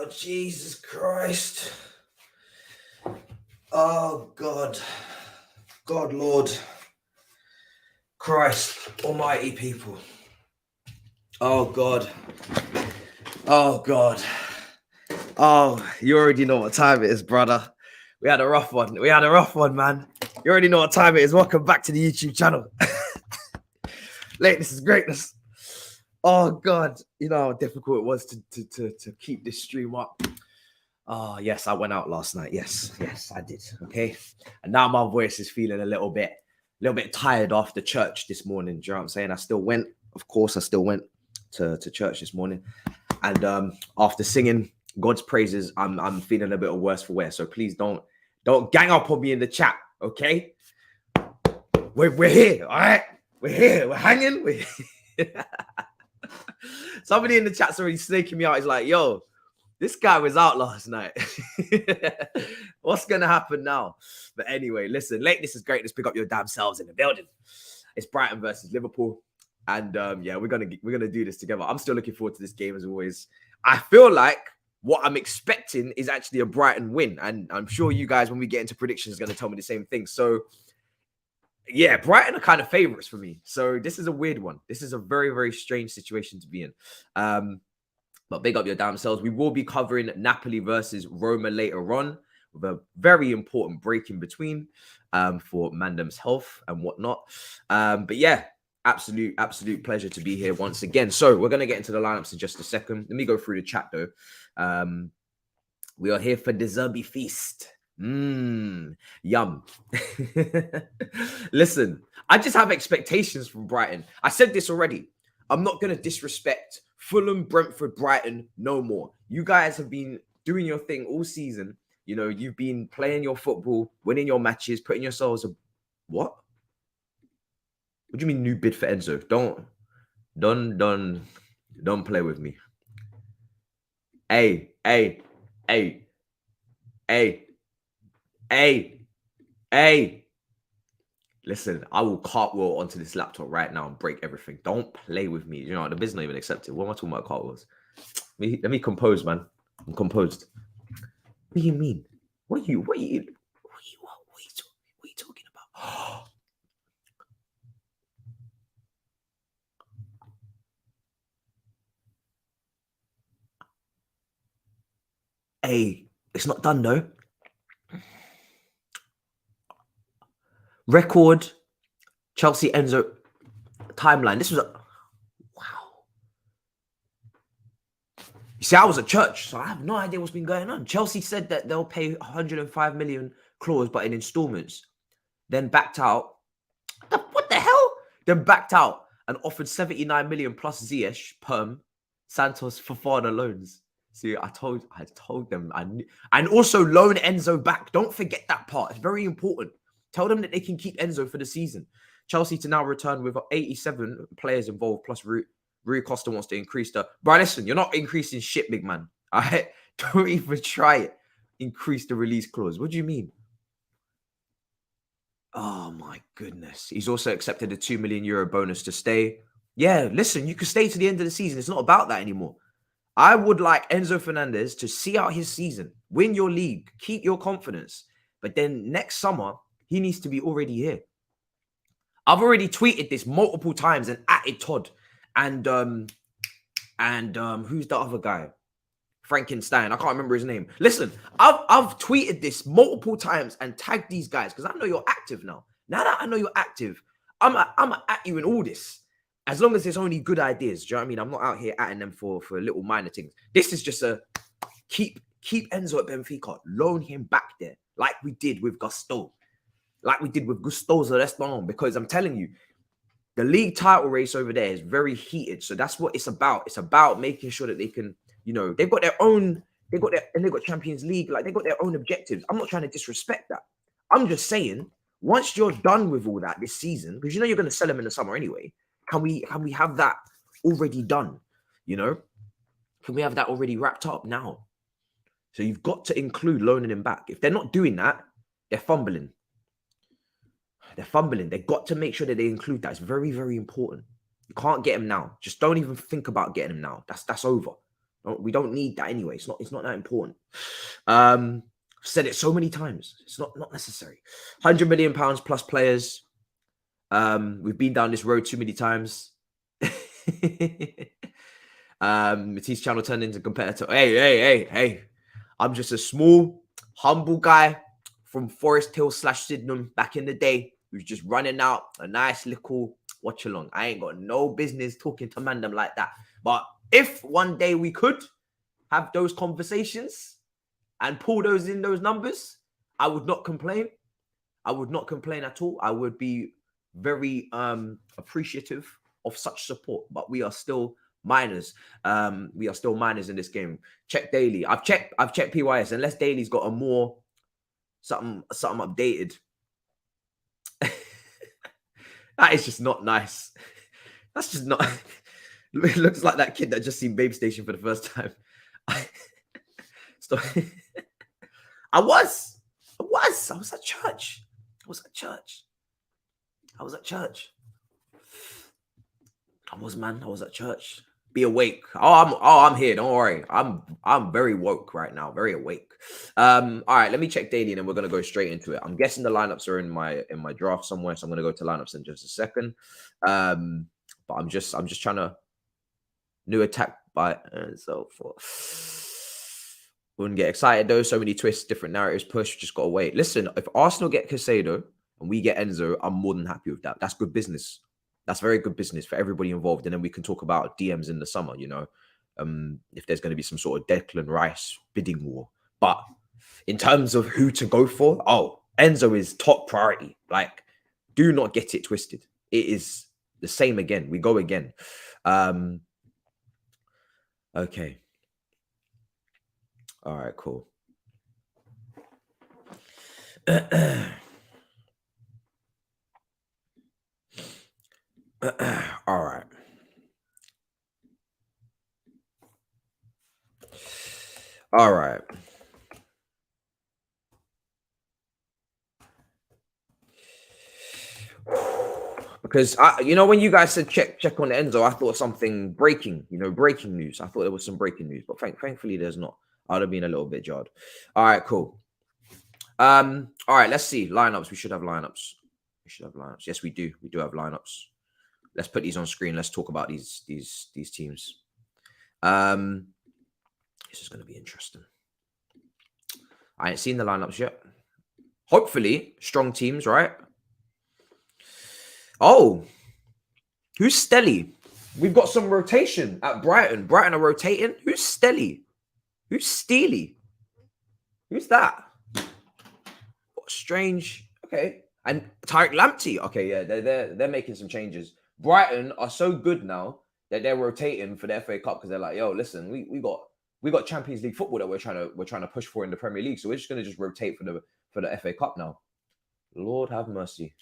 Oh, Jesus Christ. Oh, God. God, Lord. Christ, almighty people. Oh, God. Oh, God. Oh, you already know what time it is, brother. We had a rough one, man. You already know what time it is. Welcome back to the YouTube channel. Lateness is greatness. Oh, God. You know how difficult it was to keep this stream up. Oh, yes, I went out last night. Yes, I did. Okay. And now my voice is feeling a little bit tired after church this morning. Do you know what I'm saying? I still went to church this morning. And after singing God's praises, I'm feeling a bit of worse for wear. So please don't gang up on me in the chat, okay? We're here, all right? We're here. We're hanging. Somebody in the chat's already snaking me out. He's like, yo, this guy was out last night. What's going to happen now? But anyway, listen, Lateness is great. Let's pick up your damn selves in the building. It's Brighton versus Liverpool. And yeah, we're gonna do this together. I'm still looking forward to this game as always. I feel like what I'm expecting is actually a Brighton win. And I'm sure you guys, when we get into predictions, are going to tell me the same thing. So yeah, Brighton are kind of favorites for me. So this is a weird one. This is a very, very strange situation to be in. But big up your damn selves. We will be covering Napoli versus Roma later on with a very important break in between for Mandem's health and whatnot. But yeah, absolute pleasure to be here once again. So we're going to get into the lineups in just a second. Let me go through the chat though. We are here for the Zerbi feast. Yum. Listen, I just have expectations from Brighton. I said this already. I'm not going to disrespect Fulham, Brentford, Brighton, no more. You guys have been doing your thing all season. You know, you've been playing your football, winning your matches, putting yourselves what? What do you mean new bid for Enzo? Don't play with me. Hey. Listen, I will cartwheel onto this laptop right now and break everything. Don't play with me. You know, the business not even accepted. What am I talking about cartwheels? Let me compose, man. I'm composed. What do you mean? What are you talking about? Hey, it's not done though. Record Chelsea Enzo timeline. This was a wow. You see, I was at church, so I have no idea what's been going on. Chelsea said that they'll pay 105 million clause, but in installments. Then backed out. What the hell? Then backed out and offered 79 million plus Ziyech, Perm, Santos, Fofana loans. See, I told them I knew. And also loan Enzo back. Don't forget that part. It's very important. Tell them that they can keep Enzo for the season. Chelsea to now return with 87 players involved, plus Rui Costa wants to increase the... Bro, listen, you're not increasing shit, big man. All right? Don't even try it. Increase the release clause. What do you mean? Oh, my goodness. He's also accepted a €2 million bonus to stay. Yeah, listen, you can stay to the end of the season. It's not about that anymore. I would like Enzo Fernandez to see out his season, win your league, keep your confidence. But then next summer, he needs to be already here. I've already tweeted this multiple times and added Todd and who's the other guy? Frankenstein. I can't remember his name. Listen, I've tweeted this multiple times and tagged these guys because I know you're active now. Now that I know you're active, I'm at you in all this. As long as it's only good ideas. Do you know what I mean? I'm not out here atting them for little minor things. This is just a keep Enzo at Benfica. Loan him back there like we did with Gusto. Like we did with Gusto's restaurant, because I'm telling you, the league title race over there is very heated. So that's what it's about. It's about making sure that they can, you know, they've got Champions League, like they've got their own objectives. I'm not trying to disrespect that. I'm just saying, once you're done with all that this season, because you know you're going to sell them in the summer anyway, can we have that already done? You know, can we have that already wrapped up now? So you've got to include loaning him back. If they're not doing that, they're fumbling. They've got to make sure that they include that. It's very, very important. You can't get him now. Just don't even think about getting him now. That's over. We don't need that anyway. It's not that important. I've said it so many times. It's not necessary. £100 million plus players. We've been down this road too many times. Matisse channel turned into competitor. Hey. I'm just a small, humble guy from Forest Hill / Sydenham back in the day who's just running out a nice little watch-along. I ain't got no business talking to mandem like that. But if one day we could have those conversations and pull those numbers, I would not complain. I would not complain at all. I would be very appreciative of such support. But we are still minors. We are still minors in this game. Check daily. I've checked PYS. Unless daily's got a more something updated. That is just not nice. That's just not. It looks like that kid that just seen Babe Station for the first time. Stop. I was at church. I was at church. Be awake. I'm here. Don't worry. I'm very woke right now. Very awake. All right, let me check daily and then we're gonna go straight into it. I'm guessing the lineups are in my draft somewhere, so I'm gonna go to lineups in just a second. But I'm just trying to new attack by and so forth. Wouldn't get excited though. So many twists, different narratives, push. Just gotta wait. Listen, if Arsenal get Caicedo and we get Enzo, I'm more than happy with that. That's good business. That's very good business for everybody involved. And then we can talk about DMs in the summer, you know, if there's going to be some sort of Declan Rice bidding war. But in terms of who to go for, Enzo is top priority. Like, do not get it twisted. It is the same again. We go again. Okay. All right, cool. All right. Because when you guys said check on Enzo, I thought something breaking news. I thought there was some breaking news, but thankfully there's not. I'd have been a little bit jarred. All right, cool. All right, let's see lineups. We should have lineups. Yes, we do. We do have lineups. Let's put these on screen. Let's talk about these teams. This is going to be interesting. I ain't seen the lineups yet. Hopefully, strong teams, right? Oh, who's Stelly? We've got some rotation at Brighton. Brighton are rotating. Who's Stelly? Who's Steely? Who's that? What strange. Okay. And Tariq Lamptey. Okay, yeah, they're making some changes. Brighton are so good now that they're rotating for the FA Cup because they're like, yo, listen, we got Champions League football that we're trying to push for in the Premier League, so we're just going to just rotate for the FA Cup now. Lord have mercy.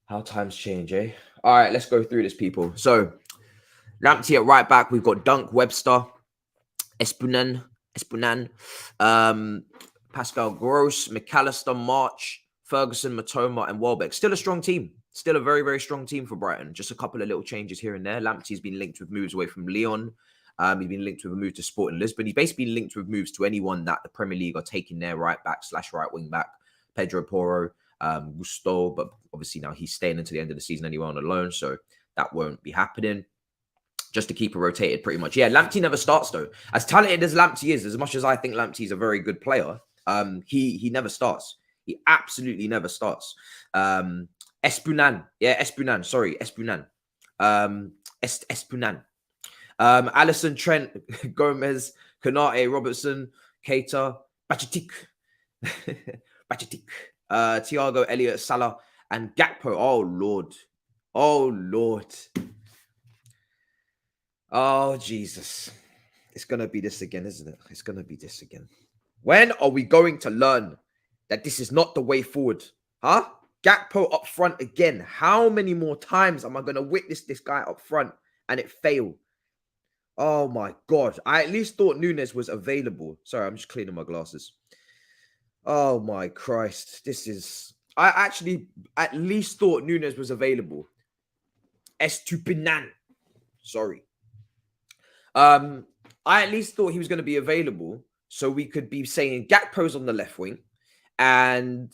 How times change, eh? All right, let's go through this, people. So Lamptey at right back, we've got Dunk, Webster, Espunan, Pascal Gross, McAllister, March, Ferguson, Matoma, and Welbeck. Still a strong team. Still a very, very strong team for Brighton. Just a couple of little changes here and there. Lamptey's been linked with moves away from Lyon. He's been linked with a move to Sporting Lisbon. He's basically been linked with moves to anyone that the Premier League are taking their right back / right wing back. Pedro Porro, Gusto, but obviously now he's staying until the end of the season anyway on a loan, so that won't be happening. Just to keep it rotated pretty much. Yeah, Lamptey never starts though. As talented as Lamptey is, as much as I think Lamptey's a very good player, he never starts. He absolutely never starts. Espunan. Yeah, Espunan. Sorry, Espunan. Espunan. Alisson, Trent, Gomez, Konate, Robertson, Keita, Bacitic, Thiago, Elliott, Salah, and Gakpo. Oh, Lord. Oh, Jesus. It's going to be this again, isn't it? It's going to be this again. When are we going to learn that this is not the way forward? Huh? Gakpo up front again. How many more times am I going to witness this guy up front and it fail? Oh, my God. I at least thought Nunes was available. Sorry, I'm just cleaning my glasses. Oh, my Christ. I actually at least thought Nunes was available. Estupinan. Sorry. I at least thought he was going to be available, so we could be saying Gakpo's on the left wing, and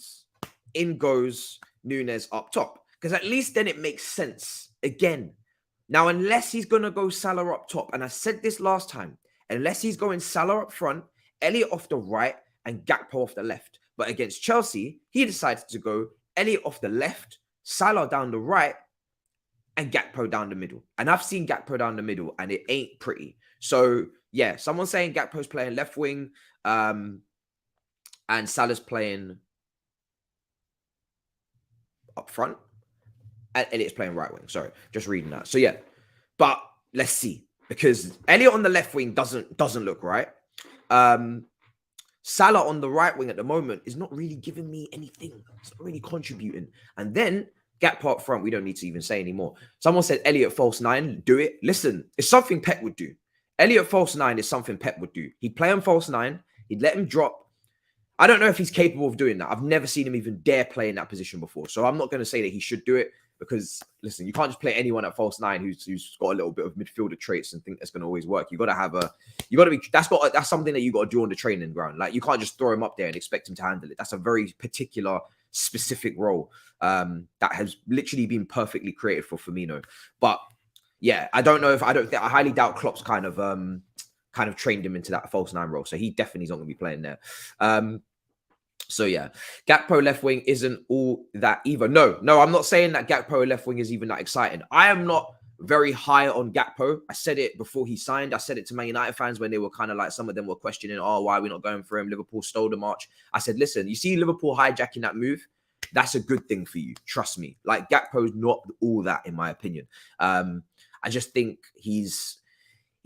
in goes Nunes up top. Because at least then it makes sense again. Now, unless he's going to go Salah up top, and I said this last time, unless he's going Salah up front, Elliott off the right, and Gakpo off the left. But against Chelsea, he decided to go Elliott off the left, Salah down the right, and Gakpo down the middle. And I've seen Gakpo down the middle, and it ain't pretty. So, yeah, someone's saying Gakpo's playing left wing, and Salah's playing up front. And Elliott's playing right wing. Sorry, just reading that. So, yeah. But let's see. Because Elliott on the left wing doesn't look right. Salah on the right wing at the moment is not really giving me anything. It's not really contributing. And then Gakpo up front, we don't need to even say anymore. Someone said Elliott false nine, do it. Listen, it's something Pep would do. Elliott false nine is something Pep would do. He'd play on false nine. He'd let him drop. I don't know if he's capable of doing that. I've never seen him even dare play in that position before. So I'm not going to say that he should do it. Because listen, you can't just play anyone at false nine who's got a little bit of midfielder traits and think that's going to always work. You got to have that's something that you got to do on the training ground. Like you can't just throw him up there and expect him to handle it. That's a very particular, specific role that has literally been perfectly created for Firmino. But yeah, I highly doubt Klopp's kind of trained him into that false nine role. So he definitely is not going to be playing there. So yeah, Gakpo left wing isn't all that either. No, I'm not saying that Gakpo left wing is even that exciting. I am not very high on Gakpo. I said it before he signed. I said it to Man United fans when they were kind of like, some of them were questioning, oh, why are we not going for him? Liverpool stole the march. I said, listen, you see Liverpool hijacking that move? That's a good thing for you. Trust me. Like Gakpo's not all that, in my opinion. I just think he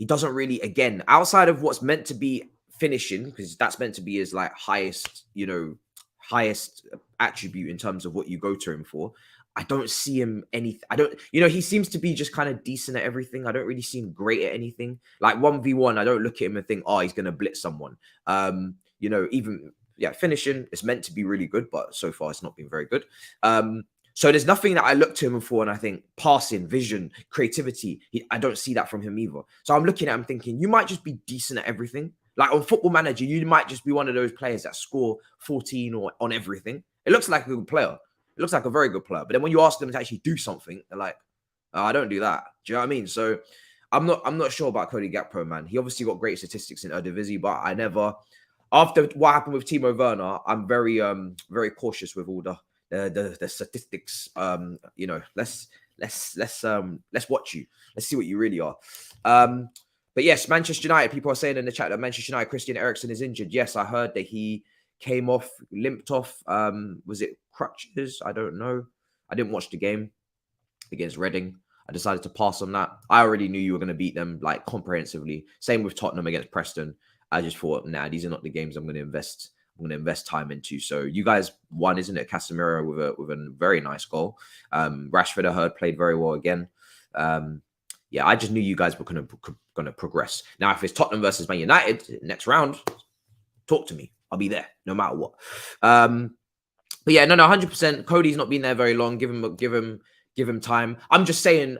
doesn't really, again, outside of what's meant to be finishing, because that's meant to be his like highest attribute in terms of what you go to him for. I don't see him he seems to be just kind of decent at everything. I don't really see him great at anything. Like 1v1, I don't look at him and think, oh, he's going to blitz someone. Finishing, it's meant to be really good, but so far it's not been very good. So there's nothing that I look to him for and I think passing, vision, creativity, I don't see that from him either. So I'm looking at him thinking, you might just be decent at everything. Like on Football Manager, you might just be one of those players that score 14 or on everything. It looks like a good player. It looks like a very good player. But then when you ask them to actually do something, they're like, oh, I don't do that. Do you know what I mean? So I'm not sure about Cody Gakpo, man. He obviously got great statistics in Eredivisie, but I never, after what happened with Timo Werner, I'm very very cautious with all the statistics. Let's watch you. Let's see what you really are. But yes, Manchester United, people are saying in the chat that Manchester United, Christian Eriksen is injured. Yes, I heard that he came off, limped off. Was it crutches? I don't know. I didn't watch the game against Reading. I decided to pass on that. I already knew you were going to beat them like comprehensively. Same with Tottenham against Preston. I just thought, nah, these are not the games I'm going to invest time into. So you guys won, isn't it? Casemiro with a very nice goal. Rashford, I heard, played very well again. Yeah, I just knew you guys were going to progress. Now, if it's Tottenham versus Man United next round, talk to me. I'll be there no matter what. But yeah, no, 100%. Cody's not been there very long. Give him time. I'm just saying,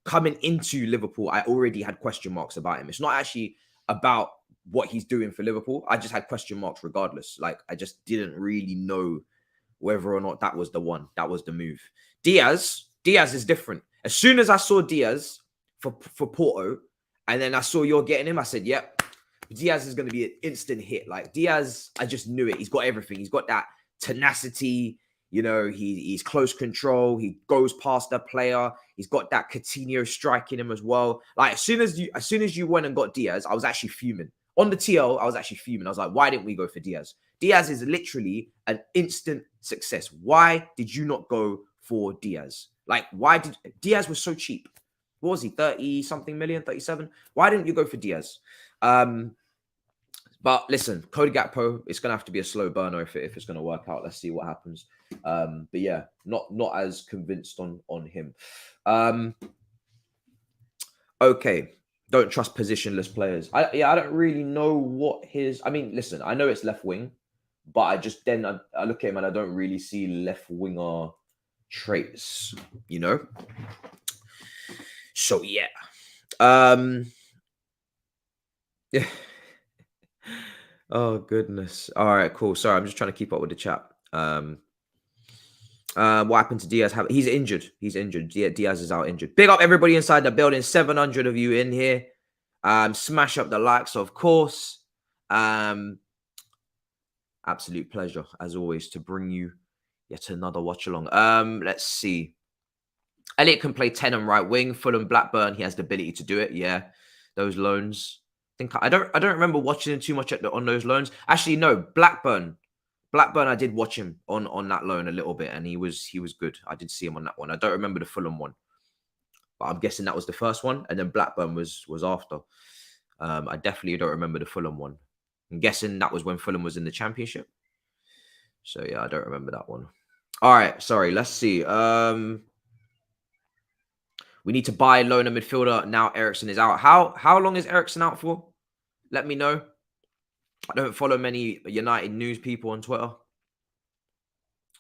coming into Liverpool, I already had question marks about him. It's not actually about what he's doing for Liverpool. I just had question marks regardless. Like, I just didn't really know whether or not that was the one. That was the move. Diaz is different. As soon as I saw Diaz for Porto, and then I saw you're getting him, I said, yep, Diaz is going to be an instant hit. Like Diaz, I just knew it. He's got everything. He's got that tenacity. You know, he's close control. He goes past the player. He's got that Coutinho strike in him as well. Like as soon as you went and got Diaz, I was actually fuming. On the TL, I was actually fuming. I was like, why didn't we go for Diaz? Diaz is literally an instant success. Why did you not go for Diaz? Like, Diaz was so cheap? What was he, 30-something million, 37? Why didn't you go for Diaz? But listen, Cody Gakpo, it's going to have to be a slow burner if it's going to work out. Let's see what happens. But yeah, not as convinced on him. Okay. Don't trust positionless players. I don't really know what his... I mean, listen, I know it's left wing, but I look at him and I don't really see left winger traits, you know? So, yeah. Yeah. Oh goodness. All right, cool. Sorry, I'm just trying to keep up with the chat. What happened to Diaz? He's injured. He's injured. Diaz is out injured. Big up everybody inside the building. 700 of you in here. Smash up the likes, of course. Absolute pleasure, as always, to bring you yet another watch along. Let's see. Elliot can play 10 and right wing. Fulham, Blackburn, he has the ability to do it. Yeah, those loans. I don't remember watching him too much on those loans. Actually, no, Blackburn, I did watch him on that loan a little bit, and he was good. I did see him on that one. I don't remember the Fulham one, but I'm guessing that was the first one, and then Blackburn was after. I definitely don't remember the Fulham one. I'm guessing that was when Fulham was in the Championship. So yeah, I don't remember that one. All right, sorry. Let's see. We need to buy loan a midfielder. Now Eriksen is out. How long is Eriksen out for? Let me know. I don't follow many United news people on Twitter.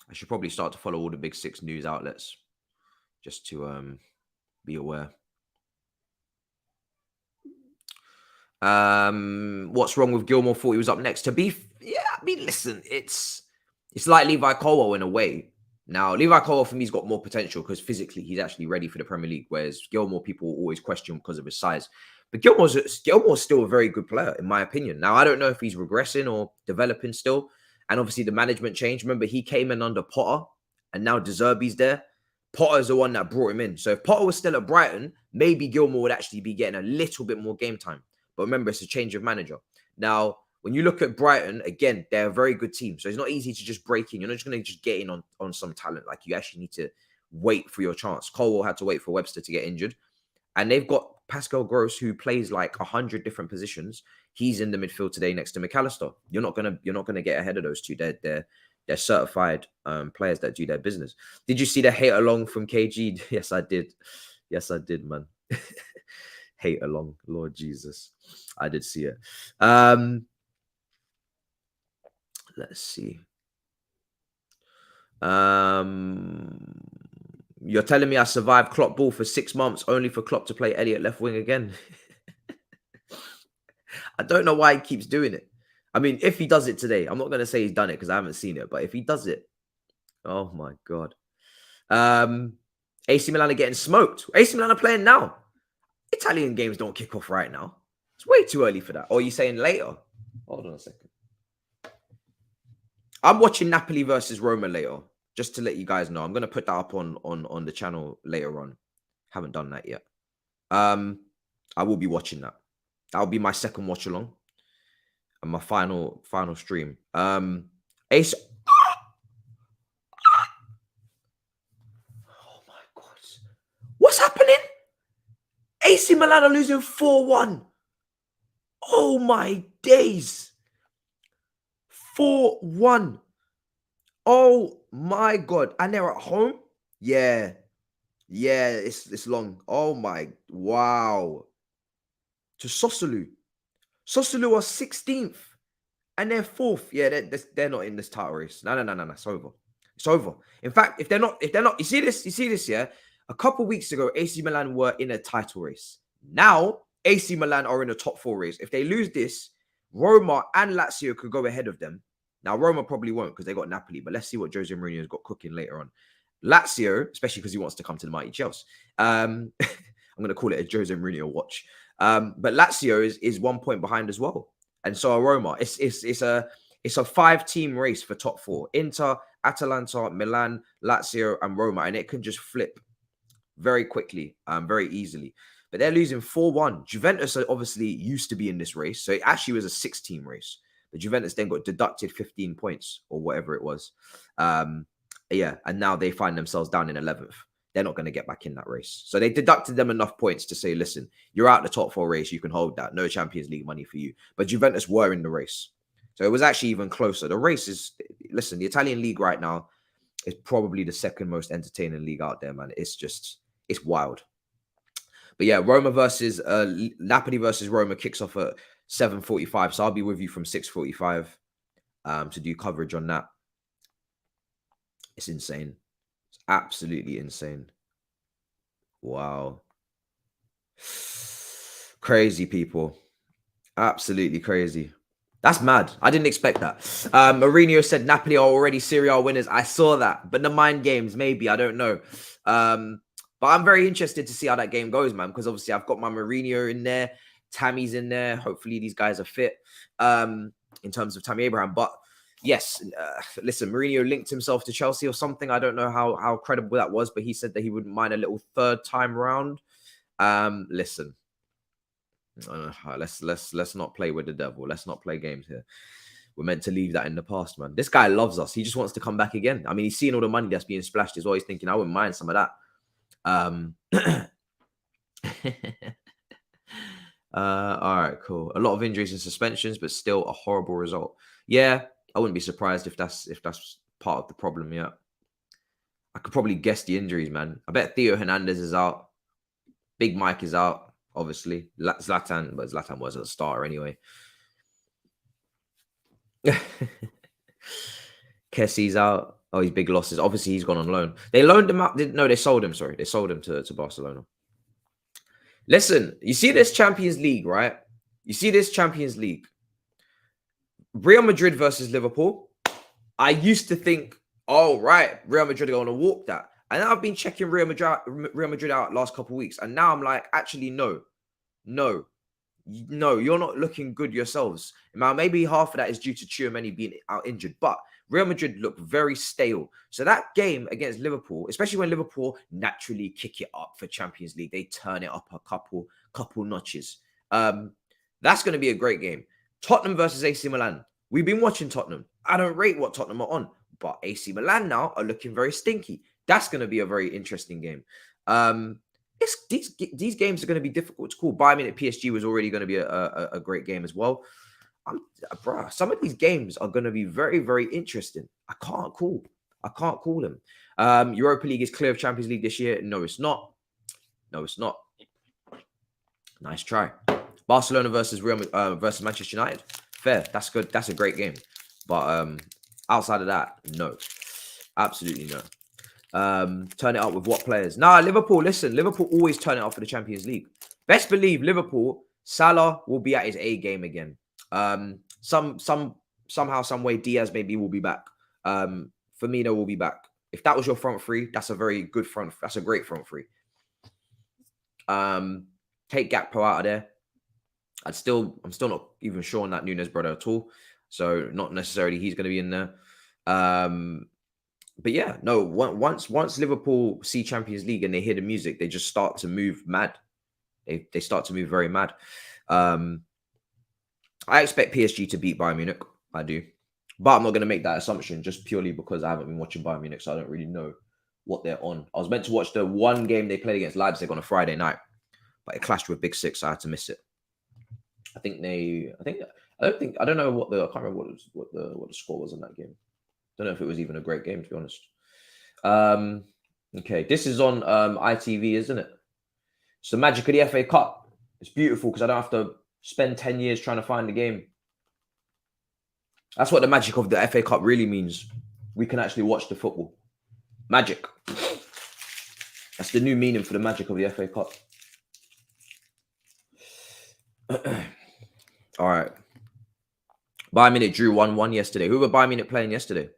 I should probably start to follow all the big 6 news outlets just to be aware. What's wrong with Gilmore? Thought he was up next. Yeah, I mean, listen, it's like Levi Colwill in a way. Now, Levi Colwill for me has got more potential because physically he's actually ready for the Premier League, whereas Gilmore people always question because of his size. But Gilmore's still a very good player, in my opinion. Now, I don't know if he's regressing or developing still. And obviously the management changed. Remember, he came in under Potter and now De Zerbi's there. Potter's the one that brought him in. So if Potter was still at Brighton, maybe Gilmore would actually be getting a little bit more game time. But remember, it's a change of manager. Now, when you look at Brighton, again, they're a very good team. So it's not easy to just break in. You're not just going to just get in on some talent. Like, you actually need to wait for your chance. Colwell had to wait for Webster to get injured. And they've got Pascal Gross, who plays like 100 different positions. He's in the midfield today next to McAllister. You're not gonna get ahead of those two. They're certified players that do their business. Did you see the hate along from KG? Yes, I did. Yes, I did, man. Hate along, Lord Jesus. I did see it. Let's see. You're telling me I survived Klopp ball for 6 months only for Klopp to play Elliot left wing again? I don't know why he keeps doing it. I mean, if he does it today, I'm not going to say he's done it because I haven't seen it. But if he does it, oh my God. AC Milan are getting smoked. AC Milan are playing now. Italian games don't kick off right now. It's way too early for that. Or are you saying later? Hold on a second. I'm watching Napoli versus Roma later, just to let you guys know. I'm going to put that up on the channel later on. Haven't done that yet. I will be watching that. That'll be my second watch along and my final stream. Ace. Oh my God. What's happening? AC Milan are losing 4-1. Oh my days. 4-1. Oh my God. And they're at home? Yeah. Yeah, it's long. Oh my, wow. To Sosolu. Sosolu are 16th and they're 4th. Yeah, they're not in this title race. No. It's over. It's over. In fact, if they're not, you see this, yeah? A couple weeks ago, AC Milan were in a title race. Now, AC Milan are in a top 4 race. If they lose this, Roma and Lazio could go ahead of them. Now, Roma probably won't because they got Napoli, but let's see what Jose Mourinho's got cooking later on. Lazio, especially because he wants to come to the mighty Chelsea. I'm going to call it a Jose Mourinho watch. But Lazio is 1 point behind as well. And so are Roma. It's a 5-team race for top 4. Inter, Atalanta, Milan, Lazio, and Roma. And it can just flip very quickly, very easily. But they're losing 4-1. Juventus obviously used to be in this race. So it actually was a 6-team race. But Juventus then got deducted 15 points or whatever it was. Yeah, and now they find themselves down in 11th. They're not going to get back in that race. So they deducted them enough points to say, listen, you're out the top 4 race. You can hold that. No Champions League money for you. But Juventus were in the race. So it was actually even closer. The race is, listen, the Italian league right now is probably the second most entertaining league out there, man. It's wild. But yeah, Napoli versus Roma kicks off at 7:45. So I'll be with you from 6:45 to do coverage on that. It's insane. It's absolutely insane. Wow. Crazy people. Absolutely crazy. That's mad. I didn't expect that. Mourinho said Napoli are already Serie A winners. I saw that, but the mind games, maybe. I don't know. But I'm very interested to see how that game goes, man, because obviously I've got my Mourinho in there. Tammy's in there. Hopefully these guys are fit in terms of Tammy Abraham. But yes, listen, Mourinho linked himself to Chelsea or something. I don't know how credible that was, but he said that he wouldn't mind a little third time round. Listen. Let's not play with the devil. Let's not play games here. We're meant to leave that in the past, man. This guy loves us. He just wants to come back again. I mean, he's seeing all the money that's being splashed as well. He's thinking, I wouldn't mind some of that. All right, cool. A lot of injuries and suspensions, but still a horrible result. Yeah, I wouldn't be surprised if that's part of the problem. Yeah, I could probably guess the injuries, man. I bet Theo Hernandez is out. Big Mike is out. Obviously, Zlatan, but Zlatan wasn't a starter anyway. Kessie's out. Oh, he's big losses. Obviously, he's gone on loan. They loaned him out. No, they sold him. Sorry, they sold him to Barcelona. Listen, you see this Champions League, right? You see this Champions League. Real Madrid versus Liverpool. I used to think, oh, right, Real Madrid are going to walk that. And I've been checking Real Madrid out last couple of weeks. And now I'm like, actually, no, you're not looking good yourselves. Now, maybe half of that is due to Tchouaméni being out injured. But Real Madrid look very stale. So that game against Liverpool, especially when Liverpool naturally kick it up for Champions League, they turn it up a couple notches. That's going to be a great game. Tottenham versus AC Milan. We've been watching Tottenham. I don't rate what Tottenham are on. But AC Milan now are looking very stinky. That's going to be a very interesting game. These games are going to be difficult to call. Bayern Munich PSG was already going to be a great game as well. Some of these games are going to be very, very interesting. I can't call them. Europa League is clear of Champions League this year. No, it's not. Nice try. Barcelona versus versus Manchester United. Fair. That's good. That's a great game. But outside of that, no. Absolutely no. Turn it up with what players? Nah, Liverpool. Listen, Liverpool always turn it up for the Champions League. Best believe Liverpool. Salah will be at his A game again. Somehow, some way, Diaz maybe will be back. Firmino will be back. If that was your front three, that's a very good front. That's a great front three. Take Gakpo out of there. I'm still not even sure on that Nunes brother at all. So not necessarily he's going to be in there. But yeah, no. Once Liverpool see Champions League and they hear the music, they just start to move mad. They start to move very mad. I expect PSG to beat Bayern Munich. I do, but I'm not going to make that assumption just purely because I haven't been watching Bayern Munich, so I don't really know what they're on. I was meant to watch the one game they played against Leipzig on a Friday night, but it clashed with Big Six, so I had to miss it. I don't know what I can't remember what the score was in that game. Don't know if it was even a great game, to be honest. Okay, this is on ITV, isn't it? It's the magic of the FA Cup. It's beautiful because I don't have to spend 10 years trying to find the game. That's what the magic of the FA Cup really means. We can actually watch the football. Magic. That's the new meaning for the magic of the FA Cup. All right. Bayern Munich drew 1-1 yesterday. Who were Bayern Munich playing yesterday?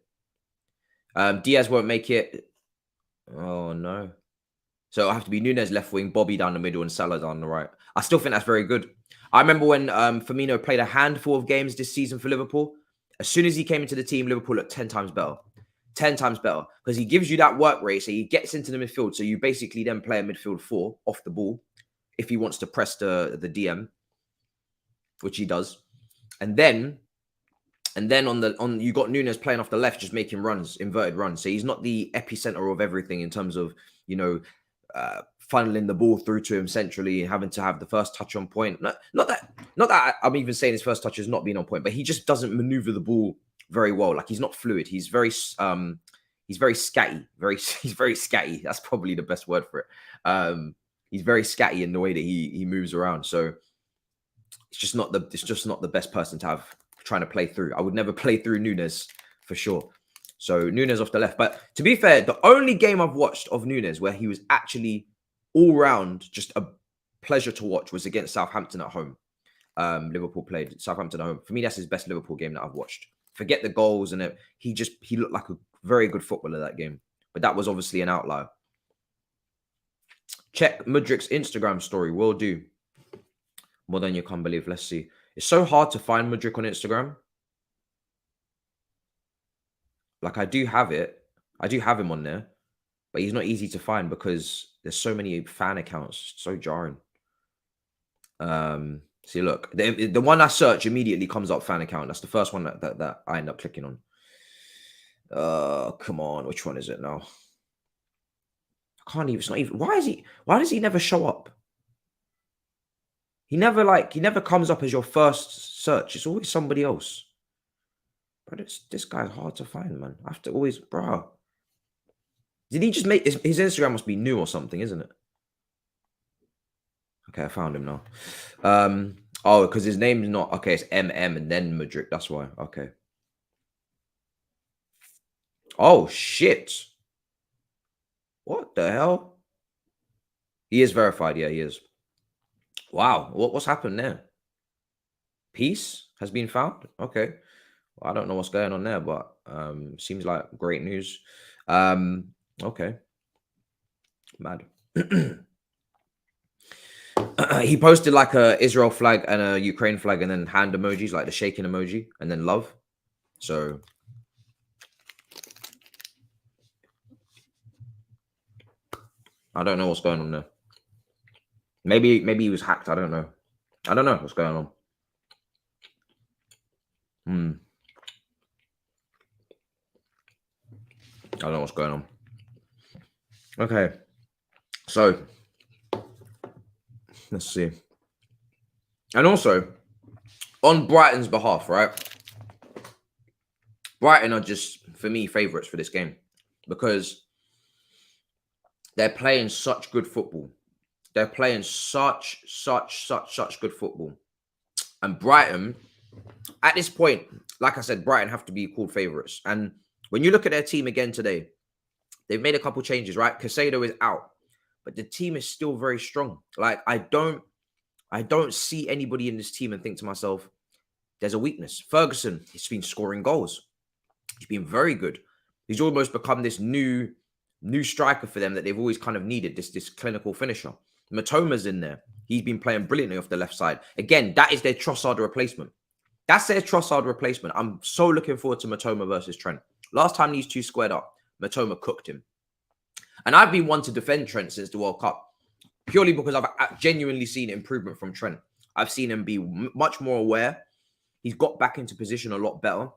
Diaz won't make it. Oh, no. So it'll have to be Nunes left wing, Bobby down the middle, and Salah down the right. I still think that's very good. I remember when Firmino played a handful of games this season for Liverpool. As soon as he came into the team, Liverpool looked 10 times better. 10 times better. Because he gives you that work rate, so he gets into the midfield. So you basically then play a midfield 4 off the ball if he wants to press the DM, which he does. And then you got Nunes playing off the left, just making runs, inverted runs. So he's not the epicenter of everything in terms of, funneling the ball through to him centrally and having to have the first touch on point. Not that I'm even saying his first touch has not been on point, but he just doesn't maneuver the ball very well. Like, he's not fluid. He's very scatty. He's very scatty. That's probably the best word for it. He's very scatty in the way that he moves around. So it's just not the best person to have trying to play through. I would never play through Nunes for sure. So Nunes off the left. But to be fair, the only game I've watched of Nunes where he was actually all round just a pleasure to watch was against Southampton at home. Liverpool played Southampton at home. For me, that's his best Liverpool game that I've watched. Forget the goals and it. He looked like a very good footballer that game. But that was obviously an outlier. Check Mudrik's Instagram story. Will do. More than you can believe. Let's see. It's so hard to find Mudrik on Instagram. Like, I do have it. I do have him on there. But he's not easy to find because there's so many fan accounts. It's so jarring. See, look. The one I search immediately comes up fan account. That's the first one that I end up clicking on. Come on. Which one is it now? I can't even. It's not even. Why does he never show up? He never comes up as your first search. It's always somebody else. But this guy's hard to find, man. I have to always, bro. Did he just make his Instagram must be new or something, isn't it? Okay, I found him now. Oh, because his name's not okay. It's MM and then Mudrik. That's why. Okay. Oh shit! What the hell? He is verified. Yeah, he is. Wow. What's happened there? Peace has been found. Okay. Well, I don't know what's going on there, but seems like great news. Okay. Mad. He posted like a Israel flag and a Ukraine flag and then hand emojis, like the shaking emoji, and then love. So I don't know what's going on there. Maybe he was hacked. I don't know. I don't know what's going on. I don't know what's going on. Okay. So let's see. And also, on Brighton's behalf, right? Brighton are just, for me, favourites for this game because they're playing such good football. They're playing such good football. And Brighton, at this point, like I said, Brighton have to be called favourites. And when you look at their team again today, they've made a couple changes, right? Casado is out, but the team is still very strong. Like, I don't see anybody in this team and think to myself, there's a weakness. Ferguson, he's been scoring goals. He's been very good. He's almost become this new striker for them that they've always kind of needed, this clinical finisher. Matoma's in there. He's been playing brilliantly off the left side. Again, that is their Trossard replacement. That's their Trossard replacement. I'm so looking forward to Matoma versus Trent. Last time these two squared up, Matoma cooked him. And I've been one to defend Trent since the World Cup, purely because I've genuinely seen improvement from Trent. I've seen him be much more aware. He's got back into position a lot better.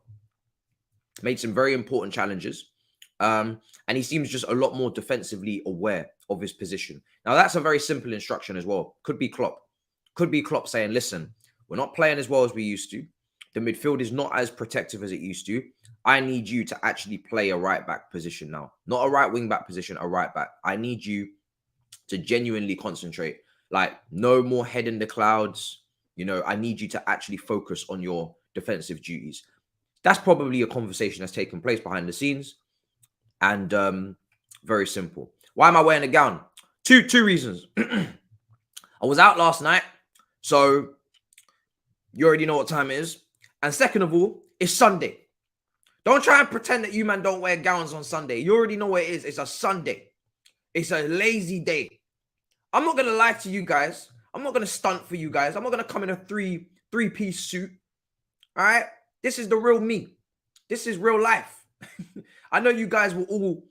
Made some very important challenges. And he seems just a lot more defensively aware of his position. Now, that's a very simple instruction as well. Could be Klopp. Could be Klopp saying, listen, we're not playing as well as we used to. The midfield is not as protective as it used to. I need you to actually play a right-back position now. Not a right wing-back position, a right-back. I need you to genuinely concentrate. Like, no more head in the clouds. You know, I need you to actually focus on your defensive duties. That's probably a conversation that's taken place behind the scenes. And very simple. Why am I wearing a gown? Two reasons. I was out last night, so you already know what time it is. And second of all, it's Sunday. Don't try and pretend that you man don't wear gowns on Sunday. You already know what it is. It's a Sunday. It's a lazy day. I'm not going to lie to you guys. I'm not going to stunt for you guys. I'm not going to come in a three-piece suit. All right? This is the real me. This is real life. I know you guys were all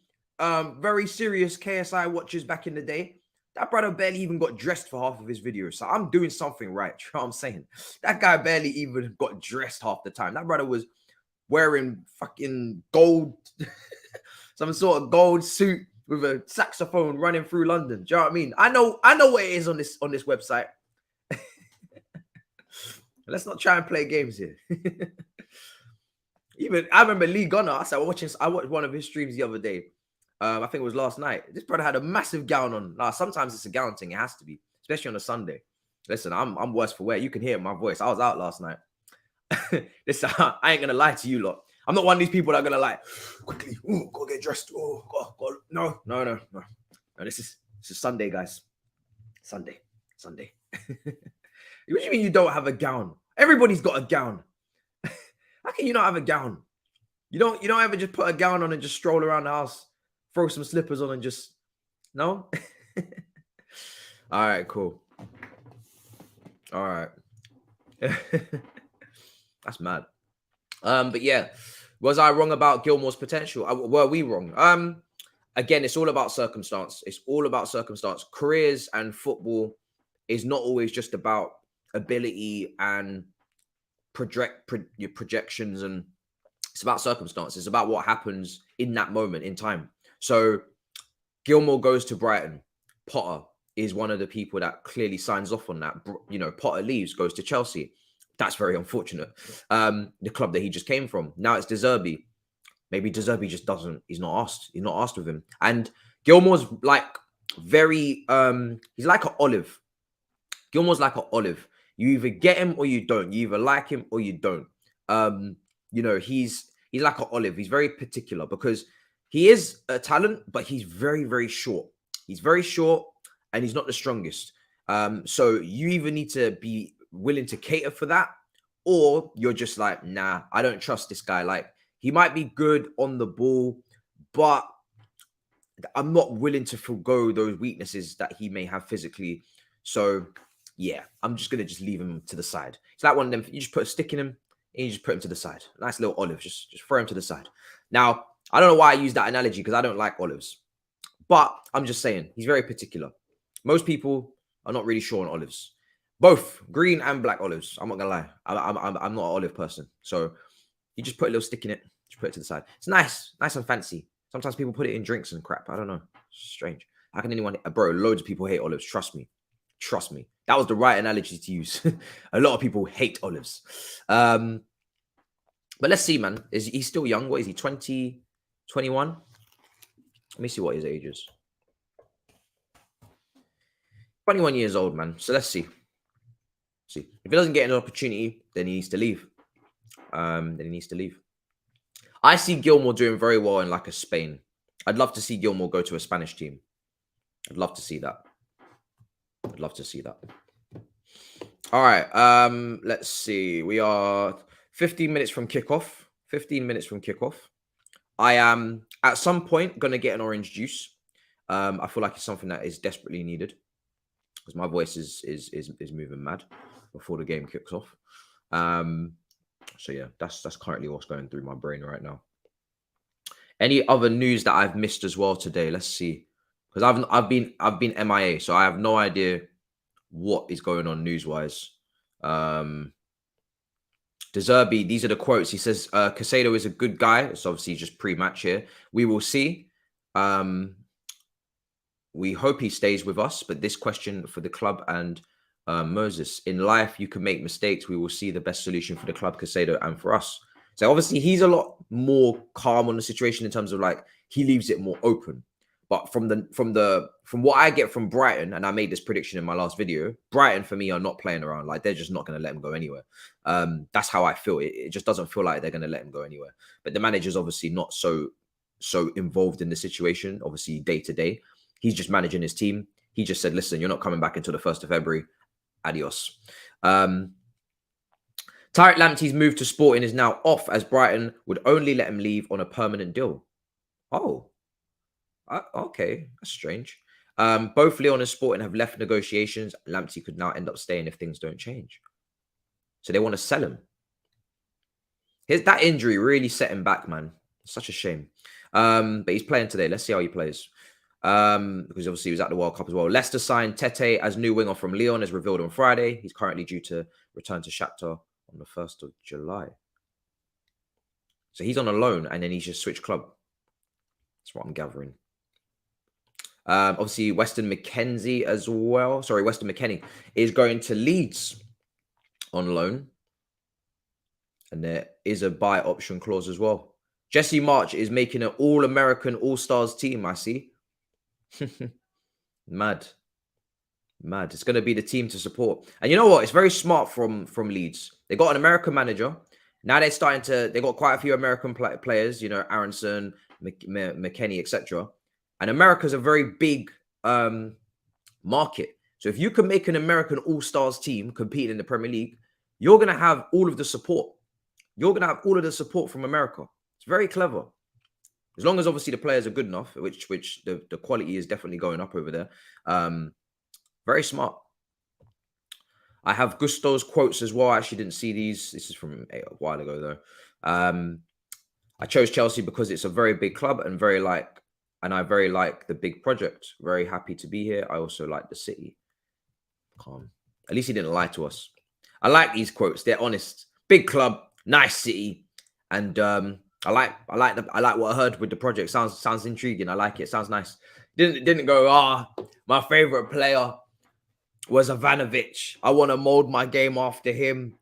very serious KSI watchers back in the day. That brother barely even got dressed for half of his videos. So I'm doing something right. You know what I'm saying? That guy barely even got dressed half the time. That brother was wearing fucking gold, some sort of gold suit with a saxophone running through London. Do you know what I mean? I know what it is on this website. Let's not try and play games here. Even I remember Lee Gunner. I watched one of his streams the other day. I think it was last night. This brother had a massive gown on. Now, sometimes it's a gown thing. It has to be, especially on a Sunday. Listen, I'm worse for wear. You can hear my voice. I was out last night. Listen, I ain't gonna lie to you lot. I'm not one of these people that are gonna lie. Quickly, go get dressed. Oh, go. No. This is Sunday, guys. Sunday. What do you mean you don't have a gown? Everybody's got a gown. How can you not have a gown? You don't ever just put a gown on and just stroll around the house, throw some slippers on and just no? All right, cool. All right. That's mad. But yeah, was I wrong about Gilmore's potential? Were we wrong? Again, it's all about circumstance. It's all about circumstance. Careers and football is not always just about ability and your projections, and it's about circumstances. It's about what happens in that moment in time. So Gilmore goes to Brighton. Potter is one of the people that clearly signs off on that. You know, Potter leaves, goes to Chelsea. That's very unfortunate. The club that he just came from. Now it's De Zerbi. Maybe De Zerbi just doesn't. He's not asked. He's not asked with him. And Gilmore's like very. He's like an olive. Gilmore's like an olive. You either get him or you don't. You either like him or you don't. You know, he's like an olive. He's very particular because he is a talent, but he's very, very short. He's very short and he's not the strongest. So you either need to be willing to cater for that, or you're just like, nah, I don't trust this guy. Like, he might be good on the ball, but I'm not willing to forgo those weaknesses that he may have physically. So yeah, I'm just gonna just leave him to the side. It's like one of them. You just put a stick in him and you just put him to the side. Nice little olive. Just throw him to the side. Now, I don't know why I use that analogy because I don't like olives, but I'm just saying he's very particular. Most people are not really sure on olives. Both green and black olives. I'm not gonna lie. I'm not an olive person. So you just put a little stick in it. Just put it to the side. It's nice and fancy. Sometimes people put it in drinks and crap. I don't know. It's strange. How can anyone? Bro, loads of people hate olives. Trust me. Trust me. That was the right analogy to use. A lot of people hate olives. But let's see, man. He's still young? What is he? 20, 21? Let me see what his age is. 21 years old, man. So let's see. See, if he doesn't get an opportunity, then he needs to leave. I see Gilmore doing very well in like a Spain. I'd love to see Gilmore go to a Spanish team. I'd love to see that. All right. Let's see. We are 15 minutes from kickoff. I am at some point going to get an orange juice. I feel like it's something that is desperately needed because my voice is moving mad before the game kicks off. So yeah, that's currently what's going through my brain right now. Any other news that I've missed as well today? Let's see, because I've been MIA, so I have no idea what is going on news wise. De Zerbi, these are the quotes. He says Caicedo is a good guy. It's obviously just pre-match here. We will see. We hope he stays with us, but this question for the club and Moses: in life, you can make mistakes. We will see the best solution for the club, Caicedo, and for us. So obviously, he's a lot more calm on the situation in terms of like he leaves it more open. But from what I get from Brighton, and I made this prediction in my last video, Brighton for me are not playing around. Like they're just not going to let him go anywhere. That's how I feel. It just doesn't feel like they're going to let him go anywhere. But the manager's obviously not so involved in the situation. Obviously, day to day, he's just managing his team. He just said, "Listen, you're not coming back until the 1st of February. Adios." Tariq Lamptey's move to Sporting is now off, as Brighton would only let him leave on a permanent deal. Oh, okay, that's strange. Both Lyon and Sporting have left negotiations. Lamptey could now end up staying if things don't change. So they want to sell him. That injury really set him back, man. It's such a shame. But he's playing today. Let's see how he plays. Because obviously he was at the World Cup as well. Leicester signed Tete as new winger from Lyon, as revealed on Friday. He's currently due to return to Shakhtar on the 1st of July. So he's on a loan and then he's just switched club. That's what I'm gathering. Obviously, Weston McKennie as well. Sorry, Weston McKennie is going to Leeds on loan. And there is a buy option clause as well. Jesse March is making an All-American All-Stars team, I see. Mad. It's going to be the team to support. And you know what? It's very smart from Leeds. They got an American manager. Now they're starting to... They got quite a few American players, you know, Aronson, McKennie, etc. And America's a very big market. So if you can make an American All-Stars team compete in the Premier League, you're going to have all of the support. You're going to have all of the support from America. It's very clever. As long as obviously the players are good enough, which the quality is definitely going up over there. Very smart. I have Gusto's quotes as well. I actually didn't see these. This is from a while ago though. I chose Chelsea because it's a very big club and I very like the big project. Very happy to be here. I also like the city. Calm. At least he didn't lie to us. I like these quotes. They're honest. Big club, nice city, and I like what I heard with the project. Sounds intriguing. I like it. Sounds nice. Didn't go. My favorite player was Ivanovic. I want to mold my game after him.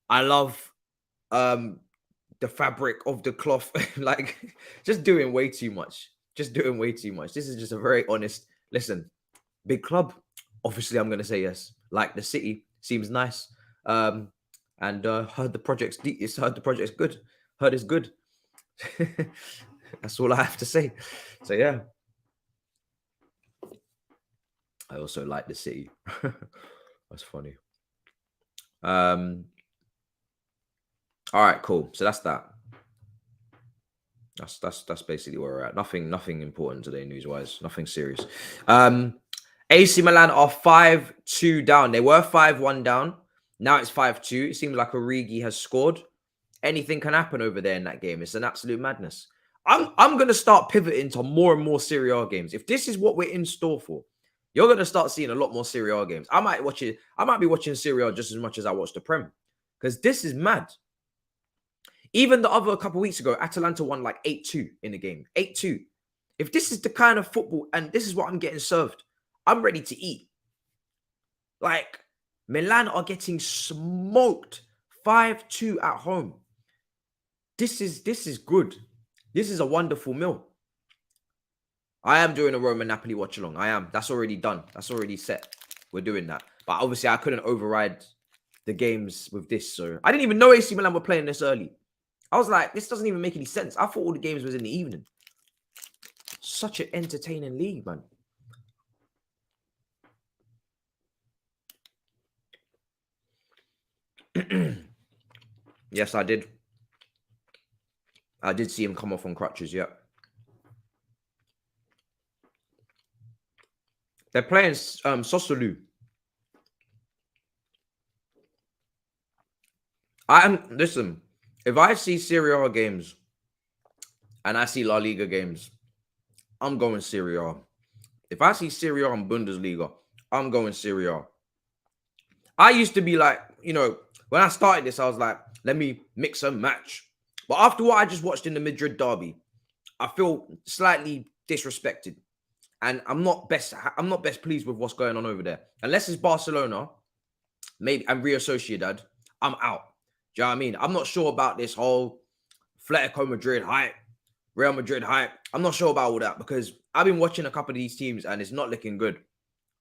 I love the fabric of the cloth. Like, just doing way too much. Just doing way too much. This is just a very honest. Listen, big club. Obviously, I'm gonna say yes. Like the city seems nice. And heard the project's good. Heard it's good. That's all I have to say. So yeah. I also like the city. That's funny. All right, cool. So that's that. That's basically where we're at. Nothing important today, news-wise. Nothing serious. AC Milan are 5-2 down. They were 5-1 down. Now it's 5-2. It seems like Origi has scored. Anything can happen over there in that game. It's an absolute madness. I'm gonna start pivoting to more and more Serie A games. If this is what we're in store for, you're gonna start seeing a lot more Serie A games. I might be watching Serie A just as much as I watch the Prem, because this is mad. Even the other couple of weeks ago, Atalanta won like 8-2 in the game. 8-2. If this is the kind of football and this is what I'm getting served, I'm ready to eat. Like, Milan are getting smoked 5-2 at home. This is good. This is a wonderful meal. I am doing a Roma Napoli watch along. I am. That's already done. That's already set. We're doing that. But obviously, I couldn't override the games with this. So I didn't even know AC Milan were playing this early. I was like, this doesn't even make any sense. I thought all the games was in the evening. Such an entertaining league, man. Yes, I did. I did see him come off on crutches, yeah. They're playing Sosolu. Listen, if I see Serie A games and I see La Liga games, I'm going Serie A. If I see Serie A and Bundesliga, I'm going Serie A. I used to be like, when I started this, I was like, let me mix and match. But after what I just watched in the Madrid derby, I feel slightly disrespected. And I'm not best pleased with what's going on over there. Unless it's Barcelona, maybe, and Real Sociedad, I'm out. Do you know what I mean? I'm not sure about this whole Atletico Madrid hype, Real Madrid hype. I'm not sure about all that because I've been watching a couple of these teams and it's not looking good.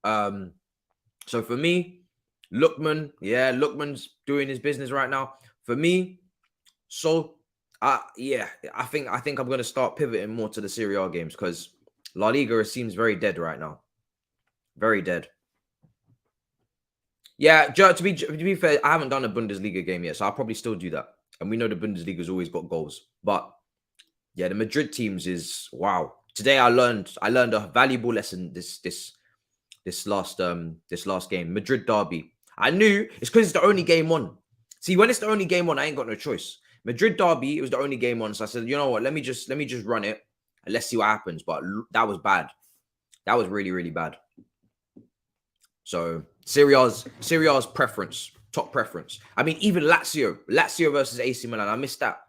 So for me, Lookman's doing his business right now. For me, I think I'm going to start pivoting more to the Serie A games because La Liga seems very dead right now. Very dead. Yeah, to be fair, I haven't done a Bundesliga game yet, so I'll probably still do that. And we know the Bundesliga's always got goals. But yeah, the Madrid teams is wow. Today I learned a valuable lesson this last game. Madrid derby. I knew it's because it's the only game on. See, when it's the only game on, I ain't got no choice. Madrid derby, it was the only game on. So I said, you know what? Let me just run it and let's see what happens. But that was bad. That was really, really bad. So Serie A's preference, top preference. I mean, even Lazio versus AC Milan, I missed that.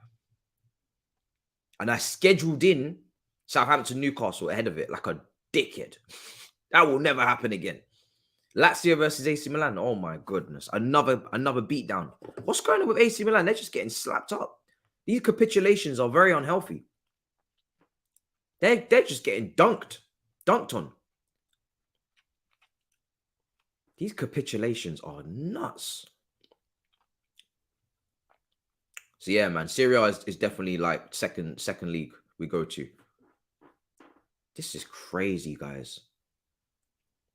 And I scheduled in Southampton Newcastle ahead of it like a dickhead. That will never happen again. Lazio versus AC Milan. Oh my goodness. Another beatdown. What's going on with AC Milan? They're just getting slapped up. These capitulations are very unhealthy. They're just getting dunked on. These capitulations are nuts. So yeah, man, Serie A is definitely like second league we go to. This is crazy, guys.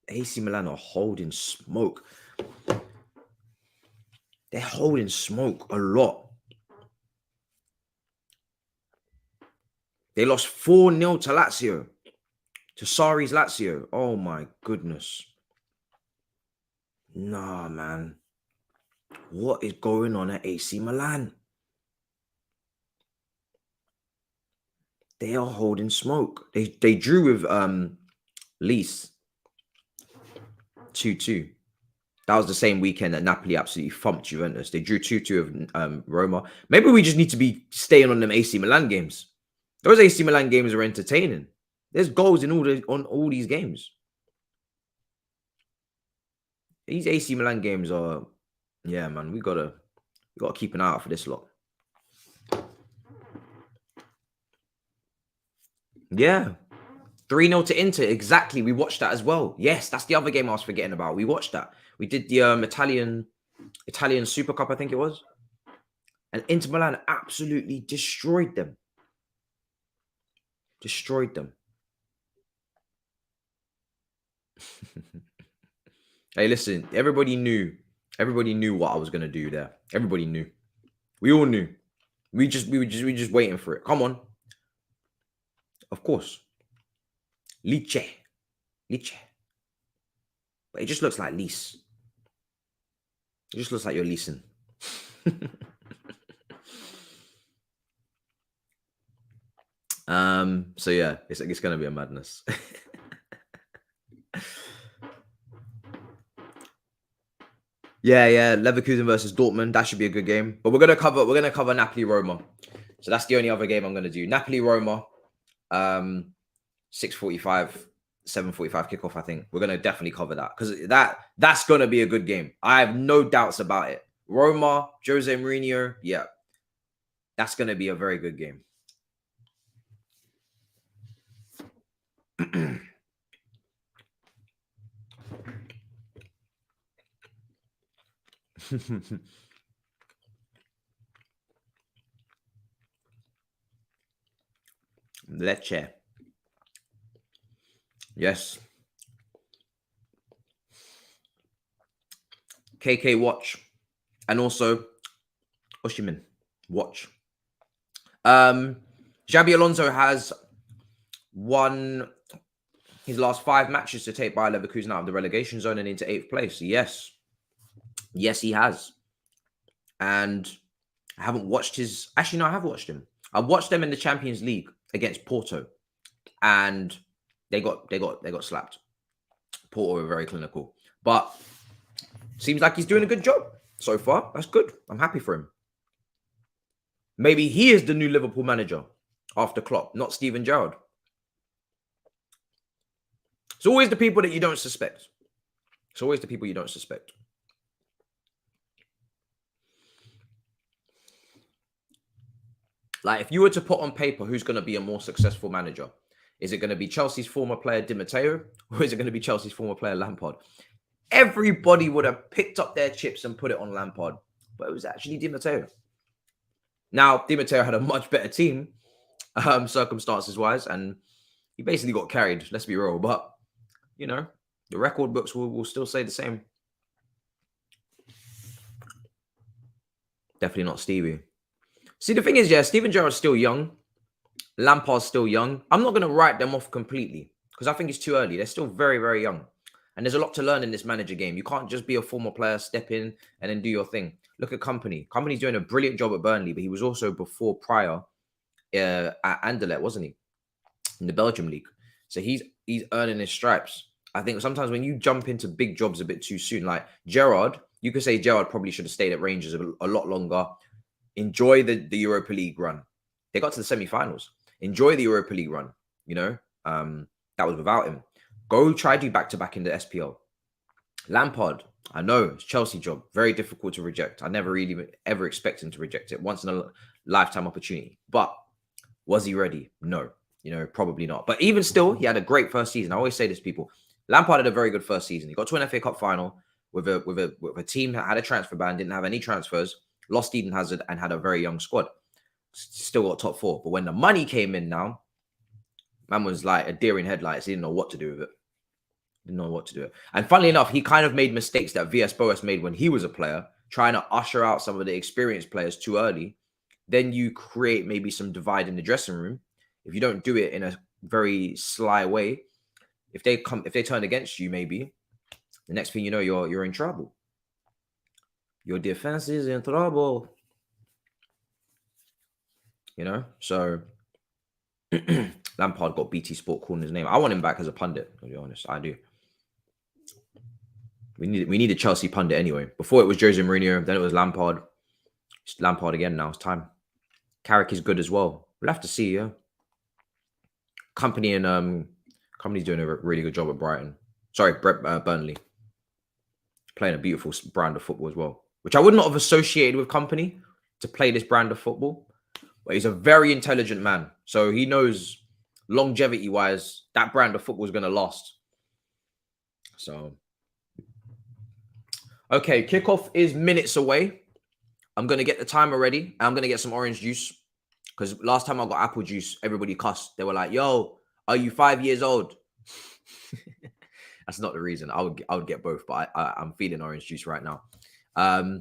AC Milan are holding smoke. They're holding smoke a lot. They lost 4-0 to Lazio. To Sarri's Lazio. Oh my goodness. Nah, man. What is going on at AC Milan? They are holding smoke. They drew with Lice 2-2. That was the same weekend that Napoli absolutely thumped Juventus. They drew 2-2 of Roma. Maybe we just need to be staying on them AC Milan games. Those AC Milan games are entertaining. There's goals in all these games. These AC Milan games are, yeah, man. We gotta keep an eye out for this lot. Yeah. 3-0 to Inter. Exactly. We watched that as well. Yes, that's the other game I was forgetting about. We watched that. We did the Italian Super Cup, I think it was. And Inter Milan absolutely destroyed them. Destroyed them. Hey, listen, everybody knew what I was gonna do there. Everybody knew. We all knew. We were just waiting for it. Come on. Of course. Lecce. But it just looks like lease. It just looks like you're leasing. So yeah, it's gonna be a madness. Yeah. Leverkusen versus Dortmund. That should be a good game. But we're gonna cover Napoli Roma. So that's the only other game I'm gonna do. Napoli Roma. 6:45, 7:45 kickoff. I think we're gonna definitely cover that because that's gonna be a good game. I have no doubts about it. Roma, Jose Mourinho. Yeah, that's gonna be a very good game. Lecce. Yes. KK watch. And also Oshimin watch. Xabi Alonso has won his last 5 matches to take Bayer Leverkusen out of the relegation zone and into 8th place. Yes, he has. And I haven't watched his. Actually, no, I have watched him. I watched them in the Champions League against Porto, and they got slapped. Porto were very clinical, but seems like he's doing a good job so far. That's good. I'm happy for him. Maybe he is the new Liverpool manager after Klopp, not Steven Gerrard. It's always the people that you don't suspect. It's always the people you don't suspect. Like, if you were to put on paper who's going to be a more successful manager, is it going to be Chelsea's former player Di Matteo, or is it going to be Chelsea's former player Lampard? Everybody would have picked up their chips and put it on Lampard, but it was actually Di Matteo. Now, Di Matteo had a much better team, circumstances-wise, and he basically got carried, let's be real. But, you know, the record books will still say the same. Definitely not Stevie. See, the thing is, yeah, Steven Gerrard's still young. Lampard's still young. I'm not going to write them off completely because I think it's too early. They're still very, very young. And there's a lot to learn in this manager game. You can't just be a former player, step in, and then do your thing. Look at Company. Company's doing a brilliant job at Burnley, but he was also prior at Anderlecht, wasn't he? In the Belgium league. So he's earning his stripes. I think sometimes when you jump into big jobs a bit too soon, like Gerrard, you could say Gerrard probably should have stayed at Rangers a lot longer. Enjoy the Europa League run. They got to the semi-finals. Enjoy the Europa League run. You know, that was without him. Go try to do back-to-back in the SPL. Lampard, I know it's Chelsea job. Very difficult to reject. I never really ever expect him to reject it. Once in a lifetime opportunity. But was he ready? No. You know, probably not. But even still, he had a great first season. I always say this to people. Lampard had a very good first season. He got to an FA Cup final with a team that had a transfer ban, didn't have any transfers, lost Eden Hazard, and had a very young squad. Still got top 4. But when the money came in now, man was like a deer in headlights. He didn't know what to do with it. Didn't know what to do. And funnily enough, he kind of made mistakes that VS Boas made when he was a player, trying to usher out some of the experienced players too early. Then you create maybe some divide in the dressing room. If you don't do it in a very sly way, if they turn against you, maybe the next thing you know, you're in trouble. Your defense is in trouble. You know, so Lampard got BT Sport calling his name. I want him back as a pundit, to be honest. I do. We need a Chelsea pundit anyway. Before it was Jose Mourinho, then it was Lampard. It's Lampard again now. It's time. Carrick is good as well. We'll have to see, yeah. Company's doing a really good job at Brighton. Sorry, Burnley. Playing a beautiful brand of football as well, which I would not have associated with Company to play this brand of football. But he's a very intelligent man. So he knows longevity-wise, that brand of football is going to last. So, okay, kickoff is minutes away. I'm going to get the timer ready. I'm going to get some orange juice. Because last time I got apple juice, everybody cussed. They were like, yo, are you 5 years old? That's not the reason. I would get both, but I'm feeling orange juice right now. But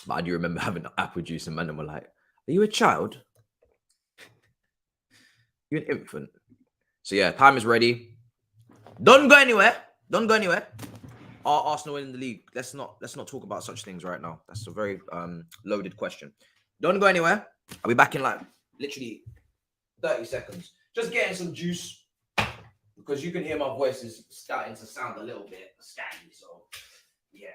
I do remember having apple juice and men were like, are you a child? You're an infant. So yeah, time is ready. Don't go anywhere. Don't go anywhere. Are Arsenal in the league? Let's not talk about such things right now. That's a very loaded question. Don't go anywhere. I'll be back in like literally 30 seconds. Just getting some juice because you can hear my voice is starting to sound a little bit scatty. So yeah.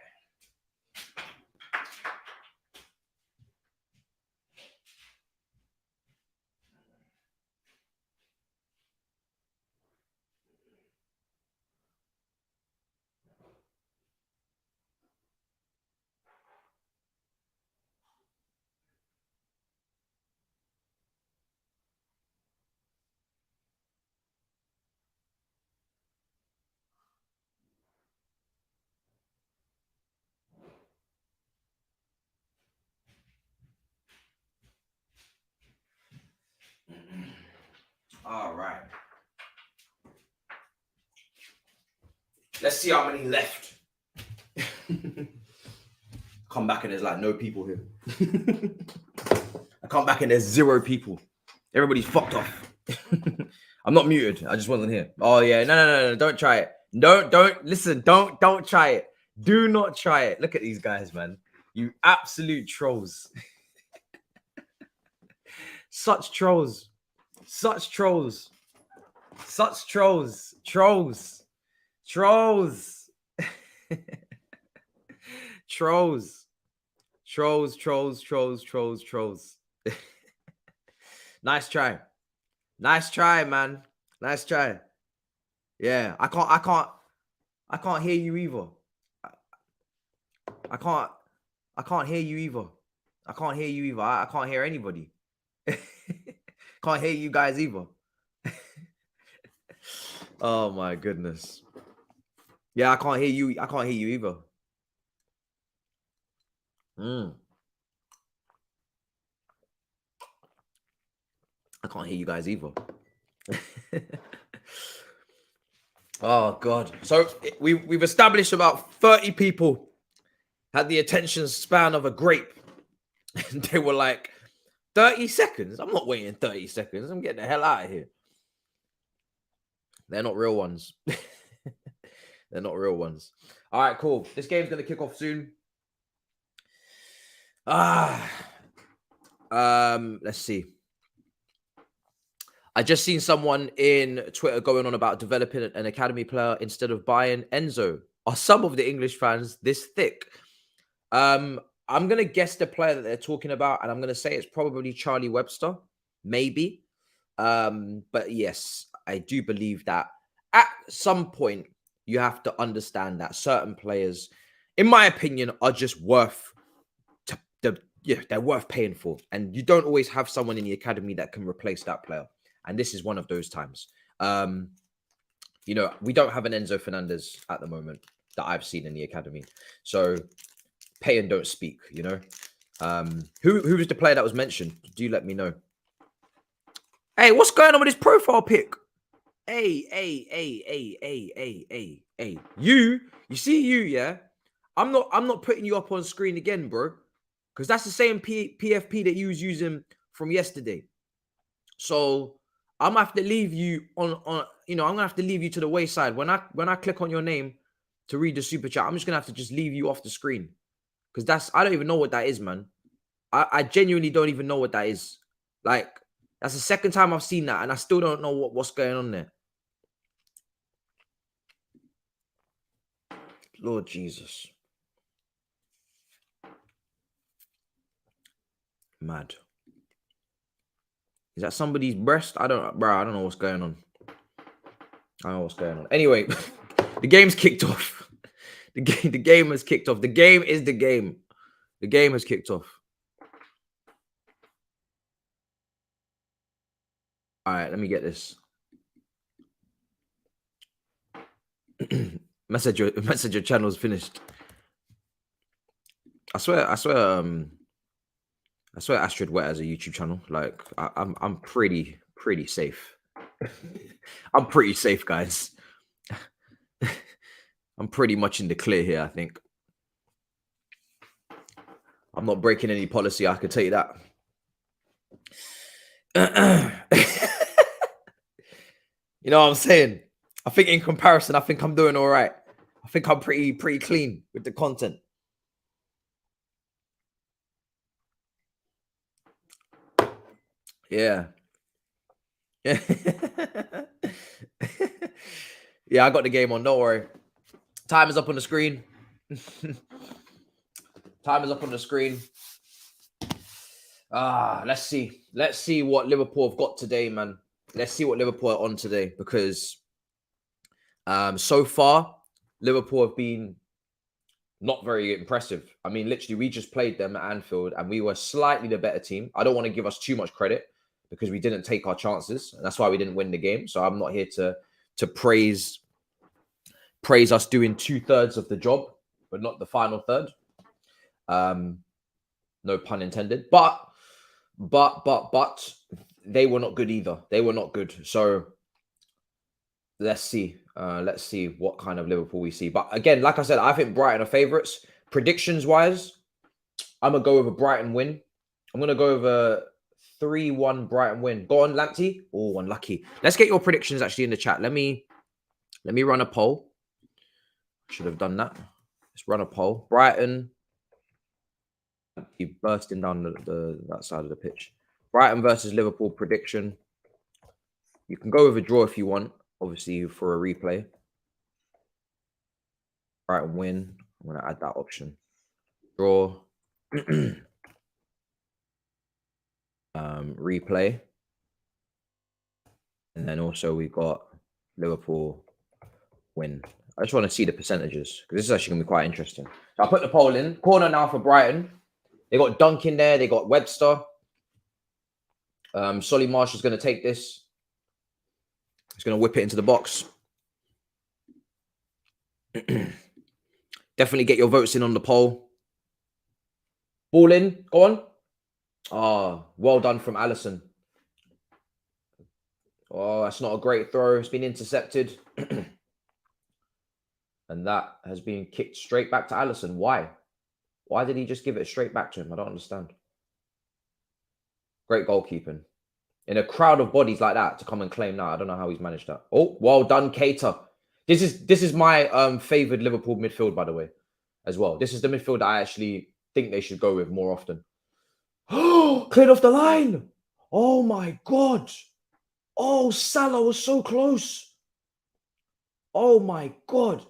All right. Let's see how many left. Come back and there's like no people here. I come back and there's 0 people. Everybody's fucked off. I'm not muted. I just wasn't here. Oh yeah, no. Don't try it. Don't listen. Don't try it. Do not try it. Look at these guys, man. You absolute trolls. Such trolls. Such trolls. Such trolls. Trolls. Trolls. Trolls. Trolls, trolls, trolls, trolls, trolls. Nice try. Nice try, man. Nice try. Yeah, I can't hear you either. I can't hear you either. I can't hear you either. I can't hear anybody. Can't hear you guys either. Oh my goodness. Yeah, I can't hear you. I can't hear you either. I can't hear you guys either. Oh God. So we've established about 30 people had the attention span of a grape. And they were like, 30 seconds? I'm not waiting 30 seconds. I'm getting the hell out of here. They're not real ones. They're not real ones. All right, cool. This game's going to kick off soon. Let's see. I just seen someone in Twitter going on about developing an academy player instead of buying Enzo. Are some of the English fans this thick? I'm going to guess the player that they're talking about, and I'm going to say it's probably Charlie Webster, maybe. But yes, I do believe that at some point you have to understand that certain players, in my opinion, are just worth they're worth paying for, and you don't always have someone in the academy that can replace that player. And this is one of those times. You know, we don't have an Enzo Fernandez at the moment that I've seen in the academy. So pay and don't speak, you know. Who was the player that was mentioned? Do let me know. Hey, what's going on with his profile pic? Hey. You see you, yeah? I'm not putting you up on screen again, bro. Because that's the same PFP that you was using from yesterday. So I'm gonna have to leave you on I'm gonna have to leave you to the wayside. When I click on your name to read the super chat, I'm just gonna have to just leave you off the screen. Because I don't even know what that is, man. I genuinely don't even know what that is. Like, that's the second time I've seen that, and I still don't know what's going on there. Lord Jesus. Mad. Is that somebody's breast? I don't know what's going on. I don't know what's going on. Anyway, the game's kicked off. The game has kicked off. The game is the game. The game has kicked off. All right, let me get this. Messenger channel's finished. I swear Astrid Wet has a YouTube channel. Like, I'm pretty safe. I'm pretty safe, guys. I'm pretty much in the clear here, I think. I'm not breaking any policy, I can tell you that. You know what I'm saying? I think in comparison, I think I'm doing all right. I think I'm pretty clean with the content. Yeah. Yeah, I got the game on. Don't worry. Time is up on the screen. Time is up on the screen. Let's see. Let's see what Liverpool have got today, man. Let's see what Liverpool are on today, because so far Liverpool have been not very impressive. I mean, literally, we just played them at Anfield and we were slightly the better team. I don't want to give us too much credit because we didn't take our chances, and that's why we didn't win the game. So I'm not here to praise us doing 2/3 of the job, but not the final third. No pun intended. But they were not good either. They were not good. So let's see. Let's see what kind of Liverpool we see. But again, like I said, I think Brighton are favourites. Predictions wise, I'm gonna go with a Brighton win. I'm gonna go with a 3-1 Brighton win. Go on, Lamptey. Oh, unlucky. Let's get your predictions actually in the chat. Let me run a poll. Should have done that. Let's run a poll. Brighton. Keep bursting down that side of the pitch. Brighton versus Liverpool prediction. You can go with a draw if you want, obviously, for a replay. Brighton win. I'm going to add that option. Draw. Replay. And then also we got Liverpool win. I just want to see the percentages because this is actually going to be quite interesting. So I'll put the poll in. Corner now for Brighton. They got Dunk in there. They got Webster. Solly Marshall's going to take this. He's going to whip it into the box. Definitely get your votes in on the poll. Ball in. Go on. Oh, well done from Alisson. Oh, that's not a great throw. It's been intercepted. And that has been kicked straight back to Alisson. Why? Why did he just give it straight back to him? I don't understand. Great goalkeeping. In a crowd of bodies like that to come and claim that. I don't know how he's managed that. Oh, well done, Keita. This is my favoured Liverpool midfield, by the way, as well. This is the midfield that I actually think they should go with more often. Oh, cleared off the line. Oh, my God. Oh, Salah was so close. Oh, my God.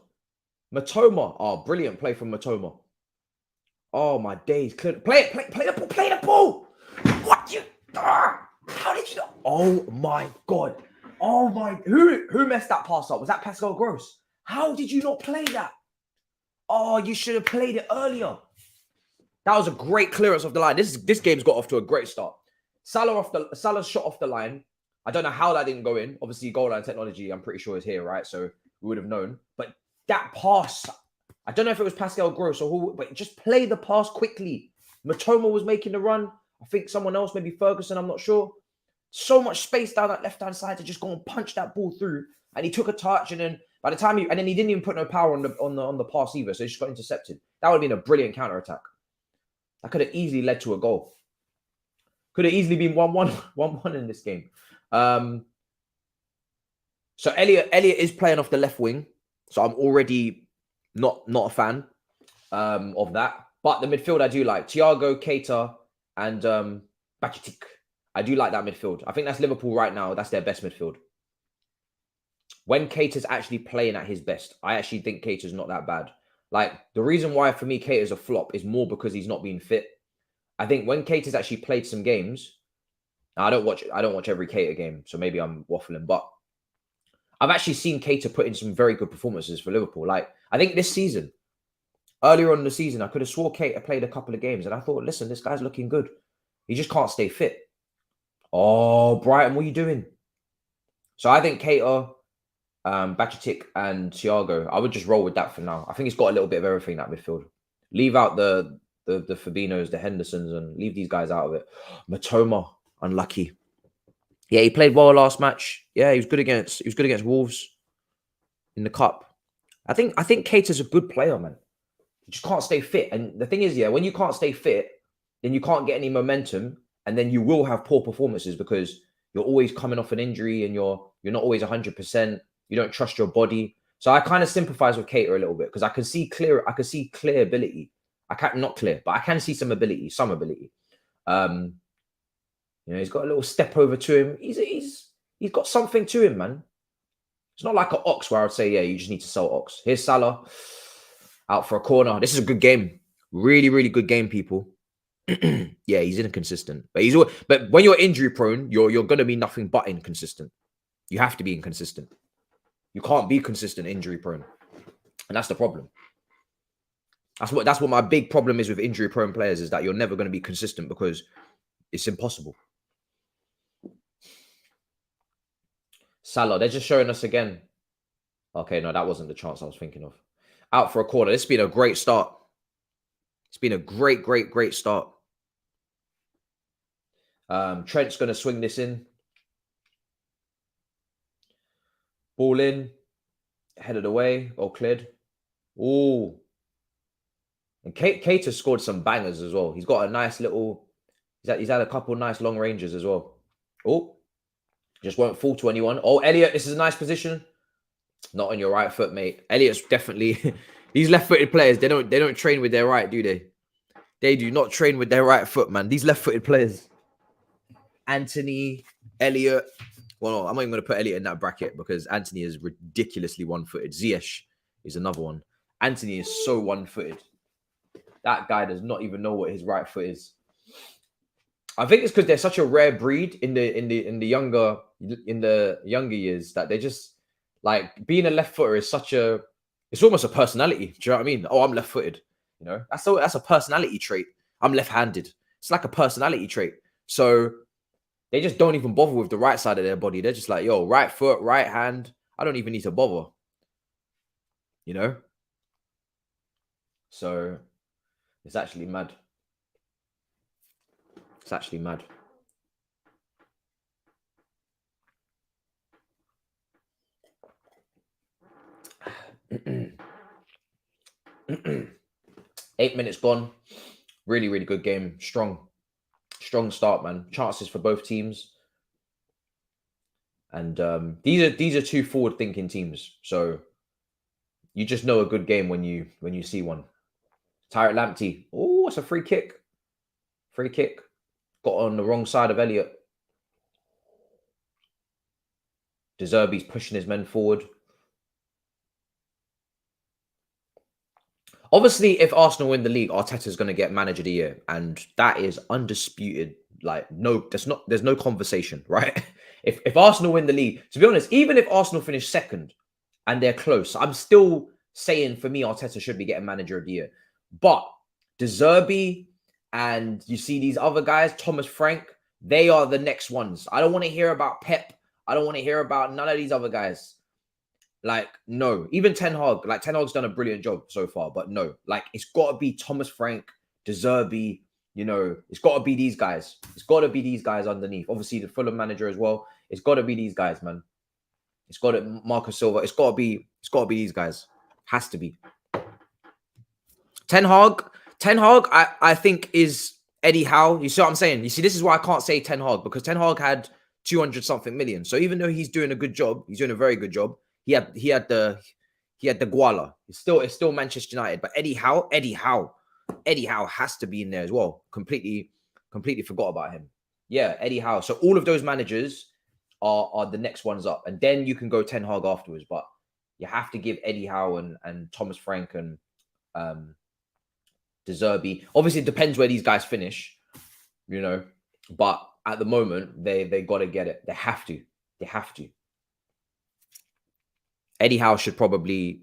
Matoma. Oh, brilliant play from Matoma. Oh, my days. Play the ball. What you... How did you... Oh, my God. Oh, my... Who messed that pass up? Was that Pascal Gross? How did you not play that? Oh, you should have played it earlier. That was a great clearance off the line. This game's got off to a great start. Salah shot off the line. I don't know how that didn't go in. Obviously, goal line technology, I'm pretty sure, is here, right? So we would have known. But that pass, I don't know if it was Pascal Gross or who, but just play the pass quickly. Matoma was making the run. I think someone else, maybe Ferguson, I'm not sure. So much space down that left-hand side to just go and punch that ball through. And he took a touch, and then by the time he didn't even put no power on the pass either, so he just got intercepted. That would have been a brilliant counter-attack. That could have easily led to a goal. Could have easily been 1-1 in this game. So Elliot is playing off the left wing. So I'm already not a fan of that. But the midfield I do like. Thiago, Keita, and Bakitic. I do like that midfield. I think that's Liverpool right now. That's their best midfield. When Keita's actually playing at his best, I actually think Keita's not that bad. Like, the reason why for me Keita's a flop is more because he's not being fit. I think when Keita's actually played some games, I don't watch every Keita game, so maybe I'm waffling, but I've actually seen Keita put in some very good performances for Liverpool. Like, I think this season, earlier on in the season, I could have swore Keita played a couple of games, and I thought, listen, this guy's looking good. He just can't stay fit. Oh, Brighton, what are you doing? So I think Keita, Bakitic, and Thiago, I would just roll with that for now. I think he's got a little bit of everything, that midfield. Leave out the Fabinos, the Hendersons, and leave these guys out of it. Matoma, unlucky. Yeah, he played well last match. Yeah, he was good against Wolves in the cup. I think Keita's a good player, man. You just can't stay fit. And the thing is, yeah, when you can't stay fit, then you can't get any momentum, and then you will have poor performances because you're always coming off an injury and you're not always 100%. You don't trust your body. So I kind of sympathize with Keita a little bit because I can see clear ability. I can't, not clear, but I can see some ability. You know, he's got a little step over to him. He's got something to him, man. It's not like an Ox where I would say, yeah, you just need to sell Ox. Here's Salah out for a corner. This is a good game. Really, really good game, people. Yeah, he's inconsistent. But when you're injury prone, you're gonna be nothing but inconsistent. You have to be inconsistent. You can't be consistent injury prone. And that's the problem. That's what my big problem is with injury prone players, is that you're never going to be consistent because it's impossible. Salah, they're just showing us again. Okay, no, that wasn't the chance I was thinking of. Out for a corner. This has been a great start. It's been a great, great, great start. Trent's going to swing this in. Ball in. Headed away. All cleared. Oh. And Keita scored some bangers as well. He's got a nice little... He's had a couple nice long ranges as well. Oh. Just won't fall to anyone. Oh, Elliot, this is a nice position. Not on your right foot, mate. Elliot's definitely... These left-footed players, they don't train with their right, do they? They do not train with their right foot, man. These left-footed players. Anthony, Elliot. Well, I'm not even going to put Elliot in that bracket because Anthony is ridiculously one-footed. Ziyech is another one. Anthony is so one-footed. That guy does not even know what his right foot is. I think it's because they're such a rare breed in the younger years that they just like being a left footer is such a, it's almost a personality. Do you know what I mean? Oh, I'm left footed. You know, that's a personality trait. I'm left handed. It's like a personality trait. So they just don't even bother with the right side of their body. They're just like, yo, right foot, right hand. I don't even need to bother. You know? So it's actually mad. It's actually mad. Eight minutes gone. Really, really good game. Strong start, man. Chances for both teams. And these are two forward-thinking teams. So you just know a good game when you see one. Tyrant Lamptey. Oh, it's a free kick. Free kick. Got on the wrong side of Elliot. De Zerbi's pushing his men forward. Obviously, if Arsenal win the league, Arteta's going to get Manager of the Year, and that is undisputed. Like, no, there's no conversation, right? If Arsenal win the league, to be honest, even if Arsenal finish second and they're close, I'm still saying for me, Arteta should be getting Manager of the Year. But De Zerbi and you see these other guys, Thomas Frank, they are the next ones. I don't want to hear about Pep. I don't want to hear about none of these other guys. Like, no. Even Ten Hag. Like, Ten Hag's done a brilliant job so far, but no. Like, it's got to be Thomas Frank, De Zerbi, You know, it's got to be these guys. It's got to be these guys underneath. Obviously, the Fulham manager as well. It's got to be these guys, man. It's got to Marco Silva. It's got to be these guys. Has to be. Ten Hag, I think is Eddie Howe. You see what I'm saying? You see, this is why I can't say Ten Hag, because Ten Hag had 200 something million. So even though he's doing a good job, he's doing a very good job. He had the Guala. It's still Manchester United. But Eddie Howe has to be in there as well. Completely forgot about him. Yeah, Eddie Howe. So all of those managers are the next ones up, and then you can go Ten Hag afterwards. But you have to give Eddie Howe and Thomas Frank and De Zerbi. Obviously, it depends where these guys finish, you know. But at the moment, they got to get it. They have to. Eddie Howe should probably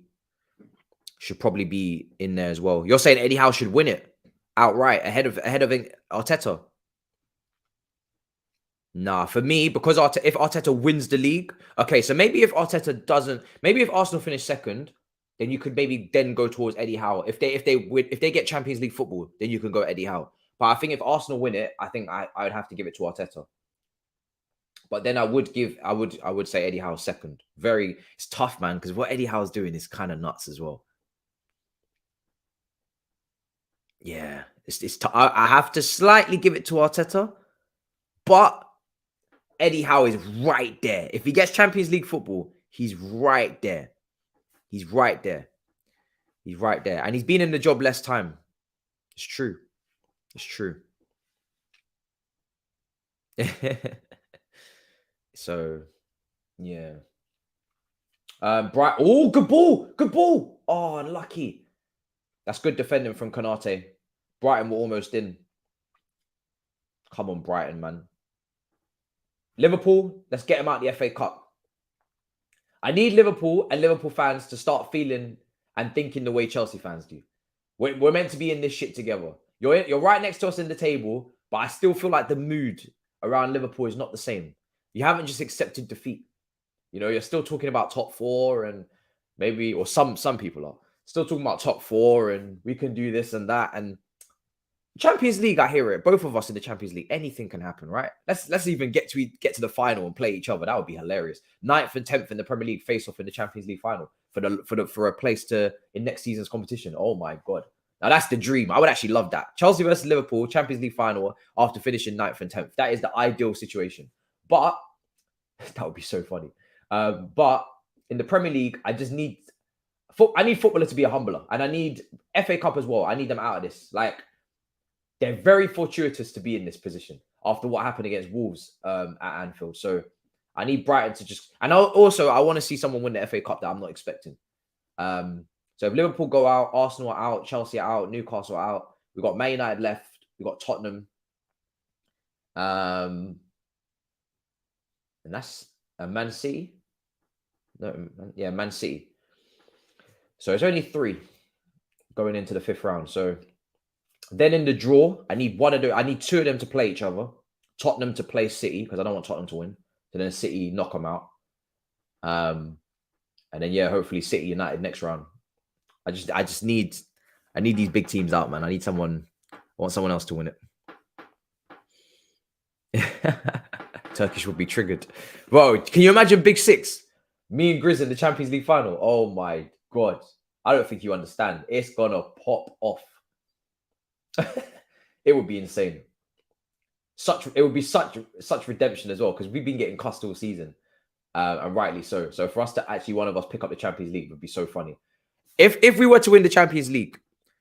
be in there as well. You're saying Eddie Howe should win it outright ahead of Arteta? Nah, for me, because if Arteta wins the league, okay, so maybe if Arteta doesn't, maybe if Arsenal finish second, then you could maybe then go towards Eddie Howe. If they get Champions League football, then you can go Eddie Howe. But I think if Arsenal win it, I think I would have to give it to Arteta. But then I would say Eddie Howe second. It's tough, man, because what Eddie Howe's doing is kind of nuts as well. Yeah, it's I have to slightly give it to Arteta, but Eddie Howe is right there. If he gets Champions League football, he's right there. And he's been in the job less time. It's true. So, yeah. Oh, good ball. Oh, unlucky. That's good defending from Konate. Brighton were almost in. Come on, Brighton, man. Liverpool, let's get them out the FA Cup. I need Liverpool and Liverpool fans to start feeling and thinking the way Chelsea fans do. We're meant to be in this shit together. You're right next to us in the table, but I still feel like the mood around Liverpool is not the same. You haven't just accepted defeat. You know, you're still talking about top four and maybe, or some people are still talking about top four and we can do this and that. And Champions League, I hear it. Both of us in the Champions League, anything can happen, right? Let's even get to the final and play each other. That would be hilarious. 9th and 10th in the Premier League face off in the Champions League final for a place in next season's competition. Oh my God. Now that's the dream. I would actually love that. Chelsea versus Liverpool, Champions League final after finishing 9th and 10th. That is the ideal situation. But that would be so funny. But in the Premier League, I need footballers to be a humbler. And I need FA Cup as well. I need them out of this. Like, they're very fortuitous to be in this position after what happened against Wolves at Anfield. So I need Brighton to just... And I want to see someone win the FA Cup that I'm not expecting. So if Liverpool go out, Arsenal are out, Chelsea are out, Newcastle are out. We've got Man United left. We've got Tottenham. And that's Man City. No, yeah, Man City. So it's only 3 going into the 5th round. So then in the draw, I need 2 of them to play each other. Tottenham to play City, because I don't want Tottenham to win. So then City knock them out. And then, yeah, hopefully City United next round. I need these big teams out, man. I want someone else to win it. Turkish would be triggered. Bro, can you imagine Big Six? Me and Grizz in the Champions League final. Oh my God. I don't think you understand. It's gonna pop off. It would be insane. It would be such redemption as well, because we've been getting cussed all season. And rightly so. So for us to actually one of us pick up the Champions League would be so funny. If we were to win the Champions League,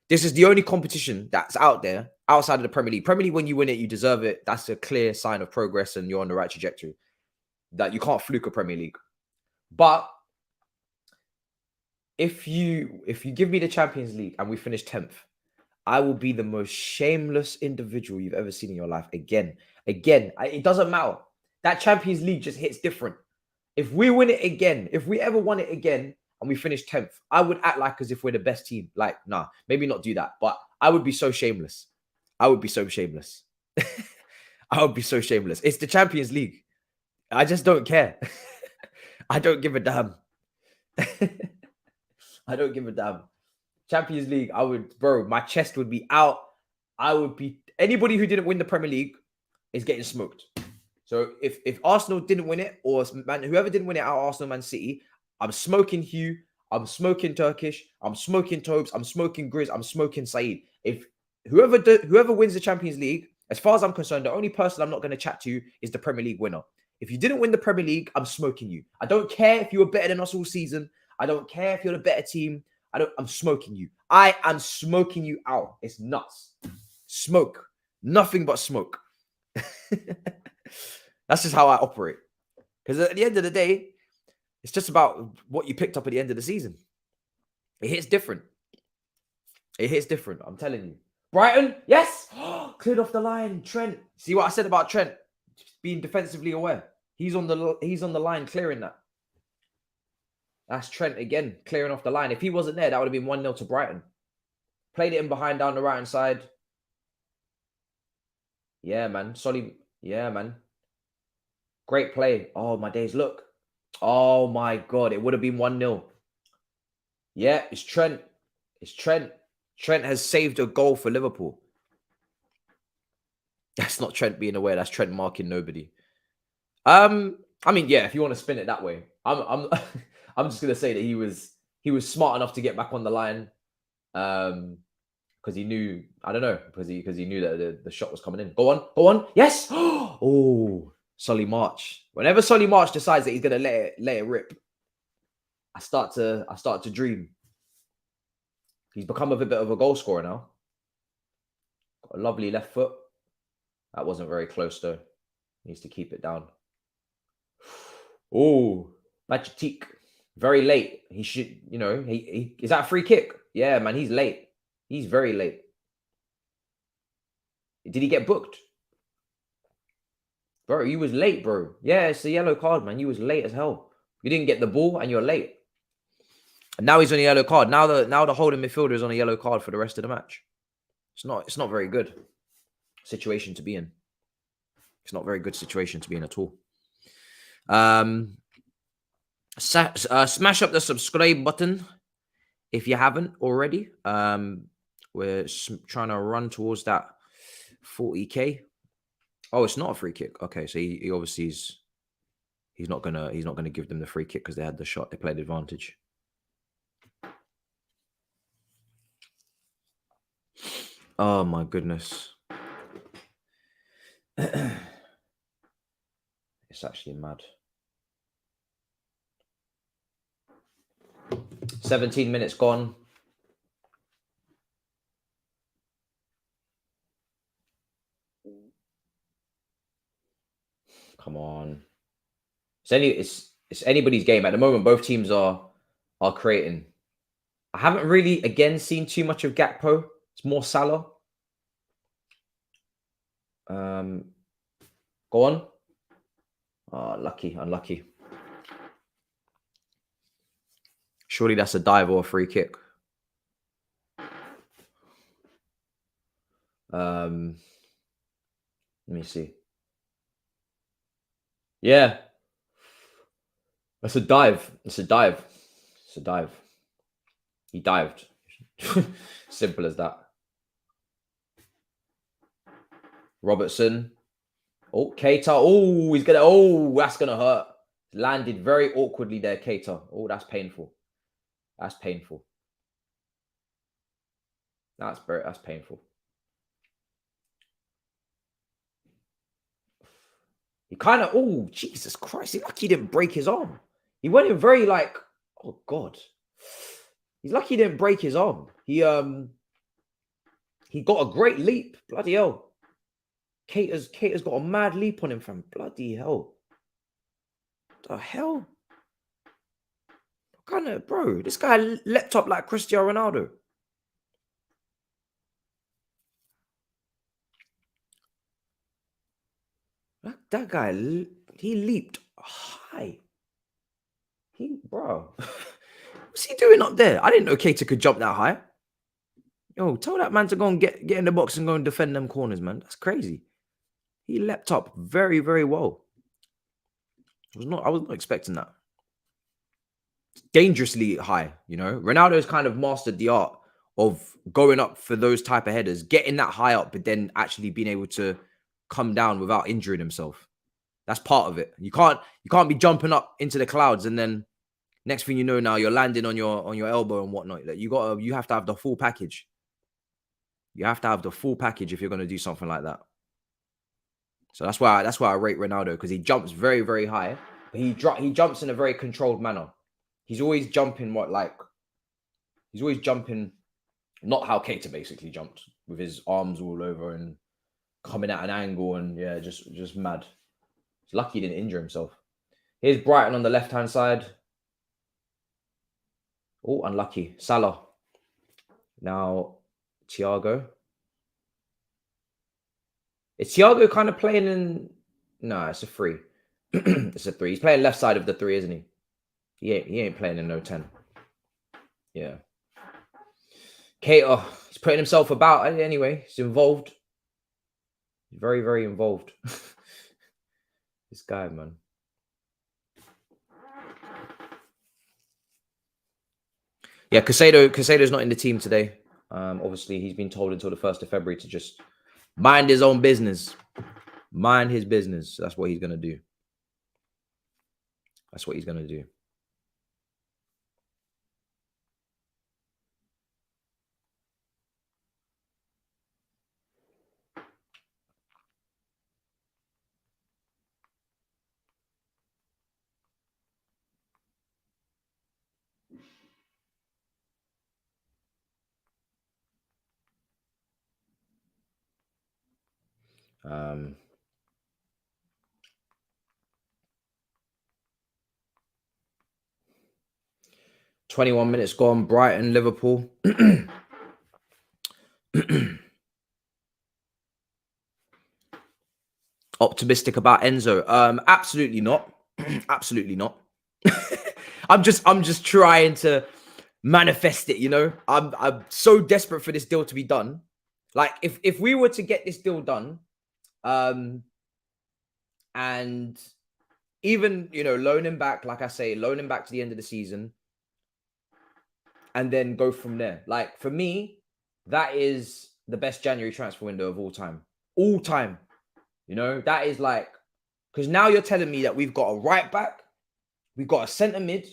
this is the only competition that's out there outside of the Premier League. Premier League, when you win it, you deserve it. That's a clear sign of progress and you're on the right trajectory. That you can't fluke a Premier League. But if you give me the Champions League and we finish 10th, I will be the most shameless individual you've ever seen in your life. Again, it doesn't matter. That Champions League just hits different. If we win it again, if we ever won it again and we finish 10th, I would act like as if we're the best team. Like, nah, maybe not do that. But I would be so shameless. I would be so shameless. It's the Champions League. I just don't care. I don't give a damn. I don't give a damn. Champions League, my chest would be out. I would be anybody who didn't win the Premier League is getting smoked. So if Arsenal didn't win it, or whoever didn't win it out of Arsenal, Man City, I'm smoking Hugh, I'm smoking Turkish, I'm smoking Thabz, I'm smoking Grizz, I'm smoking Saeed. If whoever wins the Champions League, as far as I'm concerned, the only person I'm not going to chat to is the Premier League winner. If you didn't win the Premier League, I'm smoking you. I don't care if you were better than us all season. I don't care if you're the better team. I'm smoking you. I am smoking you out. It's nuts. Smoke. Nothing but smoke. That's just how I operate. Because at the end of the day, it's just about what you picked up at the end of the season. It hits different. It hits different. I'm telling you. Brighton, yes. Cleared off the line. Trent. See what I said about Trent? Being defensively aware. He's on the line clearing that. That's Trent again, clearing off the line. If he wasn't there, that would have been 1-0 to Brighton. Played it in behind down the right-hand side. Yeah, man. Solly. Yeah, man. Great play. Oh, my days. Look. Oh, my God. It would have been 1-0. Yeah, it's Trent. It's Trent. Trent has saved a goal for Liverpool. That's not Trent being aware. That's Trent marking nobody. I mean, yeah, if you want to spin it that way. I'm just gonna say that he was smart enough to get back on the line. Because he knew, I don't know, because he knew that the shot was coming in. Go on. Yes. Oh, Solly March. Whenever Solly March decides that he's gonna let it rip, I start to dream. He's become a bit of a goal scorer now. Got a lovely left foot. That wasn't very close though. Needs to keep it down. Oh, Matisse. Very late. He should, he is that a free kick? Yeah, man, he's late. He's very late. Did he get booked? Bro, you was late, bro. Yeah, it's a yellow card, man. You was late as hell. You didn't get the ball and you're late. And now he's on a yellow card. Now the holding midfielder is on a yellow card for the rest of the match. It's not very good situation to be in. It's not a very good situation to be in at all. Smash up the subscribe button if you haven't already. We're trying to run towards that 40k. Oh, it's not a free kick. Okay, so he obviously he's not gonna give them the free kick because they had the shot. They played advantage. Oh my goodness. It's actually mad. 17 minutes gone. Come on. It's anybody's game. At the moment, both teams are creating. I haven't really, again, seen too much of Gakpo. It's more Salah. Go on. Oh, unlucky. Surely that's a dive or a free kick. Let me see. Yeah. That's a dive. It's a dive. He dived. Simple as that. Robertson. Oh, Keita. Oh, he's gonna. Oh, that's gonna hurt. Landed very awkwardly there, Keita. Oh, that's painful. That's painful. That's painful. He kind of. Oh, Jesus Christ! He's lucky he didn't break his arm. He went in very like. Oh God. He's lucky he didn't break his arm. He got a great leap. Bloody hell. Keita's got a mad leap on him from bloody hell. What the hell? Kind of, bro. This guy leapt up like Cristiano Ronaldo. That guy, he leaped high. Bro. What's he doing up there? I didn't know Keita could jump that high. Yo, tell that man to go and get in the box and go and defend them corners, man. That's crazy. He leapt up very, very well. I was not expecting that. Dangerously high, Ronaldo's kind of mastered the art of going up for those type of headers, getting that high up, but then actually being able to come down without injuring himself. That's part of it. You can't be jumping up into the clouds and then next thing you know, now you're landing on your elbow and whatnot. Like you have to have the full package. You have to have the full package if you're going to do something like that. So that's why I rate Ronaldo, because he jumps very, very high. But he jumps in a very controlled manner. He's always jumping he's always jumping not how Keita basically jumped, with his arms all over and coming at an angle and yeah, just mad. He's lucky he didn't injure himself. Here's Brighton on the left-hand side. Oh, unlucky. Salah. Now, Thiago. Is Thiago kind of playing in... No, it's a 3. It's a 3. He's playing left side of the 3, isn't he? He ain't playing in no 10. Yeah. Keita, he's putting himself about anyway. He's involved. He's very, very involved. This guy, man. Yeah, Casado's not in the team today. Obviously, he's been told until the 1st of February to just mind his own business. Mind his business. That's what he's going to do. That's what he's going to do. Um, 21 minutes gone. Brighton, Liverpool. Optimistic about Enzo? Absolutely not. Absolutely not. I'm just trying to manifest it. You know, I'm so desperate for this deal to be done. Like if we were to get this deal done, and even, you know, loan him back, like I say, loan him back to the end of the season and then go from there. Like, for me, that is the best January transfer window of all time. All time. You know, that is like, because now you're telling me that we've got a right back, we've got a centre mid,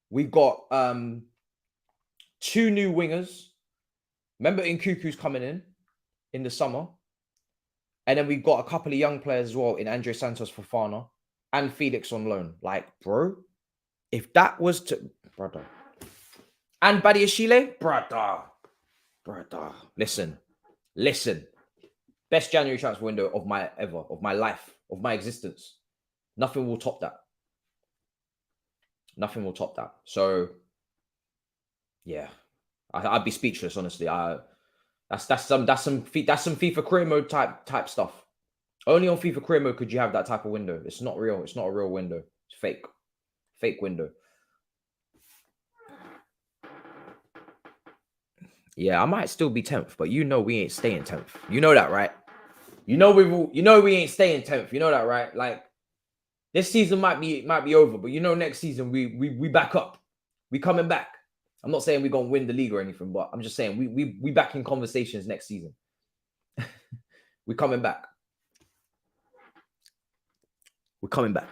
we've got 2 new wingers. Remember, Nkuku's coming in the summer. And then we've got a couple of young players as well in Andre Santos Fofana and Felix on loan. Like, bro, if that was to... Brother. And Badiashile? Brother. Listen. Best January transfer window of my life, of my existence. Nothing will top that. Nothing will top that. So, yeah. I'd be speechless, honestly. That's some FIFA career mode type stuff. Only on FIFA career mode could you have that type of window. It's not real. It's not a real window. It's fake window. Yeah, I might still be 10th, but you know we ain't staying 10th. You know that, right? You know we ain't staying 10th. You know that, right? Like, this season might be over, but you know next season we back up. We coming back. I'm not saying we're gonna win the league or anything, but I'm just saying we back in conversations next season. We're coming back. We're coming back.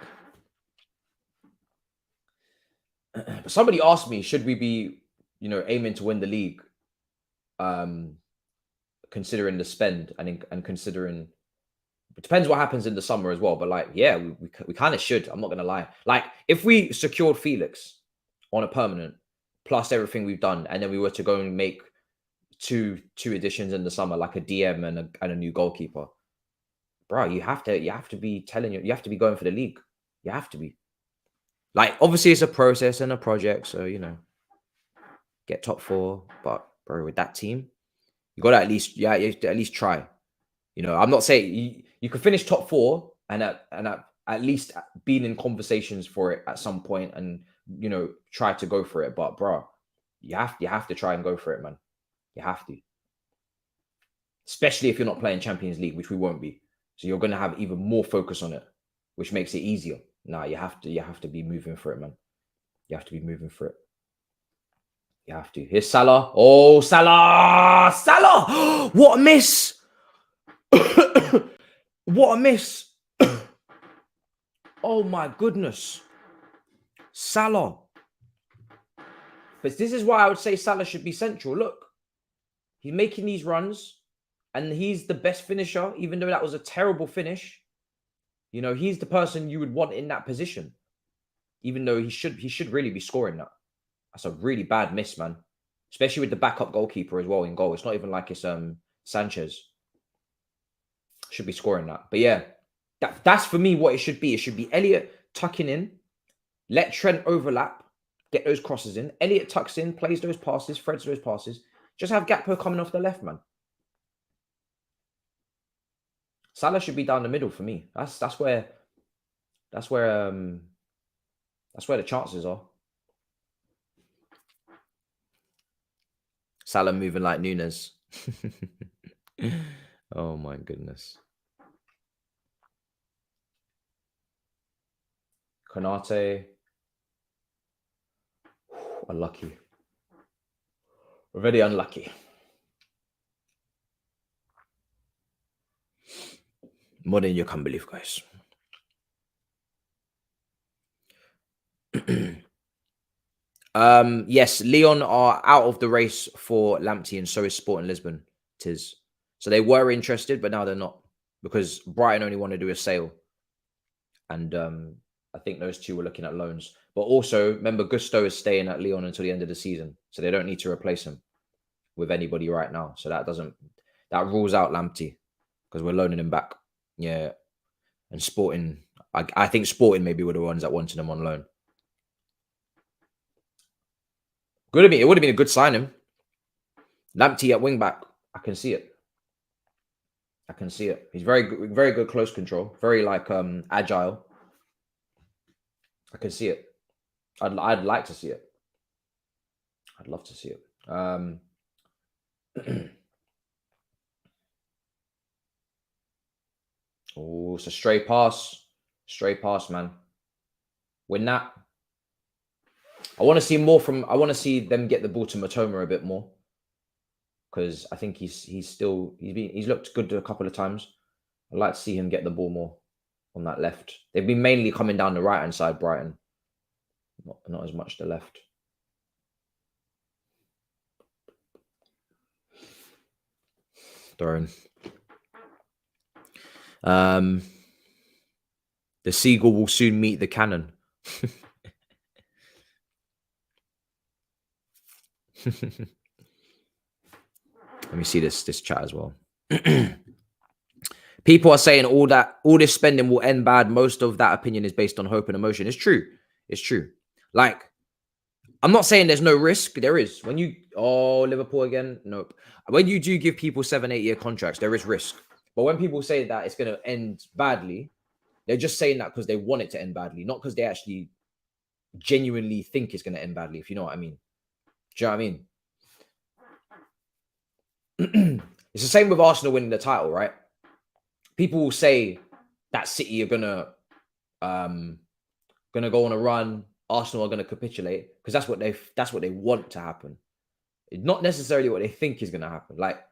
But somebody asked me, should we be, you know, aiming to win the league? Considering the spend and considering, it depends what happens in the summer as well. But like, yeah, we kind of should. I'm not gonna lie. Like, if we secured Felix on a permanent, plus everything we've done, and then we were to go and make two additions in the summer, like a DM and a new goalkeeper, bro, you have to be going for the league. You have to be. Like, obviously it's a process and a project, so, you know, get top 4, but bro, with that team, you got to at least try. You know, I'm not saying you could finish top 4 and at least being in conversations for it at some point, and, you know, try to go for it. But bro, you have to try and go for it, man. You have to, especially if you're not playing Champions League, which we won't be. So you're going to have even more focus on it, which makes it easier. Nah, you have to be moving for it, man. You have to be moving for it. You have to. Here's Salah. Oh, Salah! Salah! What a miss! What a miss! Oh my goodness. Salah. But this is why I would say Salah should be central. Look, he's making these runs and he's the best finisher, even though that was a terrible finish. You know, he's the person you would want in that position, even though he should really be scoring that. That's a really bad miss, man. Especially with the backup goalkeeper as well in goal. It's not even like it's Sanchez. Should be scoring that. But yeah, that's for me what it should be. It should be Elliot tucking in, let Trent overlap, get those crosses in. Elliot tucks in, plays those passes, threads those passes. Just have Gakpo coming off the left, man. Salah should be down the middle for me. That's where the chances are. Salah moving like Nunes. Oh my goodness. Konate. Unlucky. Very unlucky. More than you can believe, guys. Yes, Lyon are out of the race for Lamptey, and so is Sporting Lisbon. Tis. So they were interested, but now they're not, because Brighton only want to do a sale. And I think those two were looking at loans. But also, remember, Gusto is staying at Lyon until the end of the season. So they don't need to replace him with anybody right now. So that rules out Lamptey, because we're loaning him back. Yeah. And Sporting, I think Sporting maybe were the ones that wanted him on loan. It would have been a good signing. Lamptey at wing back. I can see it. He's very good close control. Very agile. I can see it. I'd like to see it. I'd love to see it. Oh, it's a stray pass. Stray pass, man. Win that. I want to see more from. I want to see them get the ball to Matoma a bit more, because I think he's looked good a couple of times. I'd like to see him get the ball more on that left. They've been mainly coming down the right hand side, Brighton. Not as much the left. Thrown. The seagull will soon meet the cannon. Let me see this chat as well. People are saying all this spending will end bad. Most of that opinion is based on hope and emotion. It's true. It's true. Like, I'm not saying there's no risk. There is. When you Liverpool again, nope. When you do give people 7-8 year contracts, there is risk. But when people say that it's going to end badly, they're just saying that because they want it to end badly, not because they actually genuinely think it's going to end badly, if you know what I mean. Do you know what I mean? It's the same with Arsenal winning the title, right? People will say that City are gonna go on a run. Arsenal are gonna capitulate, because that's what they want to happen. It's not necessarily what they think is gonna happen. Like,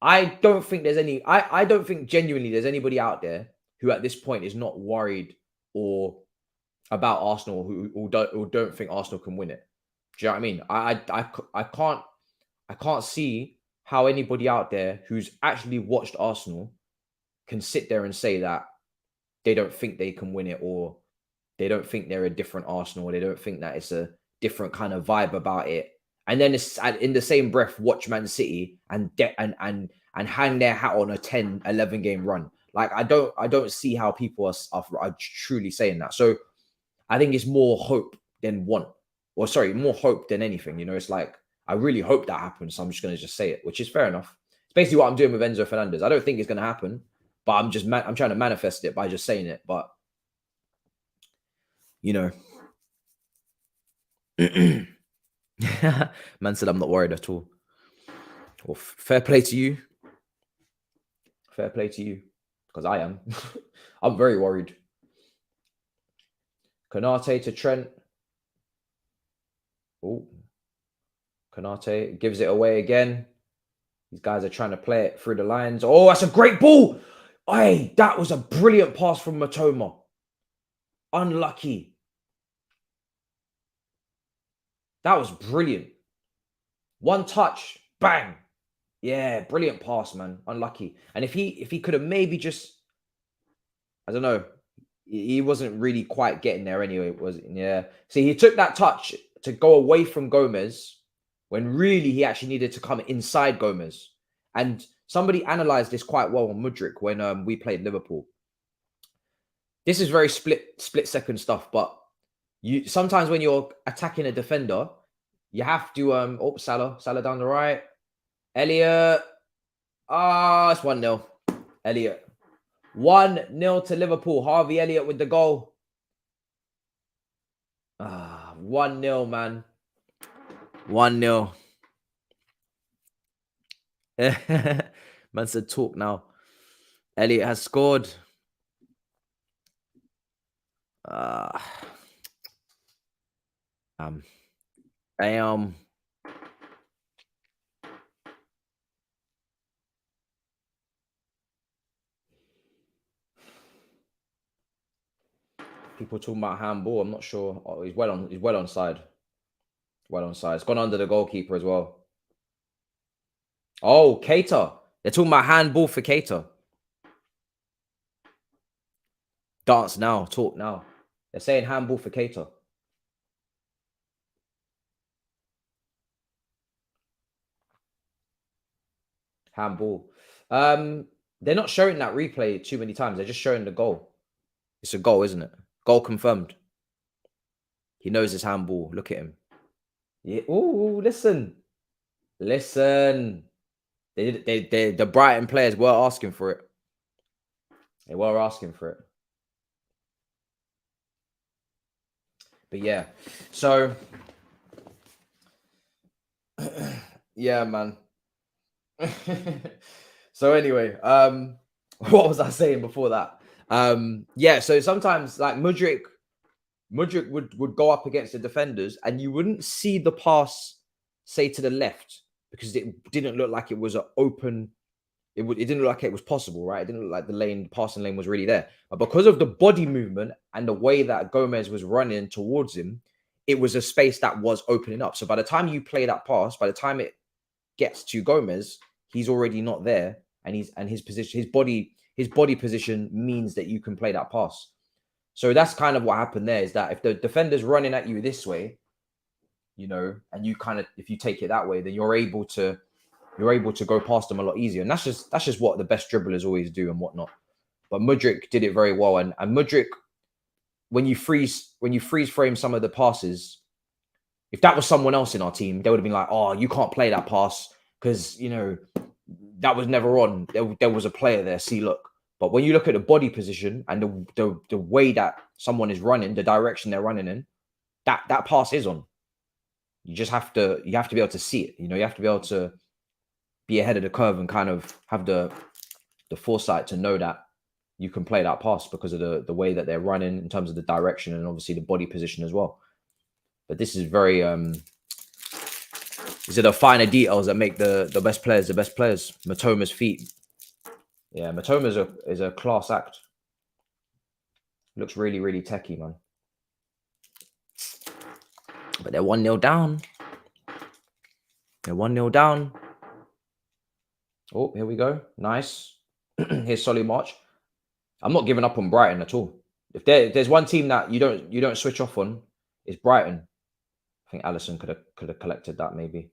I don't think genuinely there's anybody out there who at this point is not worried or about Arsenal who don't think Arsenal can win it. Do you know what I mean? I can't see how anybody out there who's actually watched Arsenal can sit there and say that they don't think they can win it, or they don't think they're a different Arsenal, or they don't think that it's a different kind of vibe about it. And then it's in the same breath, watch Man City and hang their hat on a 10, 11 game run. Like, I don't see how people are truly saying that. So I think it's more hope than want. Or sorry, more hope than anything. You know, it's like, I really hope that happens. So I'm just going to just say it, which is fair enough. It's basically what I'm doing with Enzo Fernandez. I don't think it's going to happen, but I'm trying to manifest it by just saying it. But, you know, man said I'm not worried at all. Well, fair play to you. Fair play to you, because I am. I'm very worried. Konate to Trent. Oh. Konate gives it away again. These guys are trying to play it through the lines. Oh, that's a great ball. Hey, that was a brilliant pass from Matoma. Unlucky. That was brilliant. One touch, bang. Yeah, brilliant pass, man. Unlucky. And if he could have maybe just, I don't know, he wasn't really quite getting there anyway, was it? Yeah. See, he took that touch to go away from Gomez when really he actually needed to come inside Gomez. And somebody analyzed this quite well on Mudryk when we played Liverpool. This is very split second stuff, but you sometimes when you're attacking a defender, you have to Salah down the right. Elliot. It's 1-0. Elliot. 1-0 to Liverpool. Harvey Elliott with the goal. 1-0, man. 1-0. Man said talk now. Elliot has scored. Damn. People talking about handball. I'm not sure. Oh, he's well onside. Well onside. It's gone under the goalkeeper as well. Oh, Keita. They're talking about handball for Keita. Dance now. Talk now. They're saying handball for Keita. Handball. They're not showing that replay too many times. They're just showing the goal. It's a goal, isn't it? Goal confirmed. He knows his handball. Look at him. Yeah. Oh, listen. Listen. The Brighton players were asking for it. They were asking for it. But yeah. So yeah, man. So anyway, what was I saying before that? Yeah, so sometimes like Mudryk would go up against the defenders and you wouldn't see the pass, say, to the left because it didn't look like it was an open. It didn't look like it was possible, right? It didn't look like the passing lane was really there. But because of the body movement and the way that Gomez was running towards him, it was a space that was opening up. So by the time you play that pass, by the time it gets to Gomez, he's already not there, and his position, his body position means that you can play that pass. So that's kind of what happened there. Is that if the defender's running at you this way, you know, and you kind of if you take it that way, then you're able to go past them a lot easier. And that's just what the best dribblers always do and whatnot. But Mudryk did it very well, and Mudryk, when you freeze frame some of the passes, if that was someone else in our team, they would have been like, "Oh, you can't play that pass because you know that was never on. There was a player there. See, look." But when you look at the body position and the way that someone is running, the direction they're running in, that pass is on. You just have to be able to see it. You know, you have to be able to be ahead of the curve and kind of have the foresight to know that you can play that pass because of the way that they're running in terms of the direction and obviously the body position as well. But this is very these are the finer details that make the best players the best players. Matoma's feet. Yeah, Matoma is a class act. Looks really, really techie, man. But they're 1-0 down. They're 1-0 down. Oh, here we go. Nice. Here's Solly March. I'm not giving up on Brighton at all. If there's one team that you don't switch off on, it's Brighton. I think Alisson could have collected that maybe.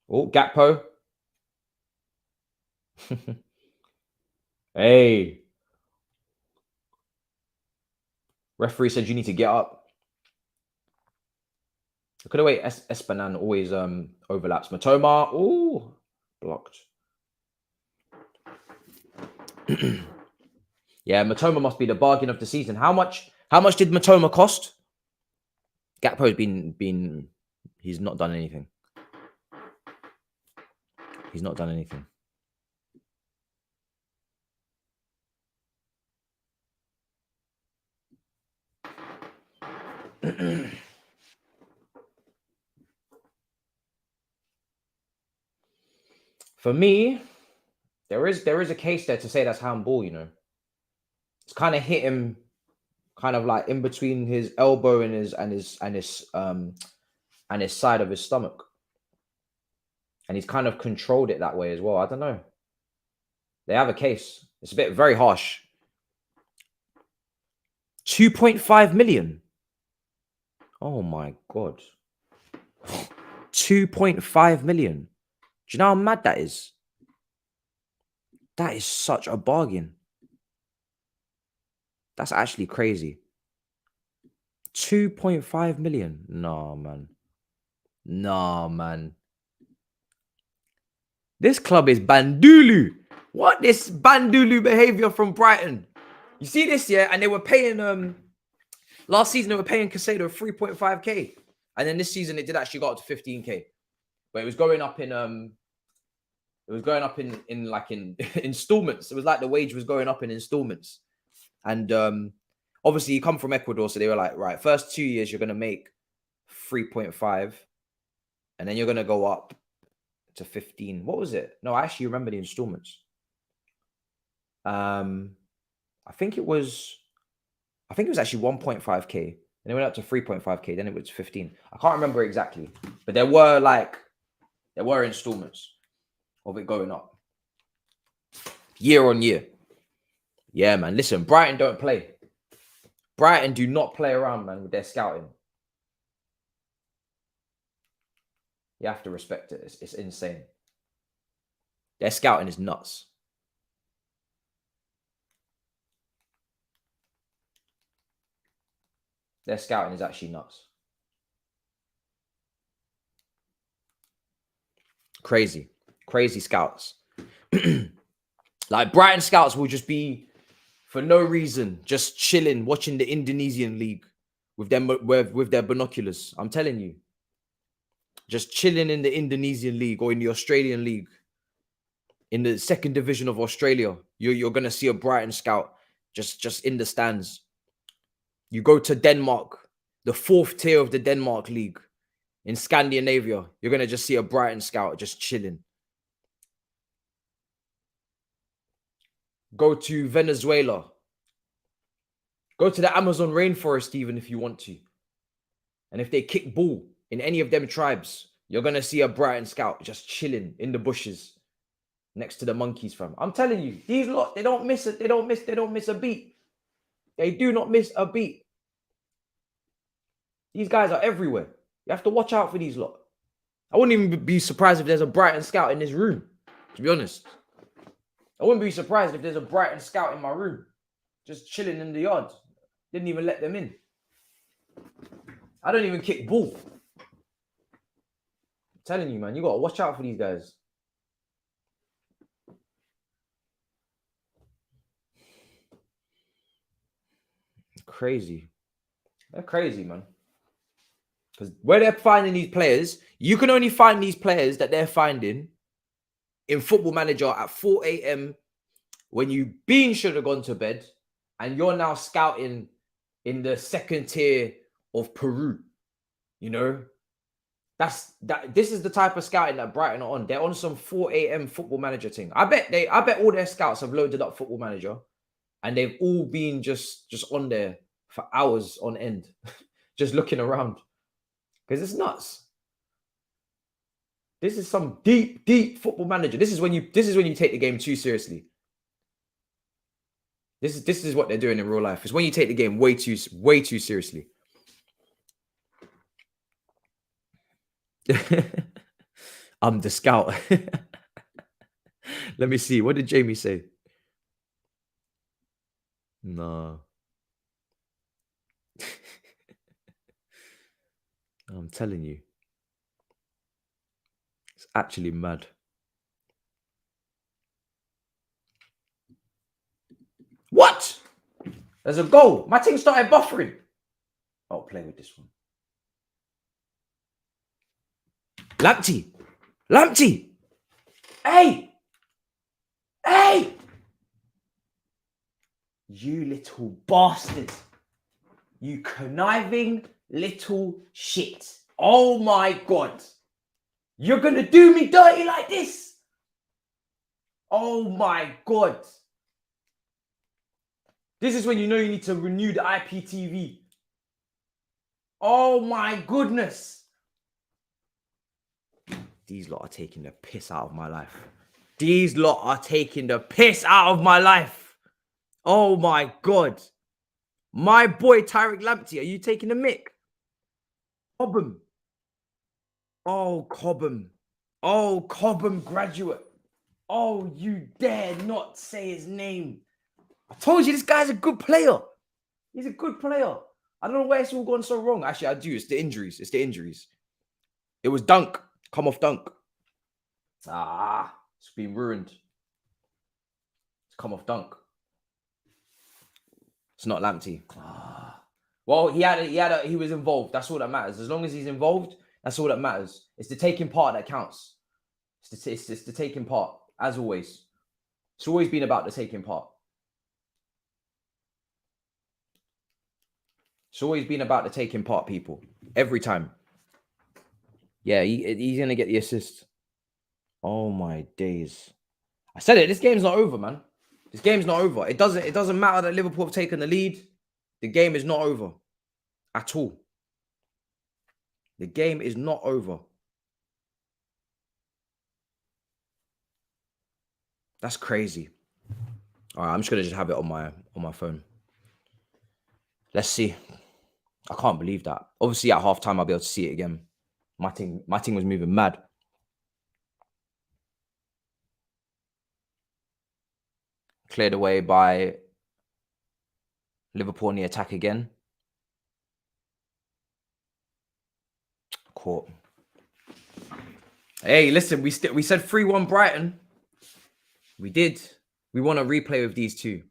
Oh, Gakpo. Hey. Referee said you need to get up. Look at the way Espanan always overlaps. Matoma. Oh, blocked. Yeah, Matoma must be the bargain of the season. How much did Matoma cost? Gakpo's been he's not done anything. He's not done anything. For me, there is a case there to say that's handball, you know. It's kind of hit him kind of like in between his elbow and his side of his stomach. And he's kind of controlled it that way as well. I don't know. They have a case. It's a bit very harsh. 2.5 million. Oh my God. 2.5 million. Do you know how mad that is? That is such a bargain. That's actually crazy. 2.5 million. Nah, man. Nah, man. This club is Bandulu. What? This Bandulu behavior from Brighton. You see this, yeah? And they were paying, last season they were paying Casado 3.5k. And then this season it did actually go up to 15k. But it was going up in, in installments. It was like the wage was going up in installments. And obviously you come from Ecuador. So they were like, right, first 2 years, you're going to make 3.5. And then you're going to go up to 15. What was it? No, I actually remember the installments. I think it was actually 1.5k. And it went up to 3.5k. Then it was 15. I can't remember exactly. But there were installments of it going up year on year. Yeah, man. Listen, Brighton don't play. Brighton do not play around, man, with their scouting. You have to respect it. It's insane. Their scouting is nuts. Their scouting is actually nuts. Crazy. Crazy scouts. Like Brighton scouts will just be, for no reason, just chilling, watching the Indonesian league with their binoculars. I'm telling you. Just chilling in the Indonesian league or in the Australian league. In the second division of Australia, you're going to see a Brighton scout just in the stands. You go to Denmark, the fourth tier of the Denmark league in Scandinavia, you're going to just see a Brighton scout just chilling. Go to Venezuela. Go to the Amazon rainforest even if you want to. And if they kick ball in any of them tribes, you're going to see a Brighton scout just chilling in the bushes next to the monkeys, fam. I'm telling you, these lot, they don't miss a beat. They do not miss a beat. These guys are everywhere. You have to watch out for these lot. I wouldn't even be surprised if there's a Brighton scout in this room, to be honest. I wouldn't be surprised if there's a Brighton scout in my room, just chilling in the yard. Didn't even let them in. I don't even kick ball. I'm telling you, man, you got to watch out for these guys. Crazy. They're crazy, man. Because where they're finding these players, you can only find these players that they're finding in Football Manager at 4 a.m. when you should have gone to bed and you're now scouting in the second tier of Peru. You know? This is the type of scouting that Brighton are on. They're on some 4 a.m. Football Manager thing. I bet all their scouts have loaded up Football Manager and they've all been just on there for hours on end, just looking around. Because it's nuts. This is some deep Football Manager. This is when you take the game too seriously. This is what they're doing in real life. It's when you take the game way too seriously. I'm the scout. Let me see. What did Jamie say? No. I'm telling you. It's actually mad. What? There's a goal. My team started buffering. I'll play with this one. Lamptey. Hey. You little bastard. You conniving little shit. Oh my God. You're going to do me dirty like this? Oh my God. This is when you know you need to renew the IPTV. Oh my goodness. These lot are taking the piss out of my life. These lot are taking the piss out of my life. Oh my God. My boy Tariq Lamptey, are you taking the mick? Cobham. Oh, Cobham. Oh, Cobham graduate. Oh, you dare not say his name. I told you this guy's a good player. He's a good player. I don't know where it's all gone so wrong. Actually, I do. It's the injuries. It's the injuries. It was Dunk. Come off Dunk. Ah, it's been ruined. It's come off Dunk. It's not Lamptey. Ah. Well, he was involved. That's all that matters. As long as he's involved, that's all that matters. It's the taking part that counts. It's the taking part, as always. It's always been about the taking part. It's always been about the taking part, people. Every time. Yeah, he's going to get the assist. Oh, my days. I said it. This game's not over, man. This game's not over. It doesn't matter that Liverpool have taken the lead. The game is not over. At all. The game is not over. That's crazy. All right, I'm just going to just have it on my phone. Let's see. I can't believe that. Obviously, at halftime, I'll be able to see it again. My team was moving mad. Cleared away by Liverpool in the attack again. Caught. Hey, listen, we said 3-1 Brighton. We did. We want a replay with these two.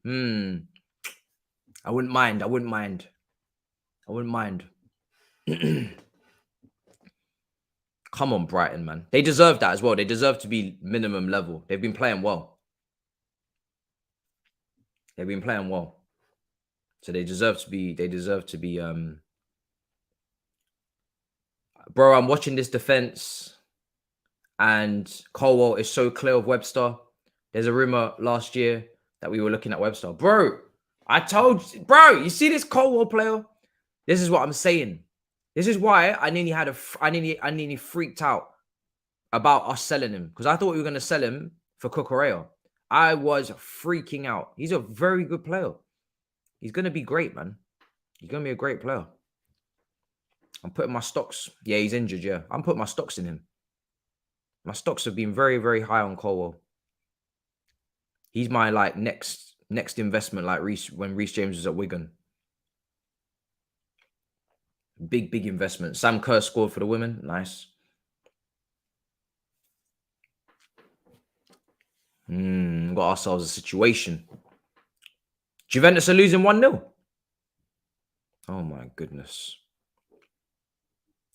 I wouldn't mind. Come on, Brighton, man. They deserve that as well. They deserve to be minimum level. They've been playing well. So they deserve to be, bro, I'm watching this defense and Colwell is so clear of Webster. There's a rumor last year that we were looking at Webster. Bro, I told you, bro, you see this Colwell player? This is what I'm saying. This is why I nearly freaked out about us selling him. Because I thought we were going to sell him for Cucurella. I was freaking out. He's a very good player. He's going to be great, man. He's going to be a great player. I'm putting my stocks. Yeah, he's injured, yeah. I'm putting my stocks in him. My stocks have been very, very high on Colwell. He's my, like, next investment, like when Reece James was at Wigan. Big investment. Sam Kerr scored for the women. Nice. Got ourselves a situation. Juventus are losing 1-0. Oh, my goodness.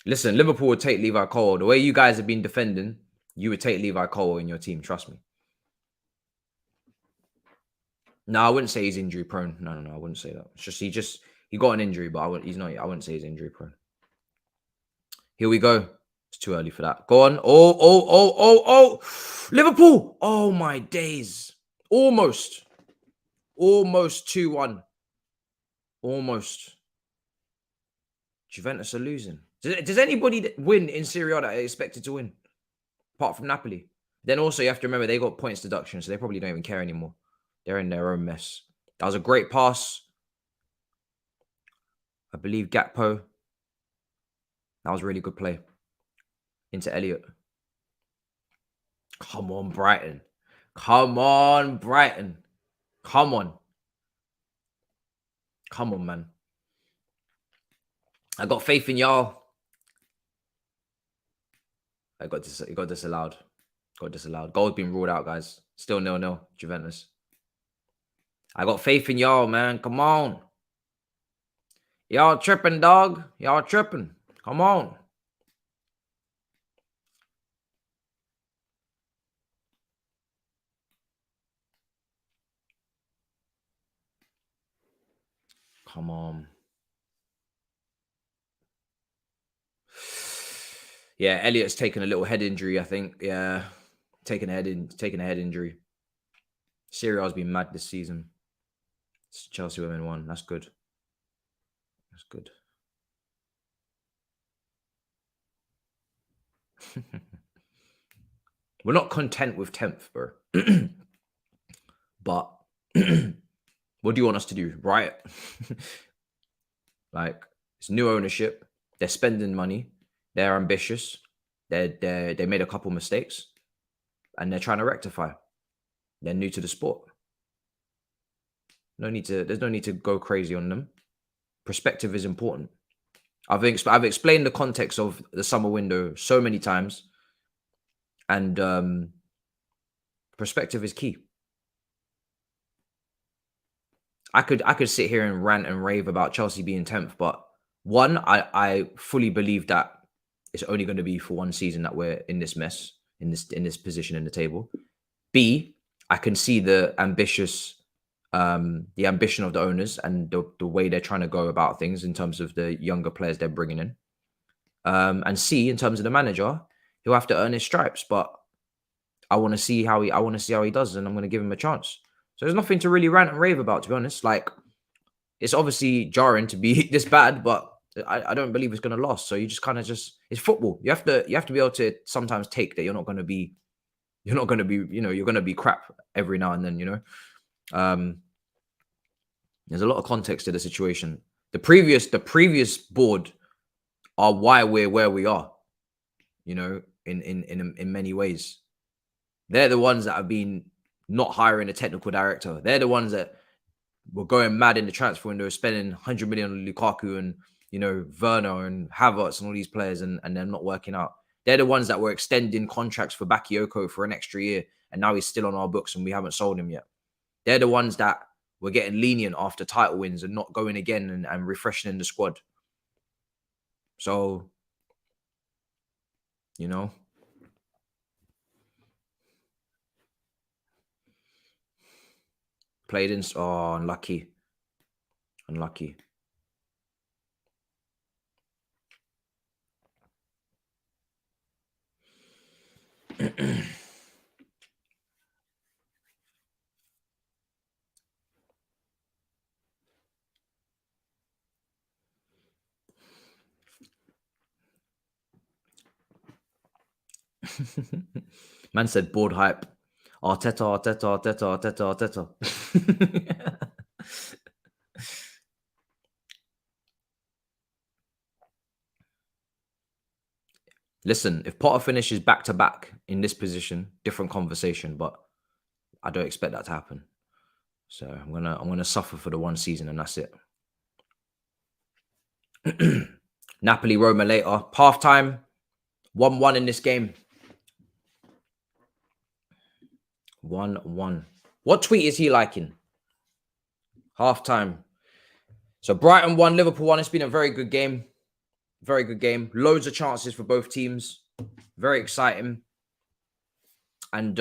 Listen, Liverpool would take Levi Colwell. The way you guys have been defending, you would take Levi Colwell in your team. Trust me. No, I wouldn't say he's injury prone. No, I wouldn't say that. It's just he got an injury, but I wouldn't say he's injury prone. Here we go. It's too early for that. Go on. Oh. Liverpool. Oh, my days. Almost 2-1. Almost. Juventus are losing. Does anybody win in Serie A that are expected to win? Apart from Napoli. Then also you have to remember they got points deduction, so they probably don't even care anymore. They're in their own mess. That was a great pass. I believe Gakpo. That was a really good play. Into Elliott. Come on, Brighton. Come on, Brighton. Come on. Come on, man. I got faith in y'all. It got disallowed. Goal's been ruled out, guys. Still 0-0, Juventus. I got faith in y'all, man. Come on. Y'all tripping, dog. Y'all tripping. Come on. Come on. Yeah, Elliott's taken a little head injury, I think. Yeah. Taking a head injury. Serie A has been mad this season. Chelsea women won. That's good. That's good. We're not content with 10th, bro. But what do you want us to do? Right? Like, it's new ownership. They're spending money. They're ambitious. They made a couple mistakes, and they're trying to rectify. They're new to the sport. There's no need to go crazy on them. Perspective is important. I've explained the context of the summer window so many times, and perspective is key. I could sit here and rant and rave about Chelsea being 10th, but one, I fully believe that it's only going to be for one season that we're in this mess, in this position in the table. B, I can see the ambition of the owners and the way they're trying to go about things in terms of the younger players they're bringing in. And C, in terms of the manager, he'll have to earn his stripes, but I want to see how he does, and I'm going to give him a chance. So there's nothing to really rant and rave about, to be honest. Like, it's obviously jarring to be this bad, but I don't believe it's going to last. So you just kind of it's football. You have to be able to sometimes take that you're going to be, you're going to be crap every now and then, There's a lot of context to the situation. The previous board are why we're where we are, in many ways. They're the ones that have been not hiring a technical director. They're the ones that were going mad in the transfer window, spending 100 million on Lukaku and, Werner and Havertz and all these players, and they're not working out. They're the ones that were extending contracts for Bakayoko for an extra year, and now he's still on our books and we haven't sold him yet. They're the ones that were getting lenient after title wins and not going again and refreshing in the squad. So, played in. Oh, unlucky. Man said board hype. Arteta. Listen, if Potter finishes back to back in this position, different conversation, but I don't expect that to happen. So I'm gonna suffer for the one season, and that's it. Napoli Roma later. Halftime, 1-1 in this game. 1-1. What tweet is he liking? Halftime. So Brighton 1, Liverpool 1. It's been a very good game. Very good game. Loads of chances for both teams. Very exciting. And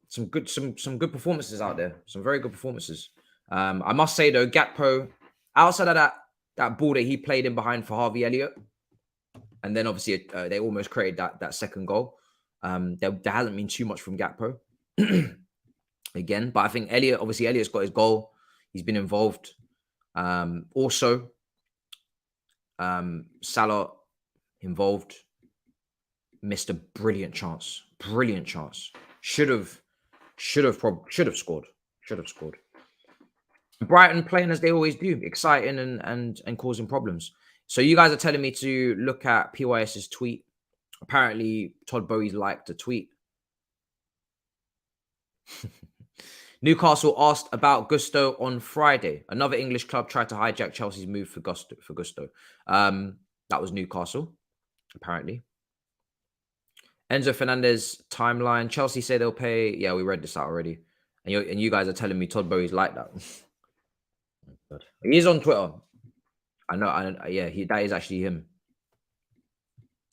some good performances out there. Some very good performances. I must say though, Gakpo, outside of that ball that he played in behind for Harvey Elliott, and then obviously they almost created that second goal. There hasn't been too much from Gakpo again, but I think Elliott's got his goal. He's been involved. Also, Salah involved, missed a brilliant chance. Should have scored. Brighton playing as they always do, exciting and causing problems. So you guys are telling me to look at PYS's tweet. Apparently, Todd Bowie's liked the tweet. Newcastle asked about Gusto on Friday. Another English club tried to hijack Chelsea's move for Gusto. That was Newcastle, apparently. Enzo Fernandez timeline. Chelsea say they'll pay. Yeah, we read this out already. And you guys are telling me Todd Bowie's like that. He is on Twitter. I know. Yeah, that is actually him.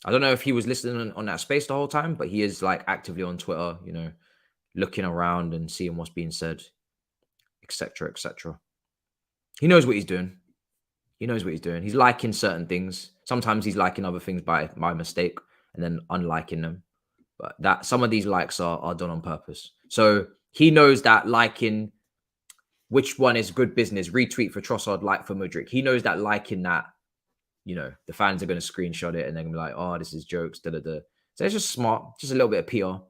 I don't know if he was listening on that space the whole time, but he is like actively on Twitter, looking around and seeing what's being said, etc., etc. He knows what he's doing. He's liking certain things. Sometimes he's liking other things by mistake and then unliking them. But some of these likes are done on purpose. So He knows that liking which one is good business, retweet for Trossard, like for Mudryk. He knows that liking that, you know, the fans are going to screenshot it and they're going to be like, oh, this is jokes, da-da-da. So it's just smart, just a little bit of PR.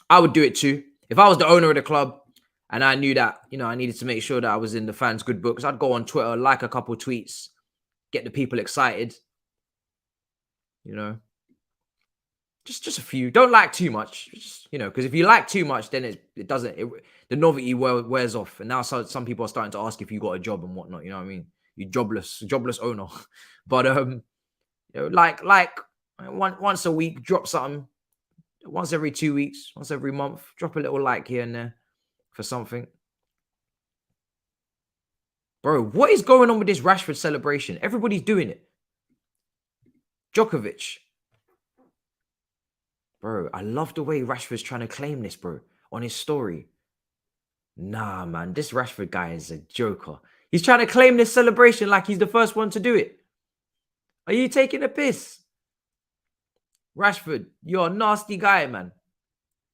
I would do it too. If I was the owner of the club and I knew that, you know, I needed to make sure that I was in the fans' good books, I'd go on Twitter, like a couple tweets, get the people excited, you know. Just a few. Don't like too much, just, you know, because if you like too much, then the novelty wears off. And now some people are starting to ask if you got a job and whatnot. You know what I mean? You jobless owner. But you know, like once a week, drop something. Once every 2 weeks, once every month, drop a little like here and there for something. Bro, what is going on with this Rashford celebration? Everybody's doing it. Djokovic. Bro, I love the way Rashford's trying to claim this, bro, on his story. Nah, man, this Rashford guy is a joker. He's trying to claim this celebration like he's the first one to do it. Are you taking a piss? Rashford, you're a nasty guy, man.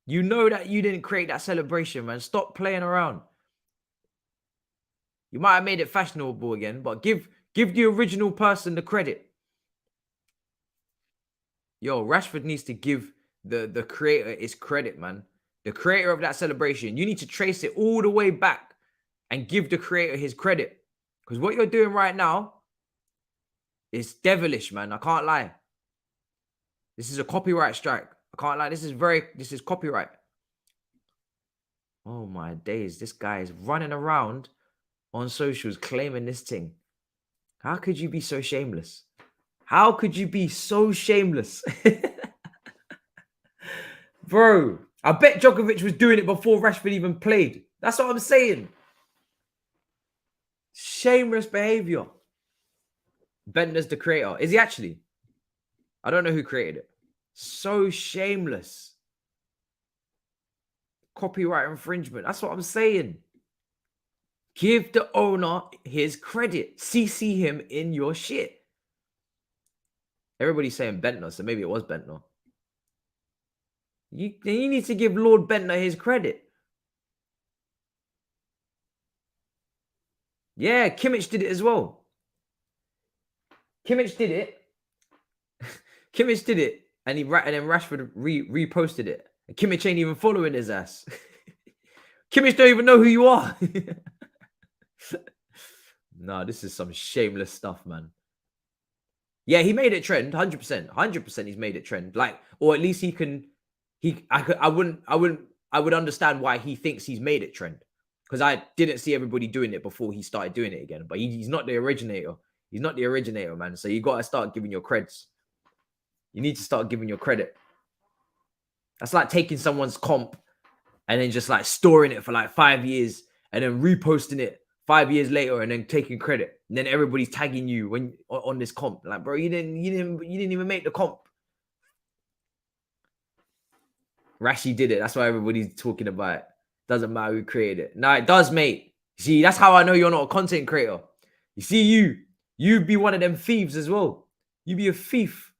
You know that you didn't create that celebration, man. Stop playing around. You might have made it fashionable again, but give the original person the credit. Yo, Rashford needs to give the creator his credit, man. The creator of that celebration. You need to trace it all the way back and give the creator his credit. Because what you're doing right now is devilish, man. I can't lie. This is a copyright strike. I can't lie. This is copyright. Oh my days. This guy is running around on socials claiming this thing. How could you be so shameless? How could you be so shameless? Bro, I bet Djokovic was doing it before Rashford even played. That's what I'm saying. Shameless behavior. Bendner's the creator. Is he actually? I don't know who created it. So shameless. Copyright infringement. That's what I'm saying. Give the owner his credit. CC him in your shit. Everybody's saying Bentner, so maybe it was Bentner. You need to give Lord Bentner his credit. Yeah, Kimmich did it as well. Kimmich did it. Kimmich did it, and then Rashford reposted it. And Kimmich ain't even following his ass. Kimmich don't even know who you are. Nah, this is some shameless stuff, man. Yeah, he made it trend, 100%. 100% he's made it trend. Like, or at least he can. I would understand why he thinks he's made it trend. Because I didn't see everybody doing it before he started doing it again. But he's not the originator. He's not the originator, man. So you got to start giving your creds. You need to start giving your credit. That's like taking someone's comp and then just like storing it for like 5 years and then reposting it 5 years later and then taking credit. And then everybody's tagging you when on this comp. Like, bro, you didn't even make the comp. Rashi did it. That's why everybody's talking about it. Doesn't matter who created it. No, it does, mate. See, that's how I know you're not a content creator. You see, you be one of them thieves as well. You be a thief.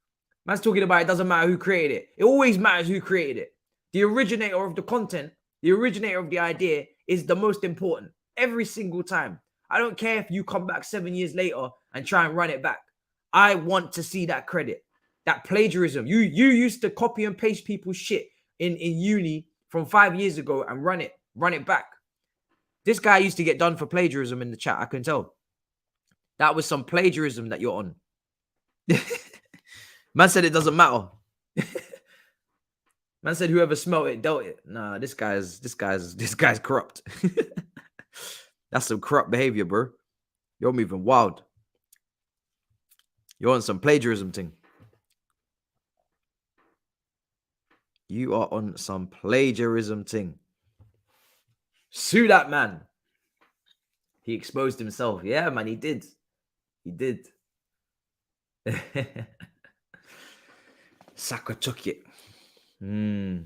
Man's talking about it doesn't matter who created it. It always matters who created it. The originator of the content, the originator of the idea is the most important every single time. I don't care if you come back 7 years later and try and run it back. I want to see that credit, that plagiarism. You used to copy and paste people's shit in uni from 5 years ago and run it back. This guy used to get done for plagiarism in the chat. I can tell. That was some plagiarism that you're on. Man said it doesn't matter. Man said whoever smelt it dealt it. Nah, this guy's corrupt. That's some corrupt behavior, bro. You're moving wild. You're on some plagiarism thing. You are on some plagiarism thing. Sue that man. He exposed himself. Yeah, man, he did. He did. Saka took it. My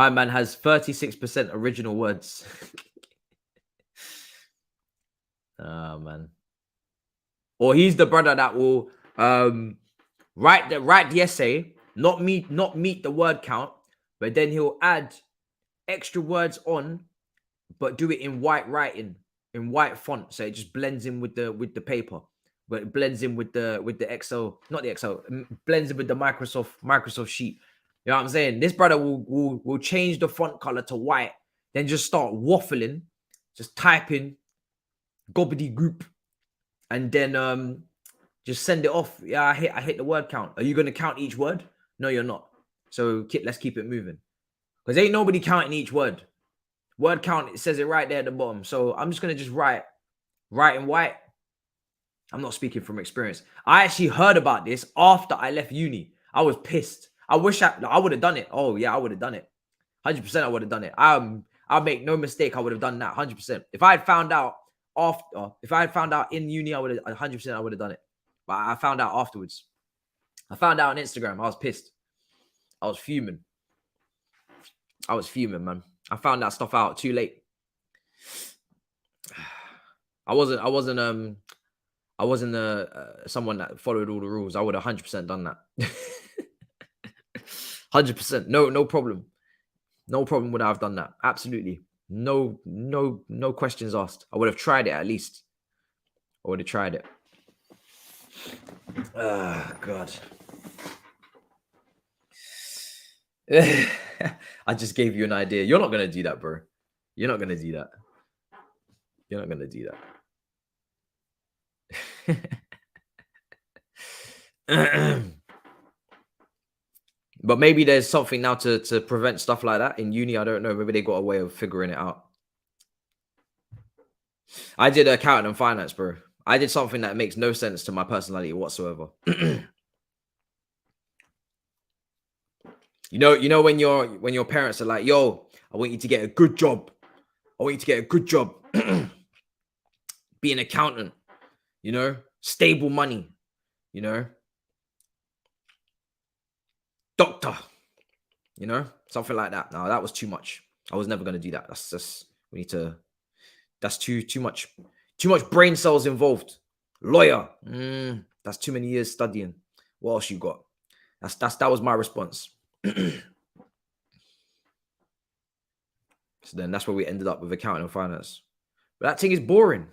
man has 36% original words. Oh, man. Or he's the brother that will write the essay, not meet the word count, but then he'll add extra words on, but do it in white writing, in white font, so it just blends in with the paper, but it blends in with the Excel, not the Excel, blends in with the Microsoft sheet. You know what I'm saying? This brother will change the font color to white, then just start waffling, just typing gobbledygook, and then just send it off. Yeah, I hit the word count. Are you gonna count each word? No, you're not. So let's keep it moving, because ain't nobody counting each word. Word count, it says it right there at the bottom. So I'm just gonna just write in white. I'm not speaking from experience. I actually heard about this after I left uni. I was pissed. I wish I would have done it. Oh yeah, I would have done it. 100% I would have done it. I'll make no mistake, I would have done that 100%. If I had found out in uni, I would have 100% I would have done it. But I found out afterwards. I found out on Instagram. I was pissed. I was fuming. Man. I found that stuff out too late. I wasn't someone that followed all the rules. I would have 100% done that. 100%. No problem. No problem would I have done that. Absolutely. No questions asked. I would have tried it at least. I would have tried it. God. I just gave you an idea. You're not going to do that, bro. You're not going to do that. You're not going to do that. But maybe there's something now to prevent stuff like that in uni. I don't know. Maybe they got a way of figuring it out. I did accounting and finance, bro. I did something that makes no sense to my personality whatsoever. You know when your parents are like, yo, I want you to get a good job. I want you to get a good job. Be an accountant, you know, stable money, you know, doctor, you know, something like that. No, that was too much. I was never going to do that. That's just, that's too much brain cells involved. Lawyer. That's too many years studying. What else you got? That was my response. So then that's where we ended up with accounting and finance. But that thing is boring.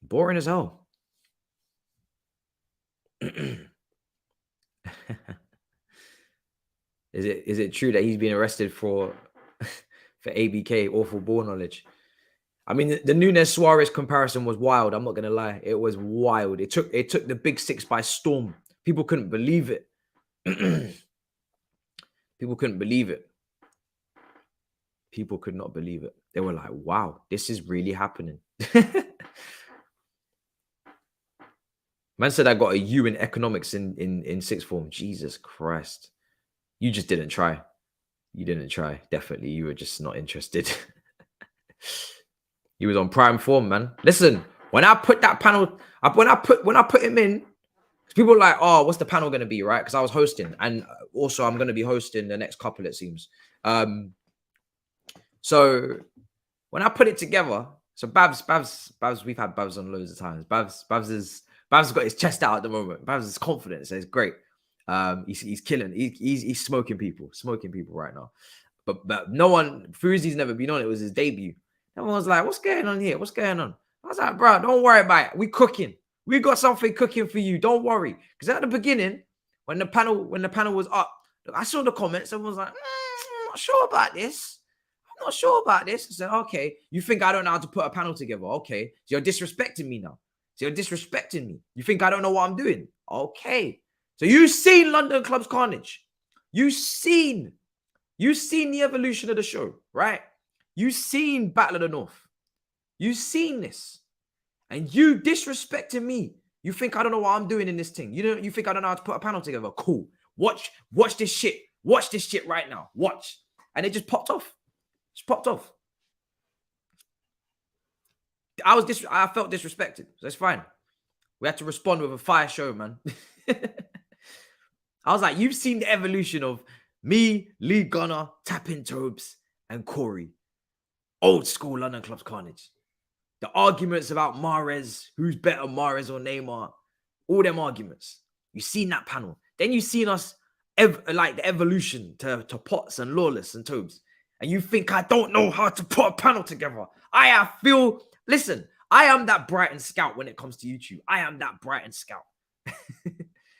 Boring as hell. Is it true that he's been arrested for ABK, awful ball knowledge? I mean, the Nunes Suarez comparison was wild. I'm not gonna lie, it was wild. It took the Big Six by storm. People couldn't believe it. People couldn't believe it. People could not believe it. They were like, "Wow, this is really happening." Man said I got a U in economics in sixth form. Jesus Christ. You just didn't try. You didn't try. Definitely. You were just not interested. He was on prime form, man. Listen, when I put that panel, when I put him in, people were like, oh, what's the panel going to be, right? Because I was hosting. And also I'm going to be hosting the next couple, it seems. So when I put it together, so Thabz, we've had Thabz on loads of times. Thabz has got his chest out at the moment. Thabz is confident, so it's great. He's killing. He's smoking people right now. But no one, Fuzi's never been on. It was his debut. Everyone was like, "What's going on here? What's going on?" I was like, "Bro, don't worry about it. We cooking. We got something cooking for you. Don't worry." Because at the beginning, when the panel was up, I saw the comments. Everyone was like, "I'm not sure about this. I'm not sure about this." I said, "Okay, you think I don't know how to put a panel together? Okay, so you're disrespecting me now. So you're disrespecting me. You think I don't know what I'm doing? Okay." So you've seen London Club's Carnage. You've seen the evolution of the show, right? You've seen Battle of the North. You've seen this. And you disrespecting me. You think I don't know what I'm doing in this thing. You think I don't know how to put a panel together. Cool. Watch this shit. Watch this shit right now. Watch. And it just popped off. Just popped off. I felt disrespected. So it's fine. We had to respond with a fire show, man. I was like, you've seen the evolution of me, Lee Gunner, Tapping Thabz, and Corey. Old school London Club's Carnage. The arguments about Mahrez, who's better, Mahrez or Neymar. All them arguments. You've seen that panel. Then you've seen us, like the evolution to Potts and Lawless and Thabz. And you think I don't know how to put a panel together. Listen, I am that Brighton scout when it comes to YouTube. I am that Brighton scout.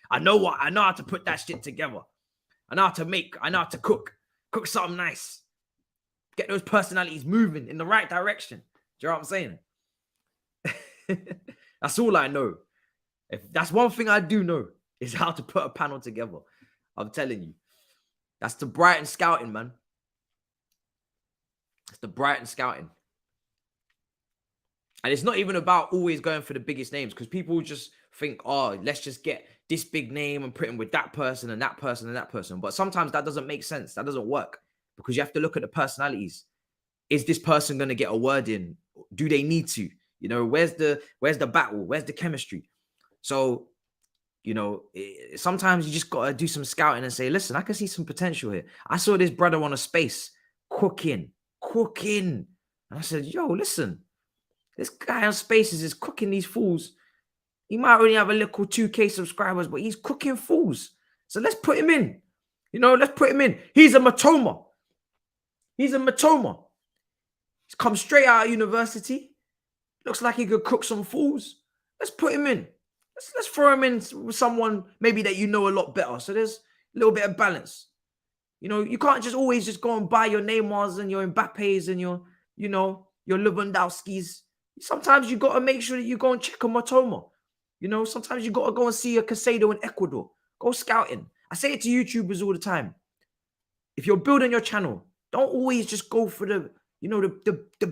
I know how to put that shit together. I know how to cook something nice. Get those personalities moving in the right direction. Do you know what I'm saying? That's all I know. If that's one thing I do know, is how to put a panel together. I'm telling you. That's the Brighton scouting, man. It's the Brighton scouting. And it's not even about always going for the biggest names, because people just think, oh, let's just get this big name and put him with that person and that person and that person. But sometimes that doesn't make sense. That doesn't work, because you have to look at the personalities. Is this person going to get a word in? Do they need to? You know, where's the battle? Where's the chemistry? So, you know, sometimes you just got to do some scouting and say, listen, I can see some potential here. I saw this brother on a space cooking. And I said, yo, listen, this guy on Spaces is cooking these fools. He might only have a little 2K subscribers, but he's cooking fools. So let's put him in. You know, let's put him in. He's a Matoma. He's come straight out of university. Looks like he could cook some fools. Let's put him in. Let's throw him in with someone maybe that you know a lot better. So there's a little bit of balance. You know, you can't just always just go and buy your Neymars and your Mbappes and your Lewandowskis. Sometimes you got to make sure that you go and check a Matoma. You know, sometimes you got to go and see a Casado in Ecuador. Go scouting. I say it to YouTubers all the time. If you're building your channel, don't always just go for the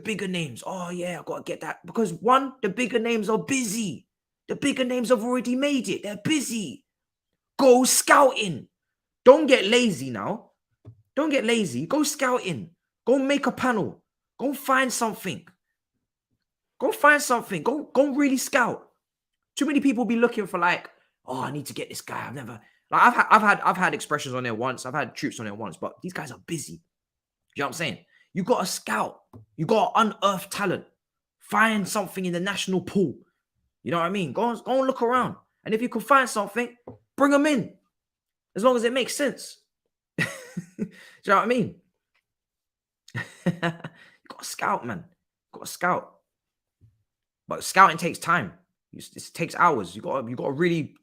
bigger names. Oh, yeah, I got to get that. Because one, the bigger names are busy. The bigger names have already made it. They're busy. Go scouting. Don't get lazy now. Don't get lazy. Go scouting. Go make a panel. Go find something. Go really scout. Too many people be looking for like, oh, I need to get this guy. I've had expressions on there once. I've had troops on there once, but these guys are busy. You know what I'm saying? You got to scout. You got to unearth talent. Find something in the national pool. You know what I mean? Go and look around. And if you can find something, bring them in. As long as it makes sense. Do you know what I mean? You got to scout, man. You got to scout. But scouting takes time. It takes hours. You got to really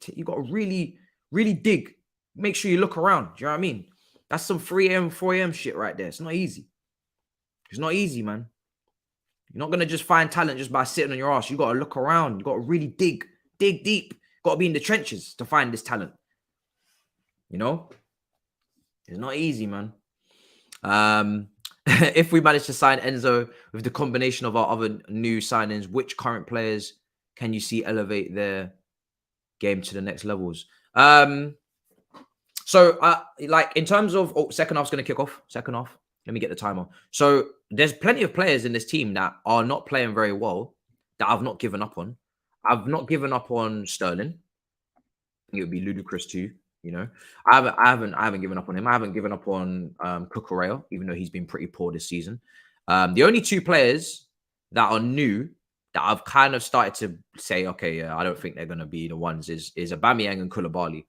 dig. Make sure you look around. Do you know what I mean? That's some 3 a.m., 4 a.m. shit right there. It's not easy. It's not easy, man. You're not going to just find talent just by sitting on your ass. You got to look around. You got to really dig deep. Got to be in the trenches to find this talent. You know? It's not easy, man. If we manage to sign Enzo with the combination of our other new signings, which current players can you see elevate their game to the next levels? So like in terms of second half's going to kick off. Second half. Let me get the timer. So there's plenty of players in this team that are not playing very well that I've not given up on. I've not given up on Sterling. I think it would be ludicrous too. You know, I haven't given up on him. I haven't given up on Cucurella, even though he's been pretty poor this season. The only two players that are new that I've kind of started to say, okay, yeah, I don't think they're going to be the ones is Aubameyang and Koulibaly.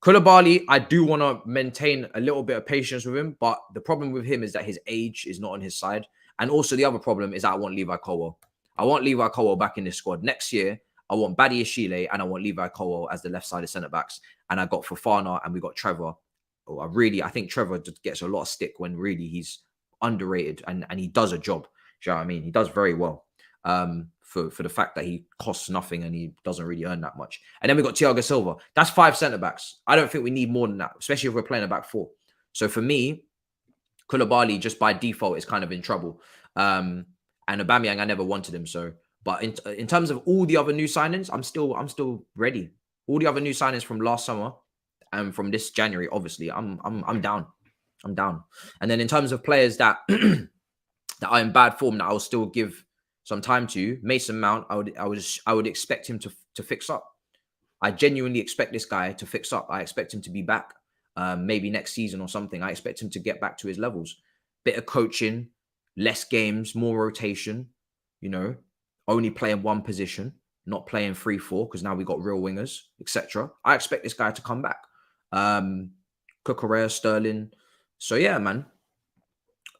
Koulibaly, I do want to maintain a little bit of patience with him, but the problem with him is that his age is not on his side. And also the other problem is that I want Levi Colwill. I want Levi Colwill back in this squad. Next year, I want Badi Ashile and I want Levi Colwill as the left-sided centre-backs. And I got Fofana and we got Trevor. Oh, I think Trevor just gets a lot of stick when really he's underrated and he does a job. Do you know what I mean? He does very well. For the fact that he costs nothing and he doesn't really earn that much. And then we got Thiago Silva. That's 5 centre-backs. I don't think we need more than that, especially if we're playing a back 4. So for me, Koulibaly just by default is kind of in trouble. And Aubameyang, I never wanted him. So, but in terms of all the other new signings, I'm still ready. All the other new signings from last summer and from this January, obviously, I'm down. I'm down. And then in terms of players that that are in bad form that I'll still give some time to, Mason Mount, I would expect him to fix up. I genuinely expect this guy to fix up. I expect him to be back maybe next season or something. I expect him to get back to his levels. Bit of coaching, less games, more rotation, you know, only playing one position, not playing 3-4 because now we got real wingers, etc. I expect this guy to come back. Cucurella, Sterling. So yeah, man.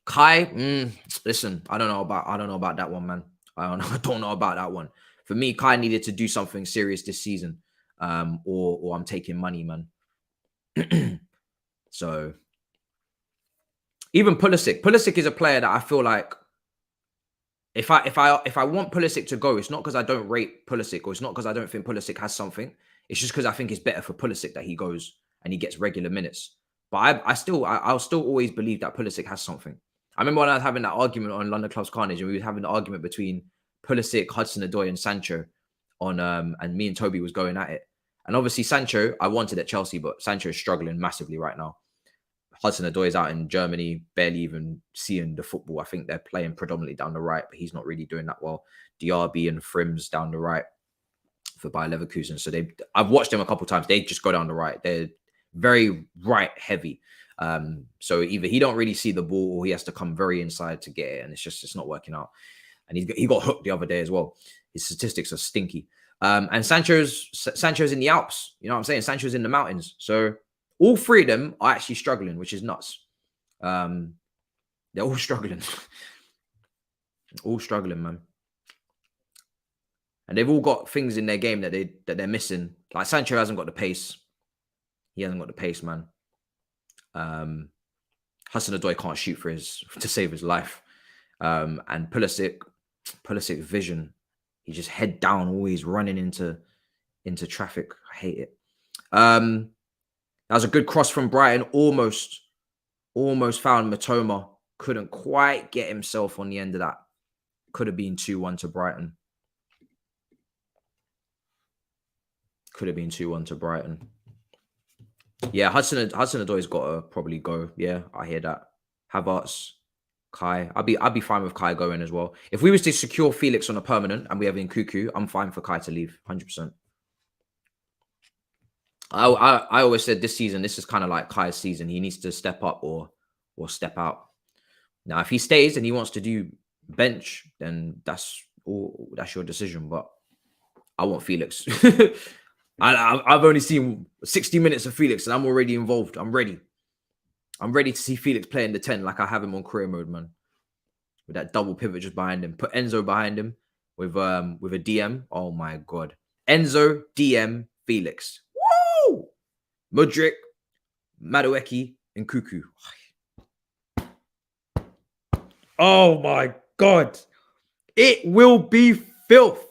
Kai, listen, I don't know about that one, man. I don't know about that one. For me, Kai needed to do something serious this season, or I'm taking money, man. So even Pulisic is a player that I feel like if I want Pulisic to go, it's not because I don't rate Pulisic, or it's not because I don't think Pulisic has something. It's just because I think it's better for Pulisic that he goes and he gets regular minutes. But I'll still always believe that Pulisic has something. I remember when I was having that argument on London Clubs Carnage, and we were having an argument between Pulisic, Hudson-Odoi, and Sancho on and me and Toby was going at it. And obviously Sancho, I wanted at Chelsea, but Sancho is struggling massively right now. Hudson-Odoi is out in Germany, barely even seeing the football. I think they're playing predominantly down the right, but he's not really doing that well. DRB and Frims down the right for Bayer Leverkusen. So I've watched them a couple of times. They just go down the right. They're very right heavy. So either he don't really see the ball, or he has to come very inside to get it, and it's not working out. And he got hooked the other day as well. His statistics are stinky. And Sancho's in the Alps. You know what I'm saying? Sancho's in the mountains. So all three of them are actually struggling, which is nuts. They're all struggling. All struggling, man. And they've all got things in their game that they're missing. Like Sancho hasn't got the pace. He hasn't got the pace, man. Hudson-Odoi can't shoot to save his life. And Pulisic vision. He just head down, always running into traffic. I hate it. That was a good cross from Brighton. Almost found Matoma. Couldn't quite get himself on the end of that. Could have been 2-1 to Brighton. Could have been 2-1 to Brighton. Yeah, Hudson-Odoi's got to probably go. Yeah, I hear that. Havertz, Kai. I'd be fine with Kai going as well. If we was to secure Felix on a permanent and we have Nkunku, I'm fine for Kai to leave. 100%. I always said this season, this is kind of like Kai's season. He needs to step up or step out. Now, if he stays and he wants to do bench, then that's your decision. But I want Felix. I've only seen 60 minutes of Felix and I'm already involved. I'm ready. I'm ready to see Felix play in the 10 like I have him on career mode, man. With that double pivot just behind him. Put Enzo behind him with a DM. Oh my God. Enzo, DM, Felix. Woo! Mudryk, Madueke, and Kuku. Oh my God. It will be filth.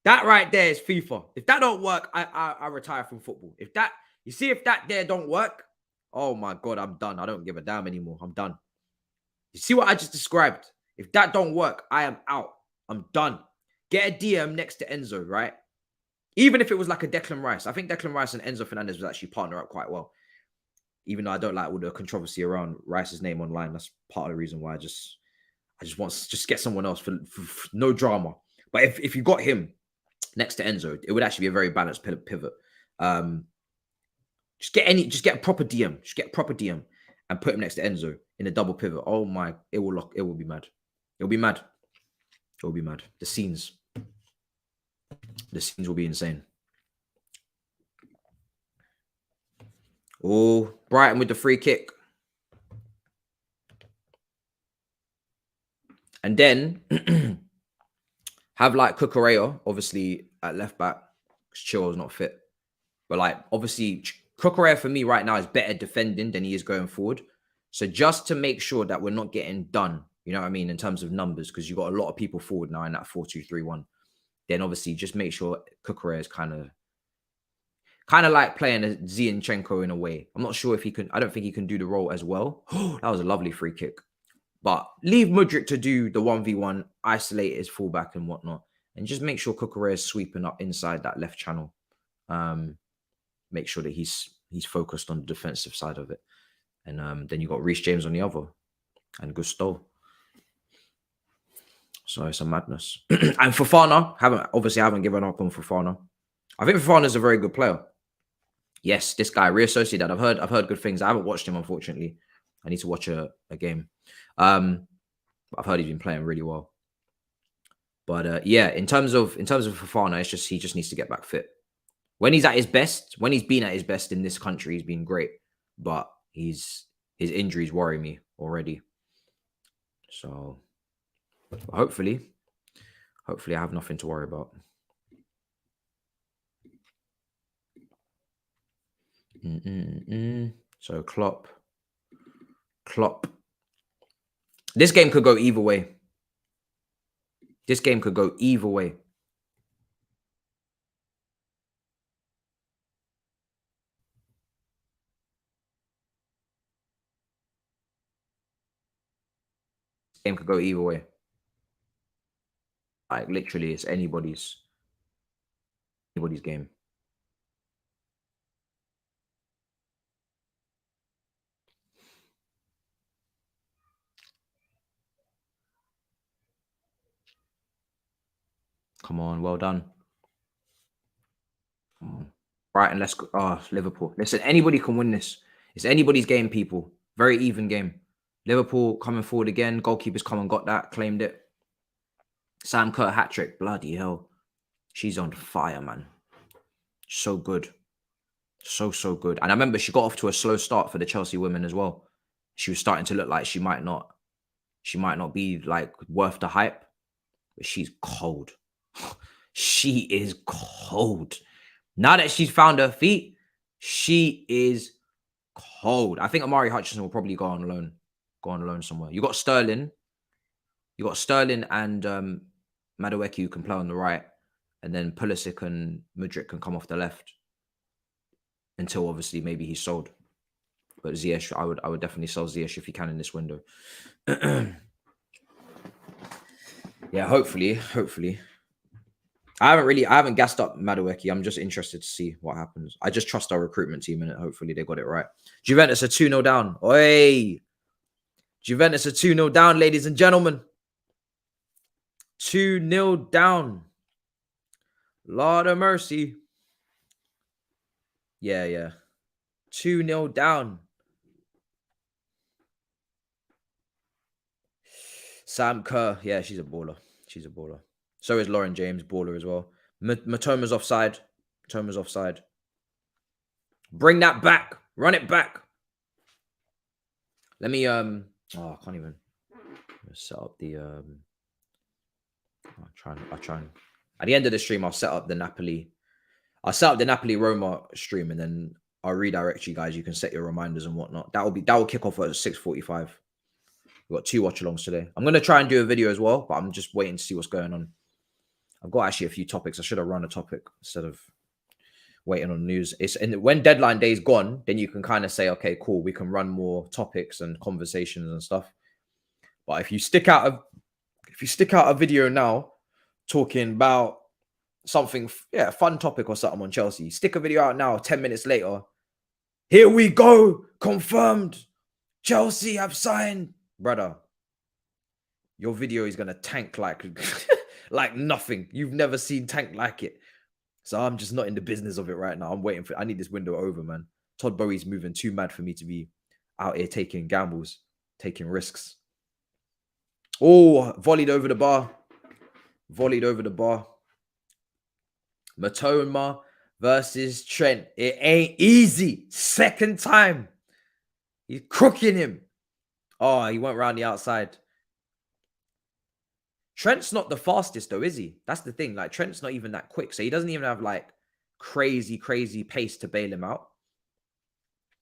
That right there is FIFA. If that don't work, I retire from football. If that there don't work, oh my God, I'm done. I don't give a damn anymore. I'm done. You see what I just described? If that don't work, I am out. I'm done. Get a DM next to Enzo, right? Even if it was like a Declan Rice. I think Declan Rice and Enzo Fernandez was actually partner up quite well. Even though I don't like all the controversy around Rice's name online. That's part of the reason why I just want to get someone else for no drama. But if you got him next to Enzo, it would actually be a very balanced pivot. Just get a proper DM. Just get a proper DM and put him next to Enzo in a double pivot. Oh my, it will be mad. It'll be mad. It'll be mad. The scenes will be insane. Oh, Brighton with the free kick. And then have like Cucurella, obviously at left back, because Chilwell's not fit. But like, obviously, Cucurella for me right now is better defending than he is going forward. So just to make sure that we're not getting done, you know what I mean, in terms of numbers, because you've got a lot of people forward now in that 4-2-3-1. Then obviously just make sure Cucurella is kind of like playing a Zinchenko in a way. I'm not sure if he can. I don't think he can do the role as well. That was a lovely free kick. But leave Mudryk to do the 1v1, isolate his fullback and whatnot. And just make sure Cucurella is sweeping up inside that left channel. Make sure that he's focused on the defensive side of it. And then you got Reece James on the other. And Gusto. So it's a madness. And Fofana, haven't given up on Fofana. I think Fofana is a very good player. Yes, this guy, Real Sociedad. I've heard good things. I haven't watched him, unfortunately. I need to watch a game. I've heard he's been playing really well. But yeah, in terms of Fofana, he just needs to get back fit. When he's at his best, when he's been at his best in this country, he's been great. But he's his injuries worry me already. So hopefully I have nothing to worry about. So Klopp. This game could go either way. This game could go either way. This game could go either way. Like literally, it's anybody's game. Come on, well done. Come on. Brighton, let's go. Oh, Liverpool. Listen, anybody can win this. It's anybody's game, people. Very even game. Liverpool coming forward again. Goalkeeper's come and got that, claimed it. Sam Kerr hat-trick. Bloody hell. She's on fire, man. So good. So good. And I remember she got off to a slow start for the Chelsea women as well. She was starting to look like she might not be like worth the hype. But she's cold. She is cold. Now that she's found her feet, she is cold. I think Amari Hutchinson will probably go on loan somewhere. You got Sterling and Madueke who can play on the right, and then Pulisic and Mudryk can come off the left until obviously maybe he's sold. But Ziyech, I would definitely sell Ziyech if he can in this window. Yeah, hopefully. I haven't gassed up Madueke. I'm just interested to see what happens. I just trust our recruitment team in it. Hopefully they got it right. Juventus are 2-0 down. Oi! Juventus are 2-0 down, ladies and gentlemen. 2-0 down. Lord of mercy. Yeah. 2-0 down. Sam Kerr. Yeah, she's a baller. So is Lauren James, baller as well. Matoma's offside. Bring that back. Run it back. Let me I can't even set up the I'll try and at the end of the stream I'll set up the Napoli Roma stream, and then I'll redirect you guys. You can set your reminders and whatnot. That will kick off at 6:45. We've got 2 watch-alongs today. I'm going to try and do a video as well, but I'm just waiting to see what's going on. I've got actually a few topics. I should have run a topic instead of waiting on news. And when deadline day is gone, then you can kind of say, okay, cool, we can run more topics and conversations and stuff. But if you stick out a video now talking about something, a fun topic or something on Chelsea, stick a video out now, 10 minutes later, here we go, confirmed, Chelsea have signed. Brother, your video is going to tank like like nothing. You've never seen tank like it. So I'm just not in the business of it right now. I'm waiting I need this window over, man. Todd Bowie's moving too mad for me to be out here taking gambles, taking risks. Oh, volleyed over the bar. Matoma versus Trent. It ain't easy. Second time. He's crooking him. Oh, he went around the outside. Trent's not the fastest though, is he? That's the thing. Like, Trent's not even that quick. So he doesn't even have like crazy pace to bail him out.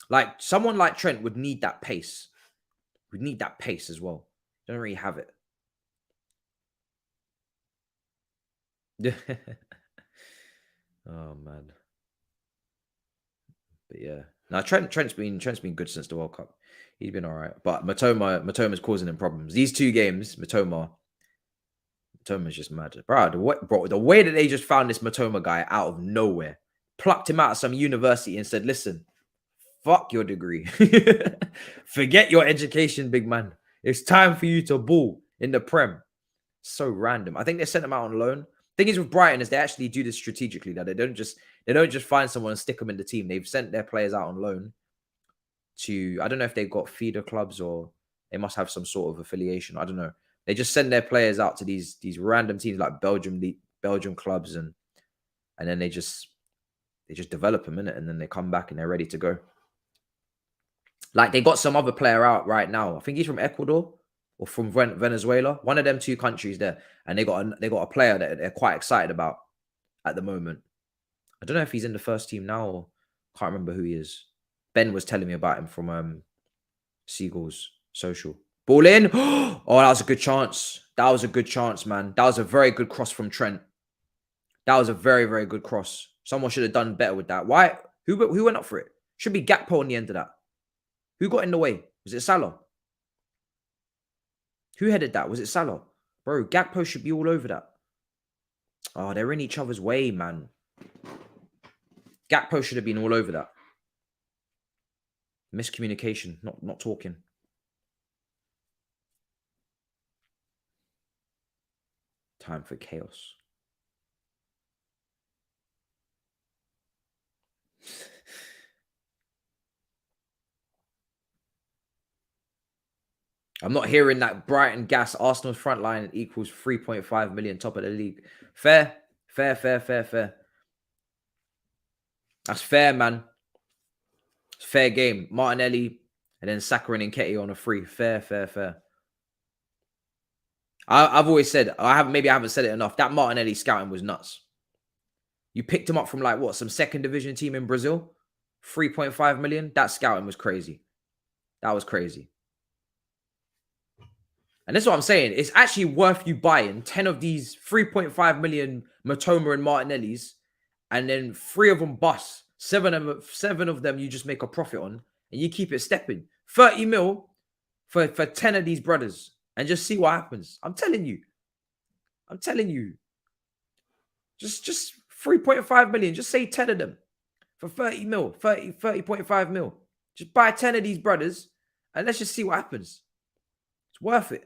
Like, someone like Trent would need that pace. Would need that pace as well. Don't really have it. Oh man. But yeah. Now Trent's been good since the World Cup. He's been all right. But Matoma's causing him problems. These 2 games, Matoma's just mad. Bro, the way that they just found this Matoma guy out of nowhere, plucked him out of some university and said, listen, fuck your degree. Forget your education, big man. It's time for you to ball in the Prem. So random. I think they sent him out on loan. Thing is with Brighton is they actually do this strategically. That they don't just find someone and stick them in the team. They've sent their players out on loan to, I don't know if they've got feeder clubs or they must have some sort of affiliation. I don't know. They just send their players out to these random teams like Belgium clubs, and then they just develop them in it, and then they come back and they're ready to go. Like they got some other player out right now. I think he's from Ecuador or from Venezuela. One of them two countries there, and they got a player that they're quite excited about at the moment. I don't know if he's in the first team now or can't remember who he is. Ben was telling me about him from Seagulls social. Ball in. Oh, that was a good chance. That was a good chance, man. That was a very good cross from Trent. That was a very, very good cross. Someone should have done better with that. Why? Who went up for it? Should be Gakpo on the end of that. Who got in the way? Was it Salah? Who headed that? Was it Salah? Bro, Gakpo should be all over that. Oh, they're in each other's way, man. Gakpo should have been all over that. Miscommunication, not talking. Time for chaos. I'm not hearing that Brighton gas Arsenal's front line equals 3.5 million top of the league. Fair. That's fair, man. It's fair game. Martinelli and then Saka and Nketiah on a free. Fair. I've always said, maybe I haven't said it enough. That Martinelli scouting was nuts. You picked him up from like what, some second division team in Brazil? 3.5 million? That scouting was crazy. That was crazy. And that's what I'm saying. It's actually worth you buying 10 of these 3.5 million Matoma and Martinellis, and then 3 of them bust. 7 of them you just make a profit on, and you keep it stepping. 30 mil for 10 of these brothers, and just see what happens. I'm telling you. Just 3.5 million. Just say 10 of them for 30 mil, 30.5 mil. Just buy 10 of these brothers, and let's just see what happens. It's worth it.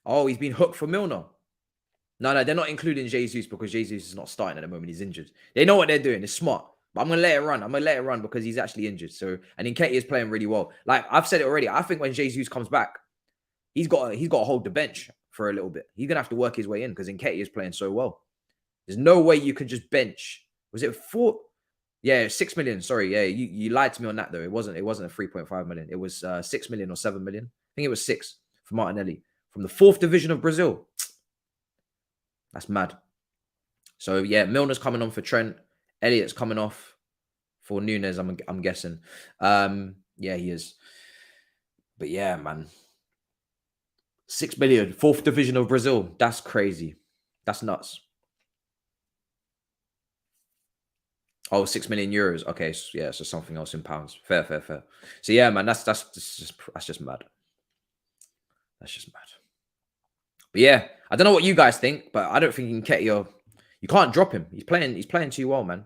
Oh, he's been hooked for Milner. No, they're not including Jesus because Jesus is not starting at the moment. He's injured. They know what they're doing. It's smart. But I'm going to let it run. Because he's actually injured. So, and Nketiah is playing really well. Like I've said it already. I think when Jesus comes back, he's got to hold the bench for a little bit. He's going to have to work his way in because Nketiah is playing so well. There's no way you can just bench. Was it 4? Yeah, 6 million. Sorry. Yeah, you lied to me on that though. It wasn't a 3.5 million. It was 6 million or 7 million. I think it was 6 for Martinelli from the 4th division of Brazil. That's mad. So yeah, Milner's coming on for Trent. Elliott's coming off for Nunes. I'm guessing. Yeah, he is. But yeah, man. 6 million, 4th division of Brazil. That's crazy. That's nuts. Oh, 6 million euros. Okay, so yeah, so something else in pounds. Fair. So yeah, man, that's just mad. That's just mad. But yeah, I don't know what you guys think, but I don't think Nketiah, you can't drop him. He's playing too well, man.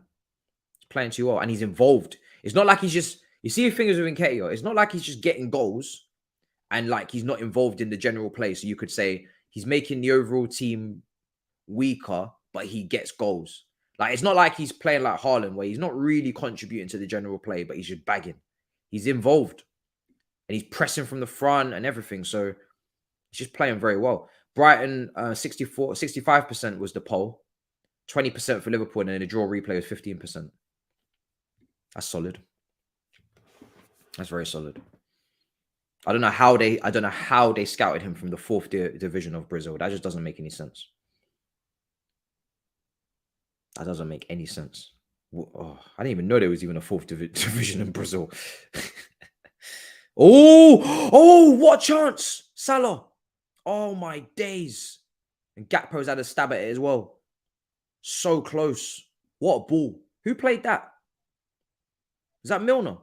He's playing too well, and he's involved. It's not like he's just, you see the fingers with Nketiah, it's not like he's just getting goals and like he's not involved in the general play. So you could say he's making the overall team weaker, but he gets goals. Like it's not like he's playing like Hairline, where he's not really contributing to the general play, but he's just bagging. He's involved and he's pressing from the front and everything. So he's just playing very well. Brighton, 65% was the poll, 20% for Liverpool, and then the draw replay was 15%. That's solid. That's very solid. I don't know how they scouted him from the 4th division of Brazil. That just doesn't make any sense. That doesn't make any sense. Oh, I didn't even know there was even a 4th division in Brazil. Oh, what a chance, Salah. Oh, my days. And Gakpo's had a stab at it as well. So close. What a ball. Who played that? Is that Milner?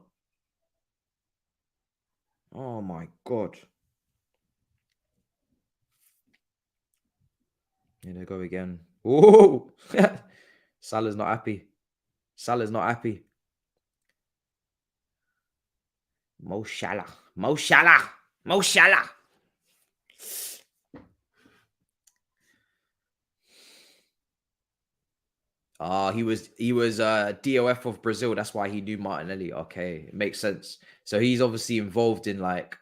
Oh, my God. Here they go again. Oh, Salah's not happy. Mo Salah. He was DOF of Brazil. That's why he knew Martinelli. Okay, it makes sense. So he's obviously involved in like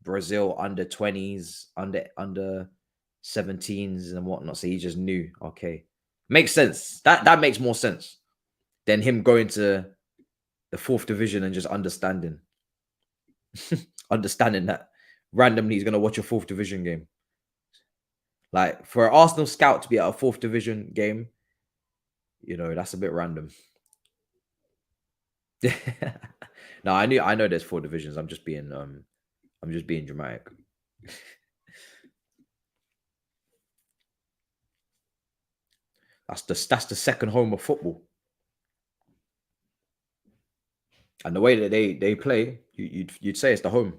Brazil under 20s, under 17s and whatnot. So he just knew. Okay, makes sense. That makes more sense than him going to the fourth division and just understanding that randomly he's going to watch a fourth division game. Like, for an Arsenal scout to be at a fourth division game, you know, that's a bit random. No, I know there's four divisions. I'm just being dramatic. That's the second home of football. And the way that they play, you'd say it's the home.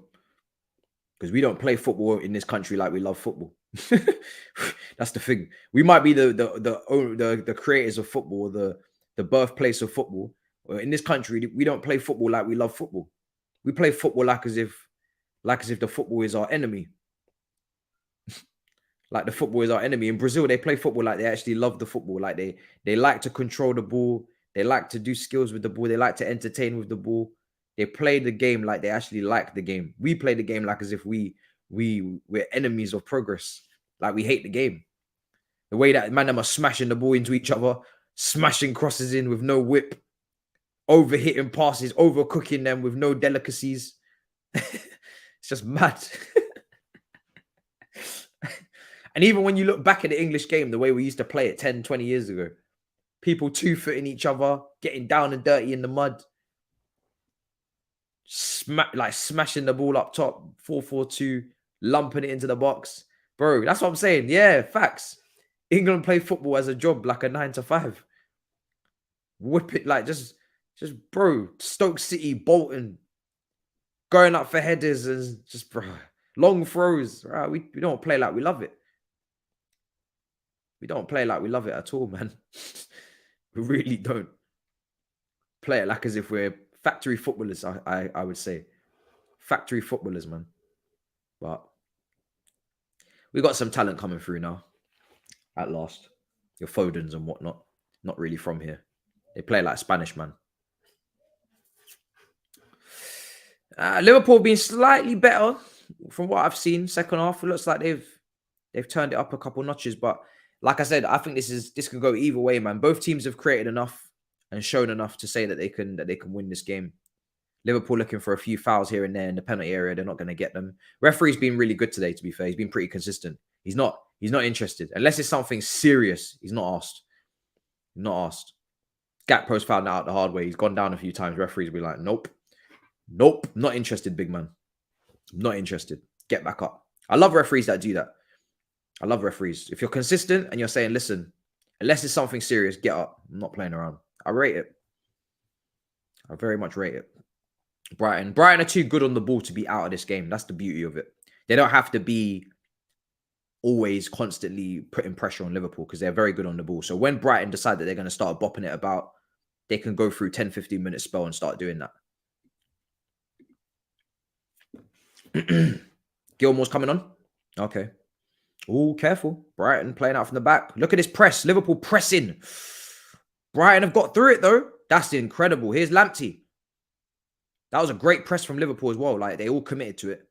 Because we don't play football in this country like we love football. That's the thing. We might be the creators of football, the birthplace of football. In this country, we don't play football like we love football. We play football like as if the football is our enemy. Like the football is our enemy. In Brazil, they play football like they actually love the football. Like they like to control the ball. They like to do skills with the ball. They like to entertain with the ball. They play the game like they actually like the game. We play the game like as if we're enemies of progress. Like we hate the game. The way that man them are smashing the ball into each other, smashing crosses in with no whip, over-hitting passes, overcooking them with no delicacies. It's just mad. And even when you look back at the English game, the way we used to play it 10, 20 years ago, people two-footing each other, getting down and dirty in the mud, smashing the ball up top, 4-4-2, lumping it into the box. Bro, that's what I'm saying. Yeah, facts. England play football as a job, like a 9 to 5. Whip it, like just bro, Stoke City, Bolton, going up for headers and just, bro, long throws. Right? We don't play like we love it. We don't play like we love it at all, man. We really don't play it like as if we're factory footballers, I would say. Factory footballers, man. But we got some talent coming through now. At last. Your Fodens and whatnot. Not really from here. They play like Spanish, man. Liverpool being slightly better from what I've seen. Second half, it looks like they've turned it up a couple notches. But like I said, I think this can go either way, man. Both teams have created enough and shown enough to say that they can win this game. Liverpool looking for a few fouls here and there in the penalty area. They're not going to get them. Referee's been really good today, to be fair. He's been pretty consistent. He's not interested. Unless it's something serious, he's not asked. Not asked. Gakpo's found out the hard way. He's gone down a few times. Referees will be like, nope. Not interested, big man. Not interested. Get back up. I love referees that do that. I love referees. If you're consistent and you're saying, listen, unless it's something serious, get up. I'm not playing around. I rate it. I very much rate it. Brighton are too good on the ball to be out of this game. That's the beauty of it. They don't have to be always constantly putting pressure on Liverpool because they're very good on the ball. So when Brighton decide that they're going to start bopping it about, they can go through 10, 15 minute spell and start doing that. Gilmore's coming on. Okay. Oh, careful. Brighton playing out from the back. Look at this press. Liverpool pressing. Brighton have got through it, though. That's incredible. Here's Lamptey. That was a great press from Liverpool as well. Like, they all committed to it.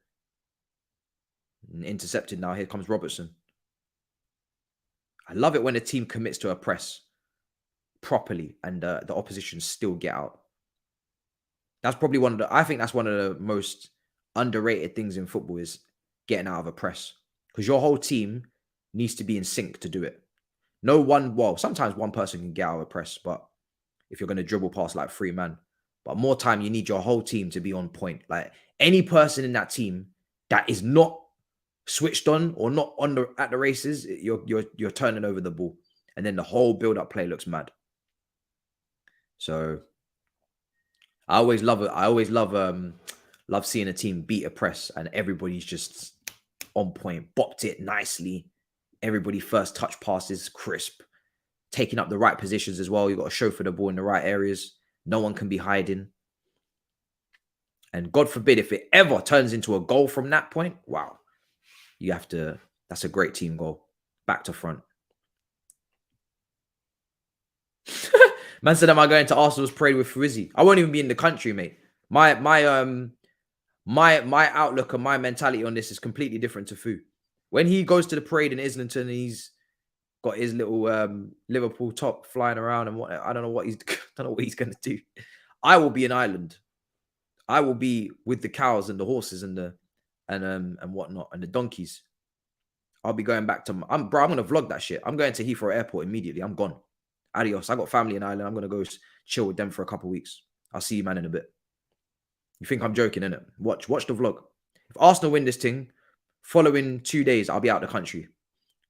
Intercepted now. Here comes Robertson. I love it when a team commits to a press properly and the opposition still get out. That's probably I think that's one of the most underrated things in football is getting out of a press. Because your whole team needs to be in sync to do it. Sometimes one person can get out of a press, but if you're going to dribble past like 3 men, but more time, you need your whole team to be on point. Like any person in that team that is not switched on or not at the races, you're turning over the ball. And then the whole build-up play looks mad. So I always love it. I always love seeing a team beat a press and everybody's just on point, bopped it nicely. Everybody first touch passes, crisp, taking up the right positions as well. You've got to show for the ball in the right areas. No one can be hiding. And God forbid if it ever turns into a goal from that point, wow. That's a great team goal. Back to front. Man said, am I going to Arsenal's parade with Frizzy? I won't even be in the country, mate. My outlook and my mentality on this is completely different to Fu. When he goes to the parade in Islington and he's got his little Liverpool top flying around and what I don't know what he's going to do. I will be in Ireland. I will be with the cows and the horses and whatnot and the donkeys. I'll be going back to I'm gonna vlog that shit. I'm going to Heathrow Airport immediately. I'm gone. Adios. I got family in Ireland. I'm gonna go chill with them for a couple of weeks. I'll see you, man, in a bit. You think I'm joking, innit? Watch the vlog. If Arsenal win this thing, following 2 days, I'll be out of the country.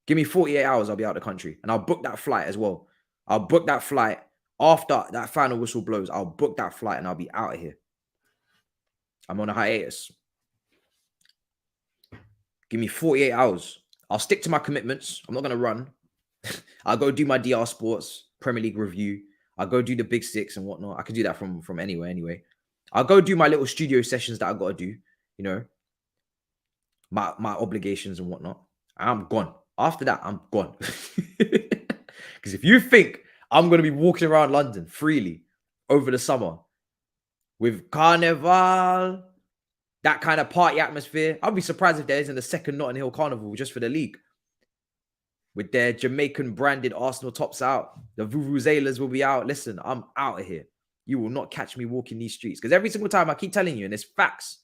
Give me 48 hours, I'll be out of the country. And I'll book that flight as well. I'll book that flight after that final whistle blows. I'll book that flight and I'll be out of here. I'm on a hiatus. Give me 48 hours. I'll stick to my commitments. I'm not going to run. I'll go do my DR Sports Premier League review. I'll go do the Big Six and whatnot. I can do that from anywhere anyway. I'll go do my little studio sessions that I've got to do, you know, my obligations and whatnot. I'm gone. After that, I'm gone. Because if you think I'm going to be walking around London freely over the summer with Carnival, that kind of party atmosphere, I'll be surprised if there isn't a second Notting Hill Carnival just for the league. With their Jamaican branded Arsenal tops out. The Vuvuzelas will be out. Listen, I'm out of here. You will not catch me walking these streets. Because every single time I keep telling you, and it's facts,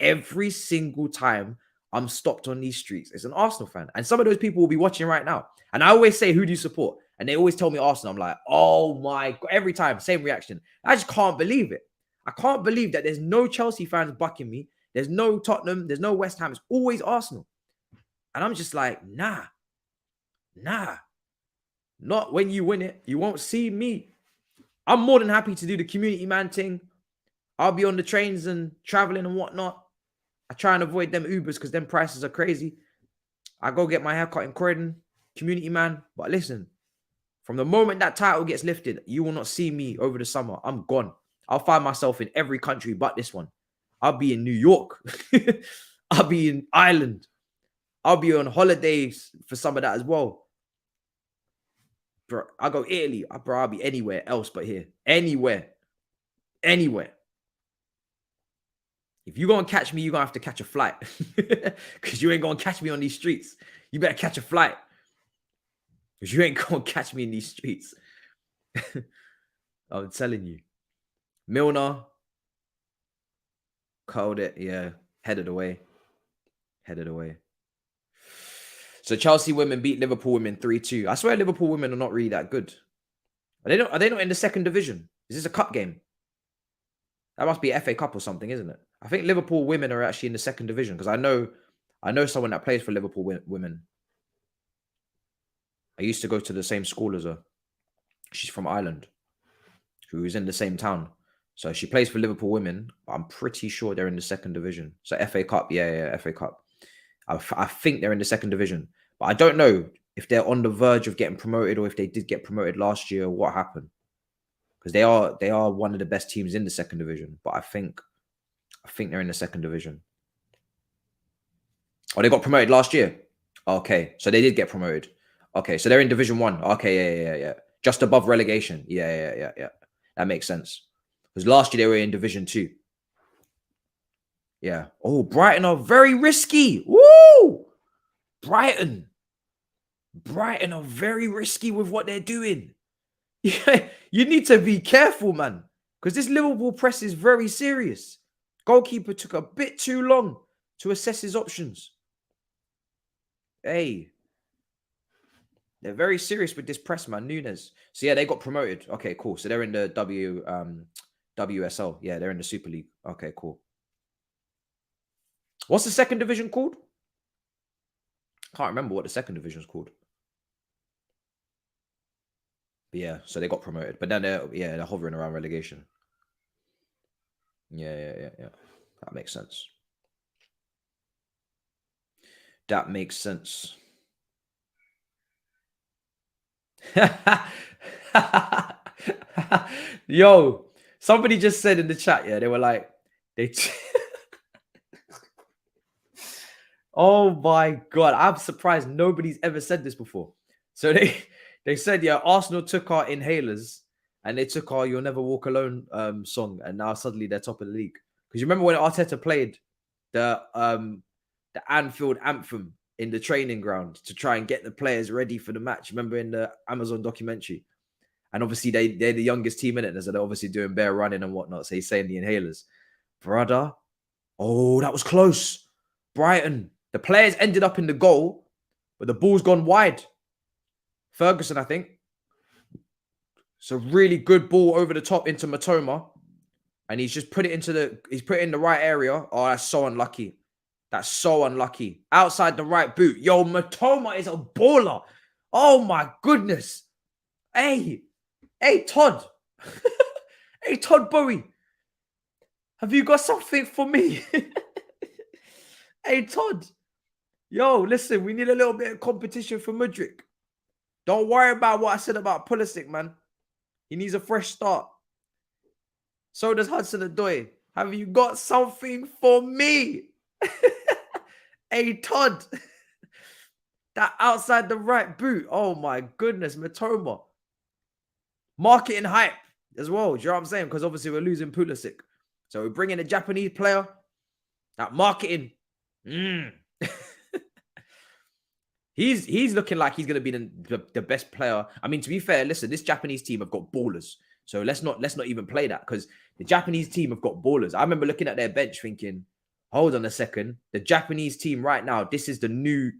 every single time I'm stopped on these streets, it's an Arsenal fan. And some of those people will be watching right now. And I always say, who do you support? And they always tell me Arsenal. I'm like, oh my God. Every time, same reaction. I just can't believe it. I can't believe that there's no Chelsea fans bucking me. There's no Tottenham. There's no West Ham. It's always Arsenal. And I'm just like, nah. Not when you win it. You won't see me. I'm more than happy to do the community man thing. I'll be on the trains and traveling and whatnot. I try and avoid them Ubers because them prices are crazy. I go get my haircut in Croydon, community man. But listen, from the moment that title gets lifted, you will not see me over the summer. I'm gone. I'll find myself in every country but this one. I'll be in New York. I'll be in Ireland. I'll be on holidays for some of that as well. Bro, I'll go Italy. Bro, I'll be anywhere else but here. Anywhere. If you're going to catch me, you're going to have to catch a flight. Because you ain't going to catch me on these streets. You better catch a flight. Because you ain't going to catch me in these streets. I'm telling you. Milner. Called it. Yeah. Headed away. So Chelsea women beat Liverpool women 3-2. I swear Liverpool women are not really that good. Are they not in the second division? Is this a cup game? That must be a FA Cup or something, isn't it? I think Liverpool women are actually in the second division because I know someone that plays for Liverpool women. I used to go to the same school as her. She's from Ireland, who is in the same town. So she plays for Liverpool women. I'm pretty sure they're in the second division. So FA Cup, yeah, FA Cup. I think they're in the second division, but I don't know if they're on the verge of getting promoted or if they did get promoted last year. What happened? Because they are one of the best teams in the second division. But I think they're in the second division. Oh, they got promoted last year. Okay, so they did get promoted. Okay, so they're in Division 1. Okay, yeah. Just above relegation. Yeah. That makes sense. Because last year they were in Division 2. Yeah. Oh, Brighton are very risky. Woo! Brighton are very risky with what they're doing. Yeah, you need to be careful, man. Because this Liverpool press is very serious. Goalkeeper took a bit too long to assess his options. Hey. They're very serious with this press, man. Nunes. So, yeah, they got promoted. Okay, cool. So, they're in the WSL. Yeah, they're in the Super League. Okay, cool. What's the second division called? Can't remember what the second division is called. But yeah, so they got promoted. But then they're hovering around relegation. Yeah. That makes sense. Yo, somebody just said in the chat, yeah, they were like, oh my God, I'm surprised nobody's ever said this before. So they said, yeah, Arsenal took our inhalers and they took our You'll Never Walk Alone song, and now suddenly they're top of the league. Because you remember when Arteta played the Anfield anthem in the training ground to try and get the players ready for the match? Remember in the Amazon documentary? And obviously they're the youngest team in it, so they're obviously doing bare running and whatnot. So he's saying the inhalers. Brother, oh, that was close. Brighton. The players ended up in the goal, but the ball's gone wide. Ferguson, I think. It's a really good ball over the top into Matoma. And he's just put it he's put it in the right area. Oh, that's so unlucky. That's so unlucky. Outside the right boot. Yo, Matoma is a baller. Oh my goodness. Hey, Todd. Hey, Todd Bowie. Have you got something for me? Hey, Todd. Yo, listen, we need a little bit of competition for Mudryk. Don't worry about what I said about Pulisic, man. He needs a fresh start. So does Hudson-Odoi. Have you got something for me? Hey, Todd. That outside the right boot. Oh, my goodness. Matoma. Marketing hype as well. Do you know what I'm saying? Because obviously we're losing Pulisic. So we're bringing a Japanese player. That marketing. He's looking like he's going to be the best player. I mean, to be fair, listen, this Japanese team have got ballers. So let's not even play that, because the Japanese team have got ballers. I remember looking at their bench thinking, hold on a second. The Japanese team right now, this is the new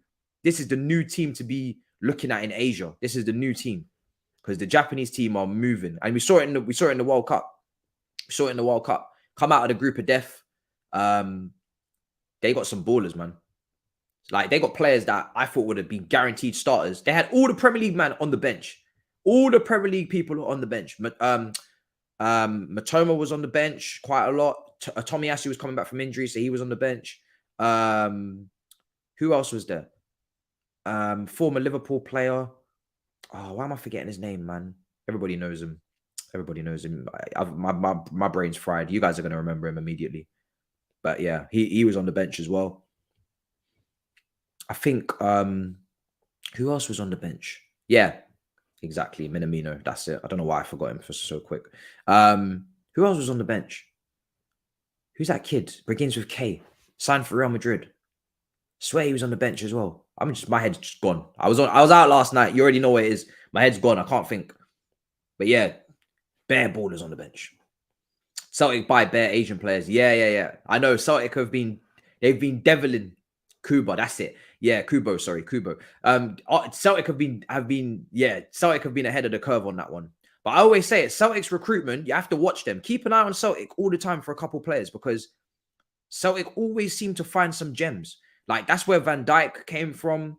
team to be looking at in Asia. This is the new team, because the Japanese team are moving. And we saw it in the World Cup. We saw it in the World Cup. Come out of the group of death. They got some ballers, man. Like, they got players that I thought would have been guaranteed starters. They had all the Premier League man on the bench. All the Premier League people on the bench. Matoma was on the bench quite a lot. Tomiyasu was coming back from injury, so he was on the bench. Who else was there? Former Liverpool player. Oh, why am I forgetting his name, man? Everybody knows him. Everybody knows him. My brain's fried. You guys are going to remember him immediately. But yeah, he was on the bench as well. I think, who else was on the bench? Yeah, exactly. Minamino. That's it. I don't know why I forgot him for so quick. Who else was on the bench? Who's that kid? Begins with K. Signed for Real Madrid. Swear he was on the bench as well. My head's just gone. I was out last night. You already know what it is. My head's gone. I can't think. But yeah, bare ballers on the bench. Celtic buy bare Asian players. Yeah. I know Celtic they've been deviling Kubo. That's it. Yeah, Kubo. Sorry, Kubo. Celtic have been ahead of the curve on that one. But I always say it, Celtic's recruitment, you have to watch them. Keep an eye on Celtic all the time for a couple players, because Celtic always seem to find some gems. Like, that's where Van Dijk came from.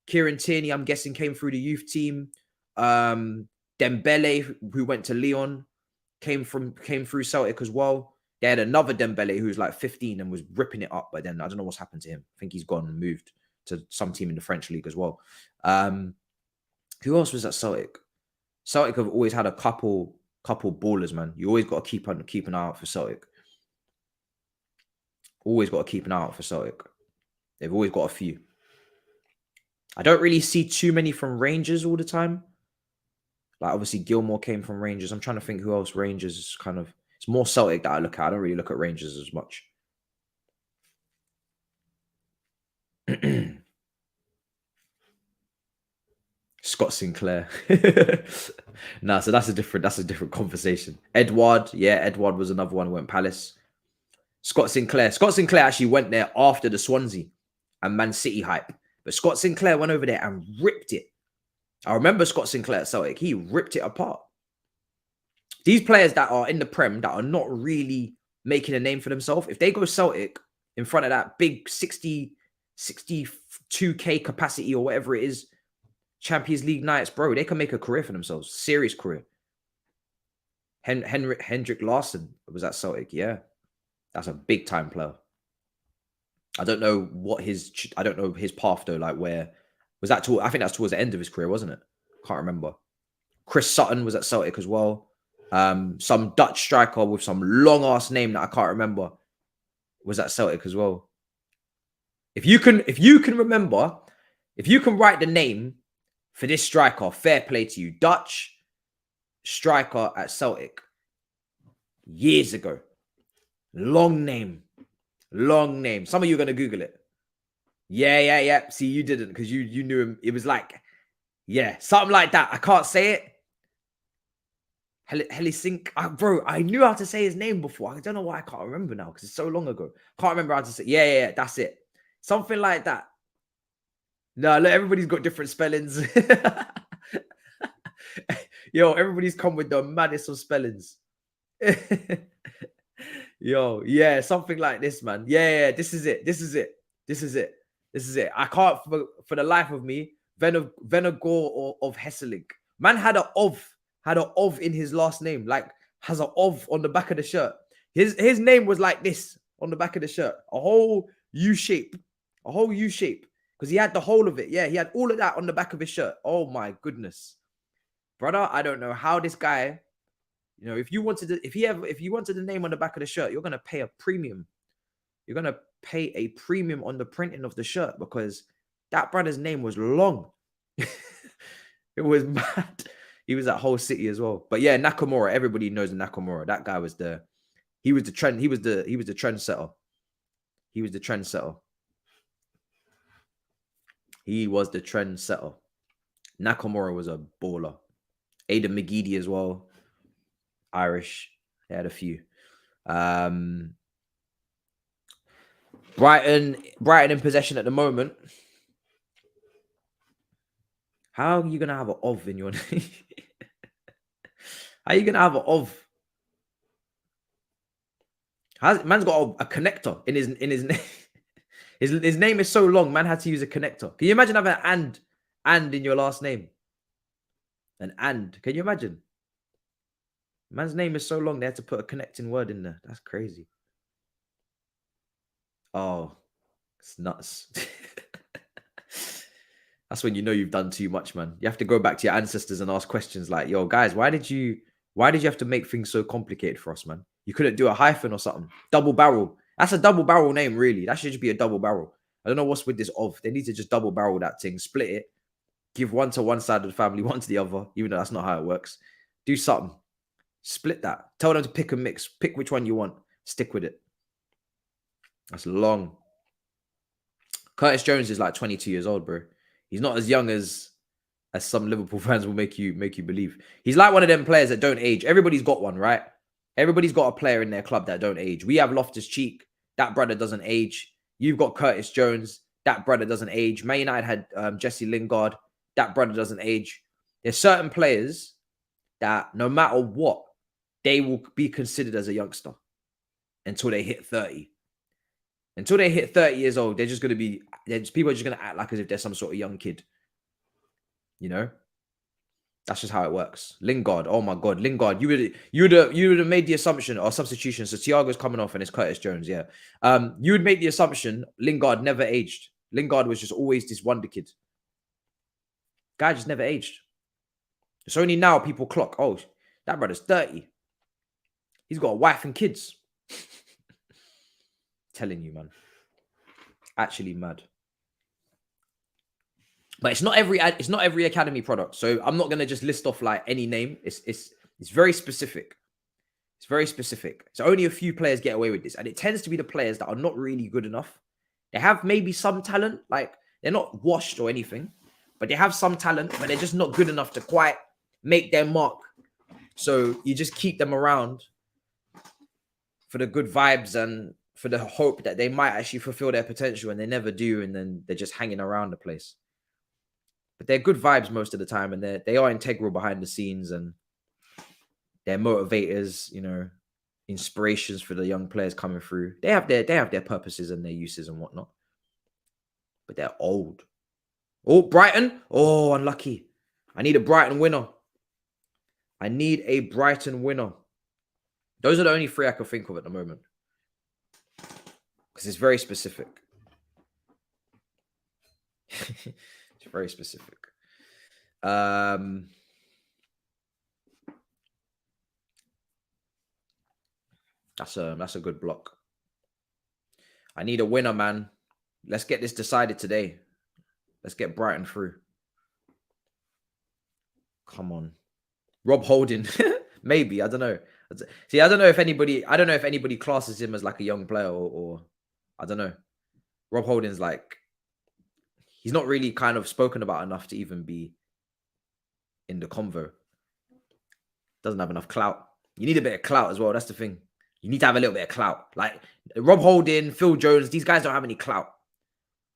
Kieran Tierney, I'm guessing, came through the youth team. Dembele, who went to Lyon, came through Celtic as well. They had another Dembele who's like 15 and was ripping it up, but then I don't know what's happened to him. I think he's gone and moved to some team in the French league as well. Who else was at Celtic? Celtic have always had a couple ballers, man. You always got to keep an eye out for Celtic. Always got to keep an eye out for Celtic. They've always got a few. I don't really see too many from Rangers all the time. Like, obviously, Gilmore came from Rangers. I'm trying to think who else Rangers is kind of... It's more Celtic that I look at. I don't really look at Rangers as much. Scott Sinclair. Nah, so that's a different conversation. Edward was another one who went Palace. Scott Sinclair actually went there after the Swansea and Man City hype. But Scott Sinclair went over there and ripped it. I remember Scott Sinclair at Celtic. He ripped it apart. These players that are in the Prem that are not really making a name for themselves, if they go Celtic in front of that big 62k capacity or whatever it is, Champions League nights, bro, they can make a career for themselves. Serious career. Hendrik Larsson was at Celtic. Yeah. That's a big time player. I don't know his path though. Like, where was that? I think that's towards the end of his career, wasn't it? Can't remember. Chris Sutton was at Celtic as well. Some Dutch striker with some long ass name that I can't remember was at Celtic as well. If you can remember, if you can write the name for this striker, fair play to you. Dutch striker at Celtic years ago. Long name. Some of you are going to Google it. Yeah. See, you didn't, because you knew him. It was like, yeah, something like that. I can't say it. Helisink. Bro, I knew how to say his name before. I don't know why I can't remember now because it's so long ago. Can't remember how to say. Yeah, that's it. Something like that. No, look, everybody's got different spellings. Yo, everybody's come with the maddest of spellings. Yo, yeah, something like this, man. Yeah, this is it. This is it. This is it. This is it. I can't, for the life of me, Venegor of Hesselink. Man had a ov in his last name, like has a ov on the back of the shirt. His name was like this on the back of the shirt, a whole U shape, because he had the whole of it. Yeah, he had all of that on the back of his shirt. Oh my goodness, brother, I don't know how this guy. You know, if you wanted the name on the back of the shirt, you're gonna pay a premium. You're gonna pay a premium on the printing of the shirt because that brother's name was long. It was mad. He was at Hull City as well. But yeah, Nakamura. Everybody knows Nakamura. That guy was the trend. He was the trendsetter. He was the trendsetter. He was the trendsetter. Nakamura was a baller. Aidan McGeady as well. Irish. They had a few. Brighton in possession at the moment. How are you gonna have an ov in your name? How are you gonna have an ov? Man's got a connector in his name. His name is so long, man had to use a connector. Can you imagine having an and in your last name? An and. Can you imagine? Man's name is so long, they had to put a connecting word in there. That's crazy. Oh, it's nuts. That's when you know you've done too much, man. You have to go back to your ancestors and ask questions like, yo, guys, why did you have to make things so complicated for us, man? You couldn't do a hyphen or something. Double barrel. That's a double barrel name, really. That should just be a double barrel. I don't know what's with this of. They need to just double barrel that thing, split it, give one to one side of the family, one to the other, even though that's not how it works. Do something. Split that. Tell them to pick and mix. Pick which one you want. Stick with it. That's long. Curtis Jones is like 22 years old, bro. He's not as young as some Liverpool fans will make you believe. He's like one of them players that don't age. Everybody's got one, right? Everybody's got a player in their club that don't age. We have Loftus-Cheek. That brother doesn't age. You've got Curtis Jones. That brother doesn't age. Man United had Jesse Lingard. That brother doesn't age. There's certain players that no matter what, they will be considered as a youngster until they hit 30. Until they hit 30 years old, they're just going to be, people are just going to act like as if they're some sort of young kid. You know? That's just how it works. Lingard, oh my God, Lingard, you would have made the assumption or substitution. So Thiago's coming off and it's Curtis Jones, yeah. You would make the assumption Lingard never aged. Lingard was just always this wonder kid. Guy just never aged. It's only now people clock, oh, that brother's 30. He's got a wife and kids. Telling you, man. Actually mad. But it's not every academy product. So I'm not gonna just list off like any name. It's very specific. It's very specific. So only a few players get away with this, and it tends to be the players that are not really good enough. They have maybe some talent, like they're not washed or anything, but they have some talent, but they're just not good enough to quite make their mark. So you just keep them around for the good vibes and for the hope that they might actually fulfill their potential, and they never do, and then they're just hanging around the place. But they're good vibes most of the time, and they are integral behind the scenes, and they're motivators, you know, inspirations for the young players coming through. They have their purposes and their uses and whatnot. But they're old. Oh, Brighton. Oh, unlucky. I need a Brighton winner. I need a Brighton winner. Those are the only three I can think of at the moment. Because it's very specific. It's very specific. That's a good block. I need a winner, man. Let's get this decided today. Let's get Brighton through. Come on. Rob Holding. Maybe. I don't know. See, I don't know if anybody classes him as like a young player or I don't know. Rob Holding's like, he's not really kind of spoken about enough to even be in the convo. Doesn't have enough clout. You need a bit of clout as well. That's the thing. You need to have a little bit of clout. Like Rob Holding, Phil Jones, these guys don't have any clout.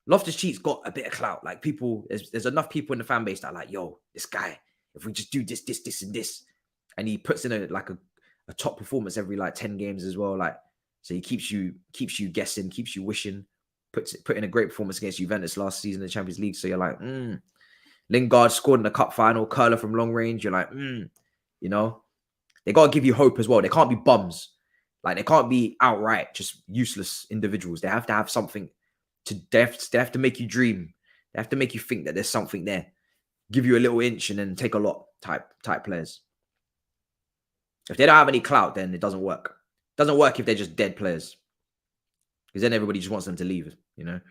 Loftus-Cheek's got a bit of clout. Like people, there's enough people in the fan base that are like, yo, this guy, if we just do this, and this, and he puts in a top performance every like 10 games as well. Like, so he keeps you guessing, keeps you wishing, put in a great performance against Juventus last season in the Champions League. So you're like, Lingard scored in the cup final, curler from long range. You're like, you know, they got to give you hope as well. They can't be bums. Like they can't be outright just useless individuals. They have to have something they have to make you dream. They have to make you think that there's something there. Give you a little inch and then take a lot type players. If they don't have any clout, then it doesn't work. It doesn't work if they're just dead players. Because then everybody just wants them to leave, you know.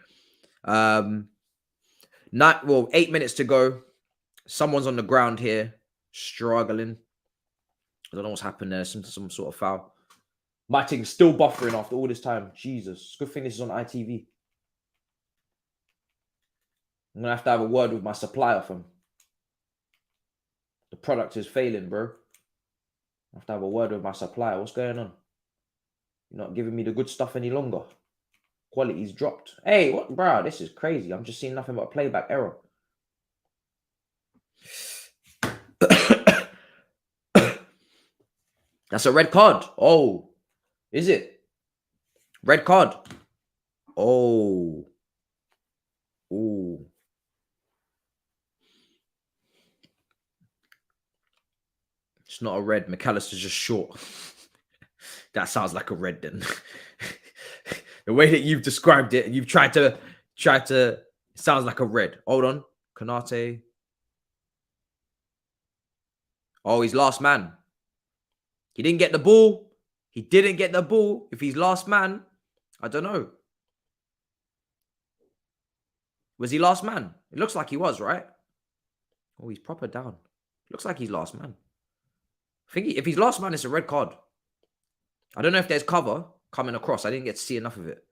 8 minutes to go. Someone's on the ground here, struggling. I don't know what's happened there. Some sort of foul. My thing's still buffering after all this time. Jesus. Good thing this is on ITV. I'm going to have a word with my supplier from. The product is failing, bro. I have to have a word with my supplier. What's going on? You're not giving me the good stuff any longer. Quality's dropped. Hey, what, bro? This is crazy. I'm just seeing nothing but a playback error. That's a red card. Oh, is it? Red card. Oh. Ooh. It's not a red. McAllister's just short. That sounds like a red then. The way that you've described it and you've tried to, it sounds like a red. Hold on. Konate. Oh, he's last man. He didn't get the ball. He didn't get the ball. If he's last man, I don't know. Was he last man? It looks like he was, right? Oh, he's proper down. Looks like he's last man. I think if he's last man, it's a red card. I don't know if there's cover coming across. I didn't get to see enough of it.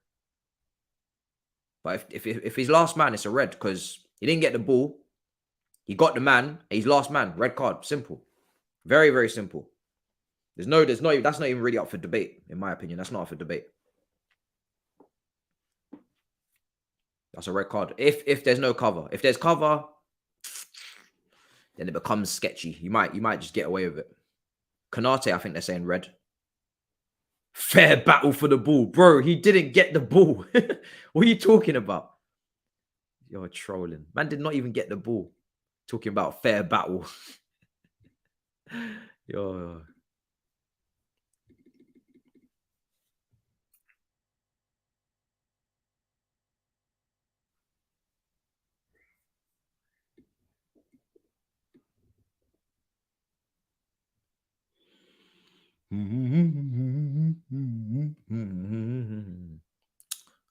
But if he's last man, it's a red because he didn't get the ball. He got the man. He's last man. Red card. Simple. Very, very simple. That's not even really up for debate, in my opinion. That's not up for debate. That's a red card. If there's no cover. If there's cover, then it becomes sketchy. You might just get away with it. Konate, I think they're saying red. Fair battle for the ball. Bro, he didn't get the ball. What are you talking about? You're trolling. Man did not even get the ball. Talking about fair battle. Yo.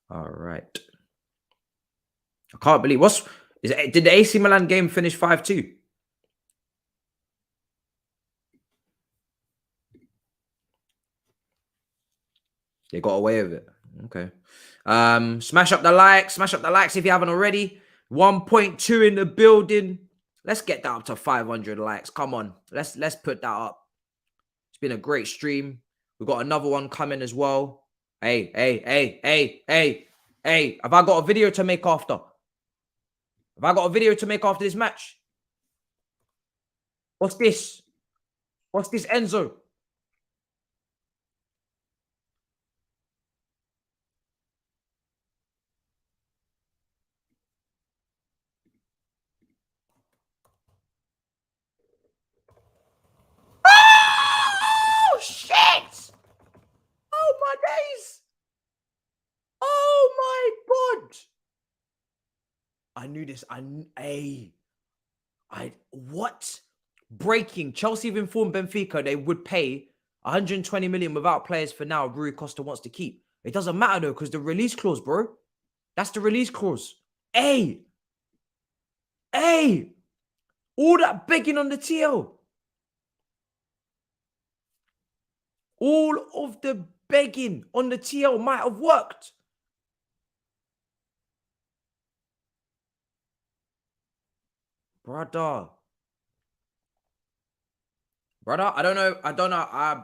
All right. I can't believe did the AC Milan game finish 5-2? They got away with it. Okay. Smash up the likes. Smash up the likes if you haven't already. 1.2 in the building. Let's get that up to 500 likes. Come on. Let's put that up. It's been a great stream. We've got another one coming as well. Hey. Have I got a video to make after? Have I got a video to make after this match? What's this? What's this, Enzo? Oh, shit! Oh, my days! Oh, my God! I knew this. What? Breaking. Chelsea have informed Benfica they would pay 120 million without players for now Rui Costa wants to keep. It doesn't matter though, because the release clause, bro. That's the release clause. Hey! All that begging on the TL. All of the begging on the TL might have worked. Brother. Brother, I don't know.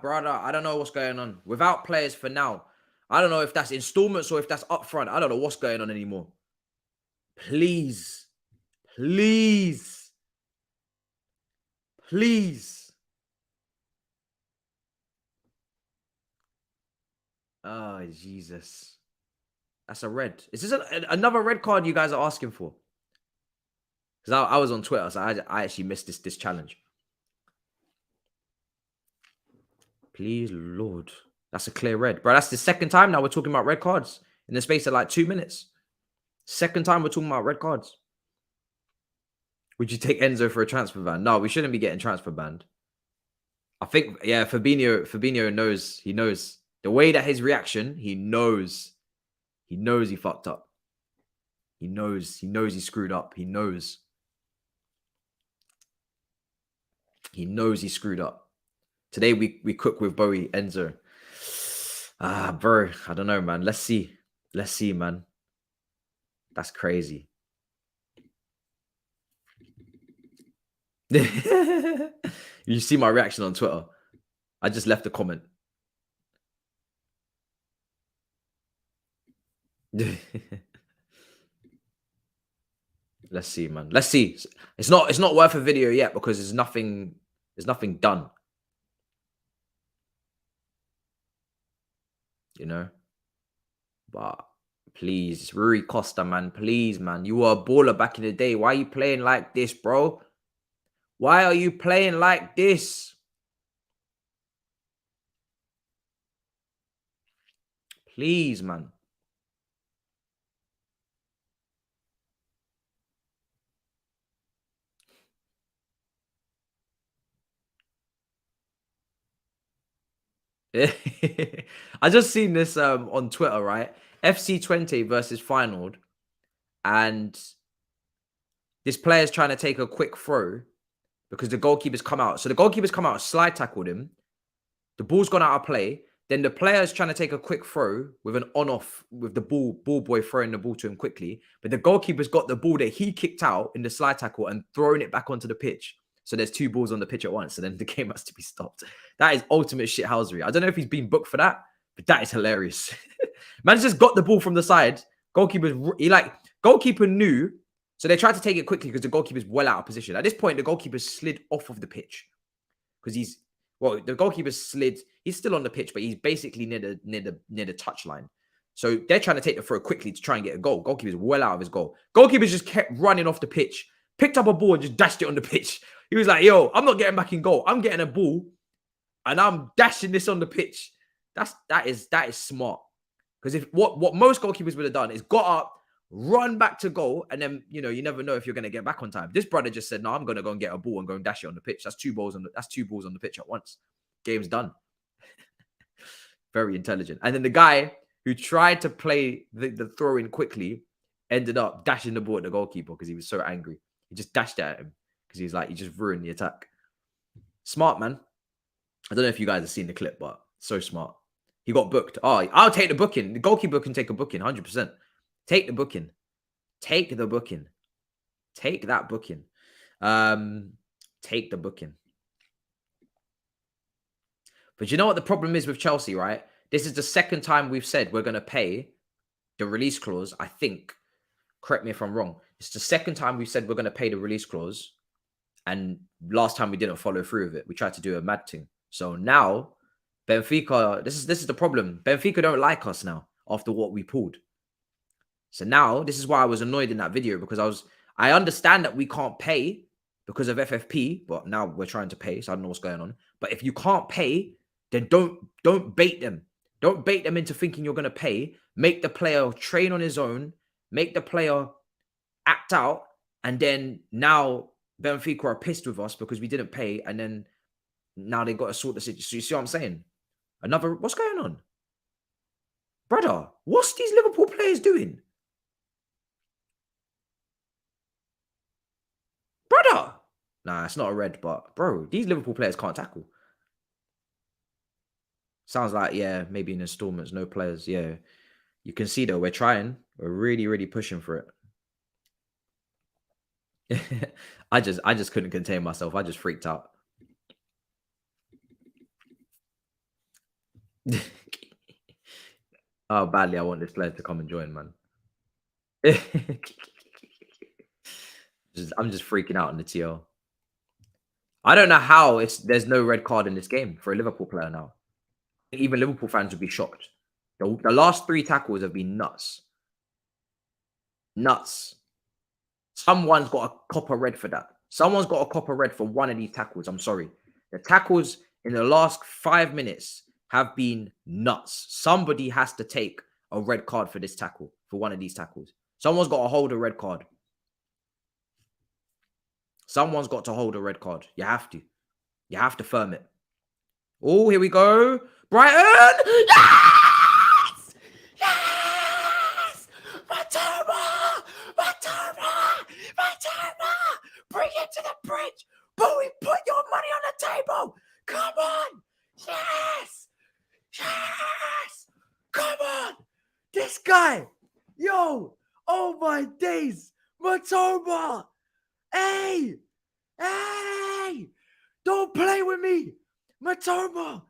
Brother, I don't know what's going on. Without players for now, I don't know if that's installments or if that's upfront. I don't know what's going on anymore. Please, please, please. Oh, Jesus. That's a red. Is this another red card you guys are asking for? Because I was on Twitter, so I actually missed this challenge. Please, Lord. That's a clear red. Bro, that's the second time now we're talking about red cards in the space of like 2 minutes. Second time we're talking about red cards. Would you take Enzo for a transfer ban? No, we shouldn't be getting transfer banned. I think, yeah, Fabinho knows. He knows. The way that his reaction, he knows. He knows he fucked up. He knows he screwed up. He knows. He knows he screwed up. Today we cook with Bowie, Enzo. Ah, bro, I don't know, man. Let's see. Let's see, man. That's crazy. You see my reaction on Twitter. I just left a comment. Let's see, man. Let's see. It's not worth a video yet because there's nothing done. You know? But please, Rui Costa, man. Please, man. You were a baller back in the day. Why are you playing like this, bro? Why are you playing like this? Please, man. I just seen this on Twitter, right? FC20 versus Finalizing, and this player's trying to take a quick throw because the goalkeeper's come out. So the goalkeeper's come out, slide tackled him. The ball's gone out of play. Then the player's trying to take a quick throw with an on-off with the ball boy throwing the ball to him quickly. But the goalkeeper's got the ball that he kicked out in the slide tackle and throwing it back onto the pitch. So there's 2 balls on the pitch at once. So then the game has to be stopped. That is ultimate shithousery. I don't know if he's been booked for that, but that is hilarious. Man's just got the ball from the side. Goalkeeper knew. So they tried to take it quickly because the goalkeeper's well out of position. At this point, the goalkeeper slid off of the pitch because the goalkeeper slid. He's still on the pitch, but he's basically near the touchline. So they're trying to take the throw quickly to try and get a goal. Goalkeeper's well out of his goal. Goalkeeper just kept running off the pitch, picked up a ball and just dashed it on the pitch. He was like, yo, I'm not getting back in goal. I'm getting a ball and I'm dashing this on the pitch. That is smart. Because if what most goalkeepers would have done is got up, run back to goal, and then you never know if you're going to get back on time. This brother just said, no, I'm going to go and get a ball and go and dash it on the pitch. That's 2 balls on the pitch at once. Game's done. Very intelligent. And then the guy who tried to play the throw in quickly ended up dashing the ball at the goalkeeper because he was so angry. He just dashed it at him because he's like, he just ruined the attack. Smart, man. I don't know if you guys have seen the clip, but so smart. He got booked. Oh, I'll take the booking. The goalkeeper can take a booking, 100%. Take the booking. Take the booking. Take that booking. Take the booking. But you know what the problem is with Chelsea, right? This is the second time we've said we're going to pay the release clause, I think. Correct me if I'm wrong. It's the second time we've said we're going to pay the release clause. And last time we didn't follow through with it. We tried to do a mad thing. So now, Benfica, this is the problem. Benfica don't like us now after what we pulled. So now, this is why I was annoyed in that video because I understand that we can't pay because of FFP, but now we're trying to pay, so I don't know what's going on. But if you can't pay, then don't bait them. Don't bait them into thinking you're going to pay. Make the player train on his own. Make the player act out. And then now Benfica are pissed with us because we didn't pay. And then now they got to sort the situation. So you see what I'm saying? What's going on? Brother, what's these Liverpool players doing? Brother! Nah, it's not a red, but bro, these Liverpool players can't tackle. Sounds like, yeah, maybe in installments, no players. Yeah, you can see though, we're trying. We're really, really pushing for it. I just couldn't contain myself. I just freaked out. Oh, badly, I want this player to come and join, man. I'm just freaking out on the TL. I don't know how there's no red card in this game for a Liverpool player now. Even Liverpool fans would be shocked. The last 3 tackles have been nuts. Nuts. Someone's got a copper red for that. Someone's got a copper red for one of these tackles. I'm sorry. The tackles in the last 5 minutes have been nuts. Somebody has to take a red card for this tackle, for one of these tackles. Someone's got to hold a red card. Someone's got to hold a red card. You have to. You have to firm it. Oh, here we go. Brighton! Yes! Yes! Matoma! Matoma! Matoma! Bring it to the bridge! Bowie, put your money on the table! Come on! Yes! Yes! Come on! This guy! Yo! Oh my days! Matoma! Hey! Hey! Don't play with me! Matoma!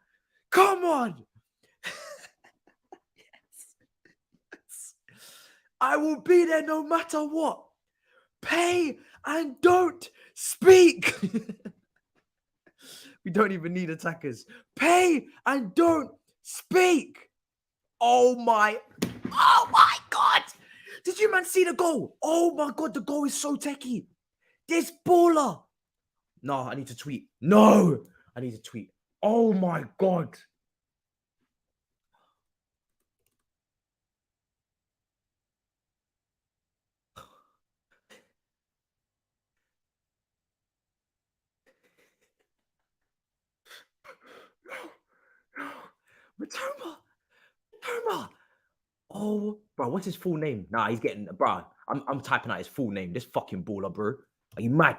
Come on! Yes. Yes. I will be there no matter what. Pay and don't speak. We don't even need attackers. Pay and don't speak. Oh my God. Did you man see the goal? Oh my God, the goal is so techie. This baller. No, I need to tweet. No, I need to tweet. Oh my God. Matoma. Oh, bro, what's his full name? Nah, he's getting, bro. I'm typing out his full name. This fucking baller, bro. Are you mad?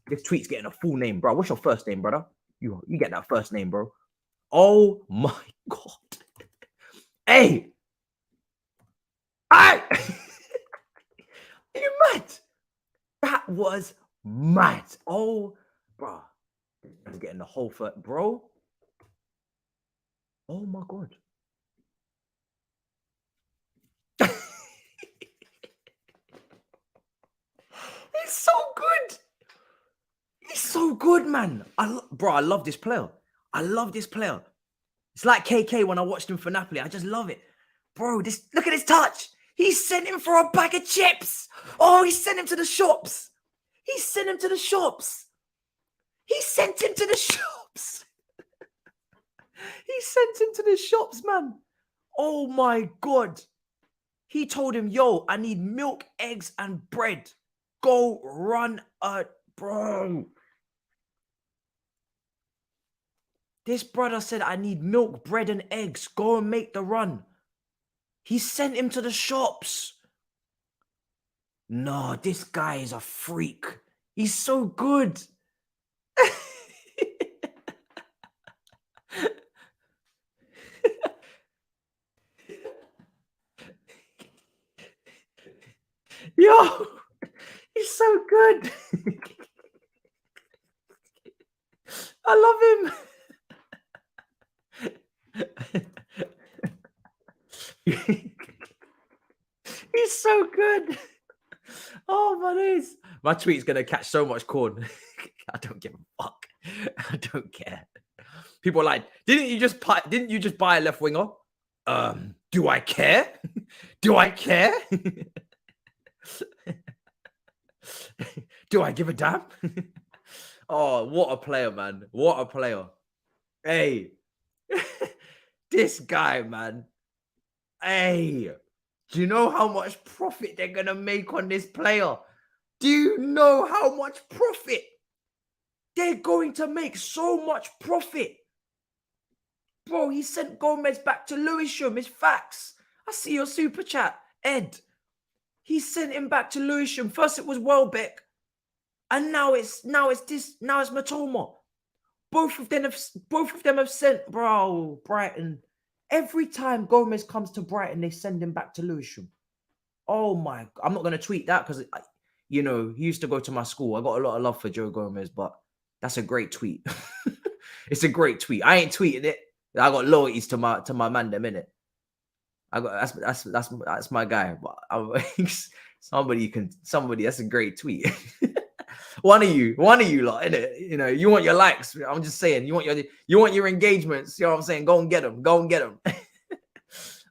This tweet's getting a full name, bro. What's your first name, brother? You get that first name, bro. Oh my God. Hey. Hey. Are you mad? That was mad. Oh, bro. I'm getting the whole first, bro. Oh my God. He's so good. He's so good, man. Bro, I love this player. I love this player. It's like KK when I watched him for Napoli. I just love it. Bro, look at his touch. He sent him for a bag of chips. Oh, he sent him to the shops. He sent him to the shops. He sent him to the shops. He sent him to the shops, man. Oh my God. He told him, yo, I need milk, eggs, and bread. Go run bro. This brother said, I need milk, bread, and eggs. Go and make the run. He sent him to the shops. No, this guy is a freak. He's so good. Yo, he's so good. I love him. He's so good. Oh my days. My tweet's gonna catch so much corn. I don't give a fuck. I don't care. People are like, didn't you just buy a left winger? Do I care? Do I care? Do I give a damn? Oh, what a player, man. What a player. Hey. This guy, man. Hey. Do you know how much profit they're going to make on this player? Do you know how much profit? They're going to make so much profit. Bro, he sent Gomez back to Lewisham. It's facts. I see your super chat, Ed. He sent him back to Lewisham. First it was Welbeck, and now it's Matoma. Both of them have sent, bro, Brighton. Every time Gomez comes to Brighton, they send him back to Lewisham. Oh my! I'm not gonna tweet that because he used to go to my school. I got a lot of love for Joe Gomez, but that's a great tweet. It's a great tweet. I ain't tweeting it. I got loyalties to my man them, innit? I got that's my guy. But somebody, that's a great tweet. one of you lot, innit? You know, you want your likes. I'm just saying, you want your engagements. You know what I'm saying? Go and get them.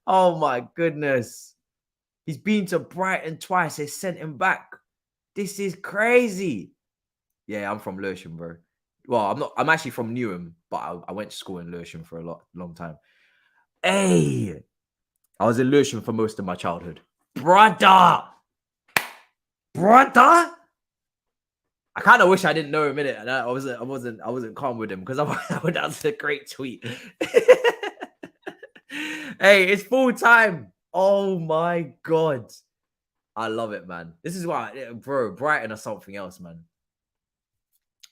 Oh my goodness. He's been to Brighton twice. They sent him back. This is crazy. Yeah, I'm from Lewisham, bro. Well, I'm actually from Newham, but I went to school in Lewisham for a long time. Hey, I was in Lewisham for most of my childhood. Brother. I kind of wish I didn't know him, innit? And I wasn't calm with him because that's a great tweet. Hey, it's full time. Oh my God. I love it, man. This is why, bro, Brighton are something else, man.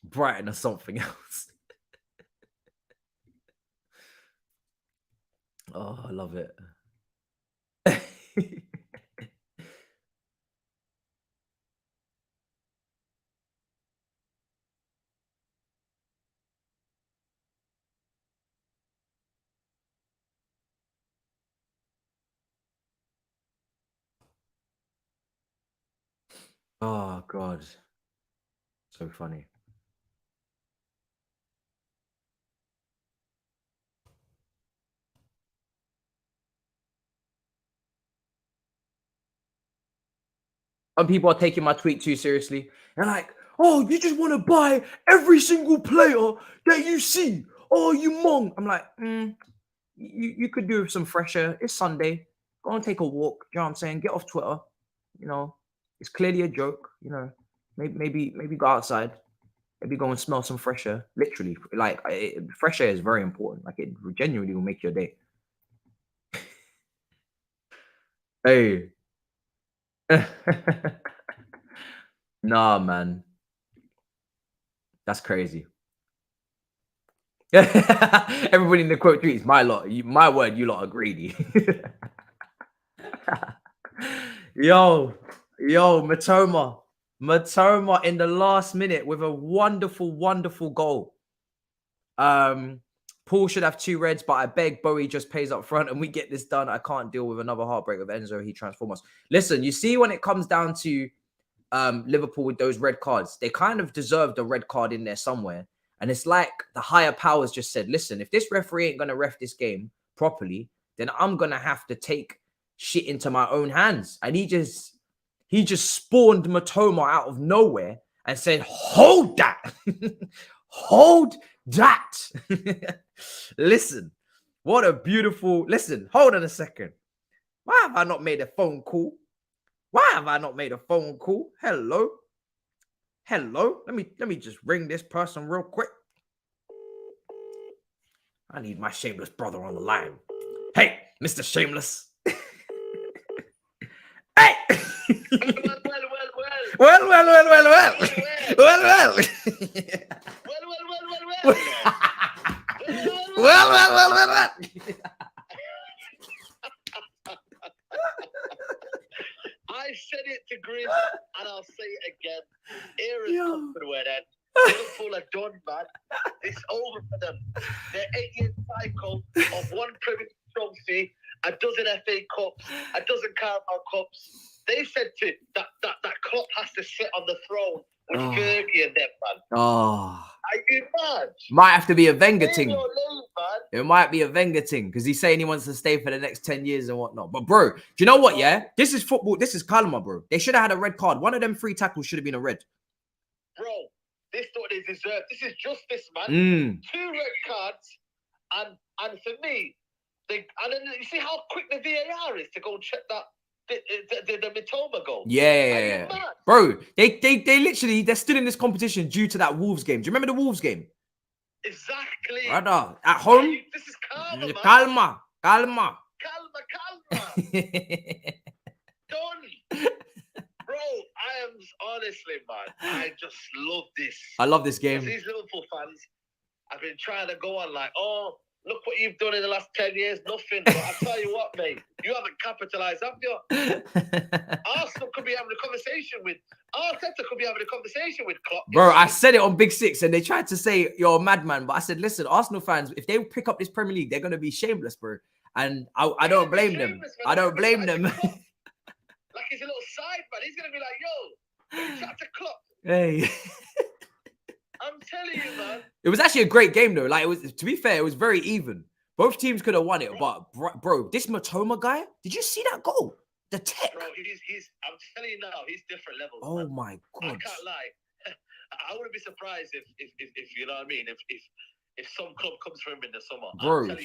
Brighton are something else. Oh, I love it. Oh, God. So funny. Some people are taking my tweet too seriously. They're like, oh, you just want to buy every single player that you see. Oh, you mong. I'm like, you could do some fresh air. It's Sunday. Go and take a walk. You know what I'm saying? Get off Twitter. You know, it's clearly a joke. You know, maybe go outside. Maybe go and smell some fresh air. Literally, like fresh air is very important. Like it genuinely will make your day. Hey. Nah, man. That's crazy. Everybody in the quote tweets, my word, you lot are greedy. Yo, Matoma in the last minute with a wonderful goal. Paul should have 2 reds, but I beg Bowie just pays up front and we get this done. I can't deal with another heartbreak with Enzo. He transforms us. Listen, you see when it comes down to Liverpool with those red cards, they kind of deserved a red card in there somewhere. And it's like the higher powers just said, listen, if this referee ain't going to ref this game properly, then I'm going to have to take shit into my own hands. And he just spawned Matoma out of nowhere and said, hold that. Hold that. Listen, what a beautiful... Listen, hold on a second. Why have I not made a phone call? Hello? Let me just ring this person real quick. I need my shameless brother on the line. Hey, Mr. Shameless. Hey! Well. I said it to Grizz and I'll say it again. Era's come to an end. Liverpool are done, man. It's over for them. Their 8-year cycle of 1 Premier Trophy, a dozen FA Cups, a dozen Carabao Cups. They said to that Klopp has to sit on the throne with Fergie and them, man. Oh. Are you mad? Might have to be a Wenger thing. It might be a Wenger thing because he's saying he wants to stay for the next 10 years and whatnot. But bro, do you know what? Yeah, this is football. This is Kalma, bro. They should have had a red card. One of them 3 tackles should have been a red. Bro, this is what they deserve. This is justice, man. 2 red cards, and for me, and then you see how quick the VAR is to go and check that. The Mitoma goal. Yeah. Bro, they literally, they're still in this competition due to that Wolves game. Do you remember the Wolves game? Exactly. Brother, at home. This is Kalma, man. Kalma. Done. Bro, I am honestly, man, I just love this. I love this game. These Liverpool fans have been trying to go on like, oh, look what you've done in the last 10 years, nothing. But I tell you what, mate, you haven't capitalised, have you? Arsenal could be having a conversation with Klopp. Bro, I said it on Big Six and they tried to say you're a madman, but I said, listen, Arsenal fans, if they pick up this Premier League, they're going to be shameless, bro. And I don't blame them. I don't blame them. Like he's a little side man. He's going to be like, yo, chat to Klopp. Hey. I'm telling you, man. It was actually a great game, though. Like, it was, to be fair, it was very even. Both teams could have won it, but bro, this Matoma guy, did you see that goal? The tech. Bro, he's I'm telling you now, he's different levels. Oh man. my god. I can't lie. I wouldn't be surprised if you know what I mean, if some club comes for him in the summer. Bro,